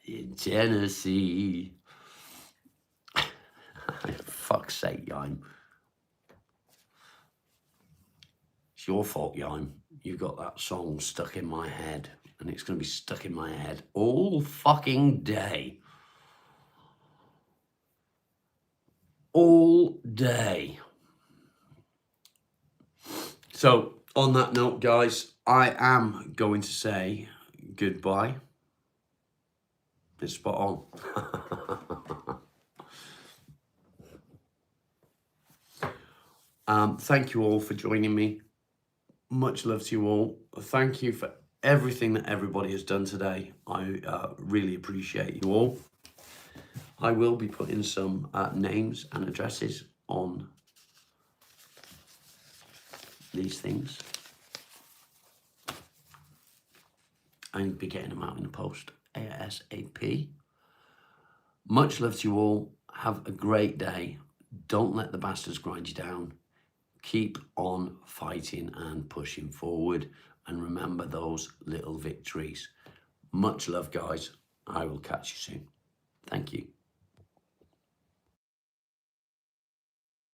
in Tennessee. Fuck's sake, Yime. It's your fault, Yime. You got that song stuck in my head, and it's going to be stuck in my head all fucking day. All day. So, on that note, guys, I am going to say goodbye. It's spot on. Thank you all for joining me. Much love to you all. Thank you for everything that everybody has done today. I really appreciate you all. I will be putting some names and addresses on these things. I'll be getting them out in the post ASAP. Much love to you all. Have a great day. Don't let the bastards grind you down. Keep on fighting and pushing forward. And remember those little victories. Much love, guys. I will catch you soon. Thank you.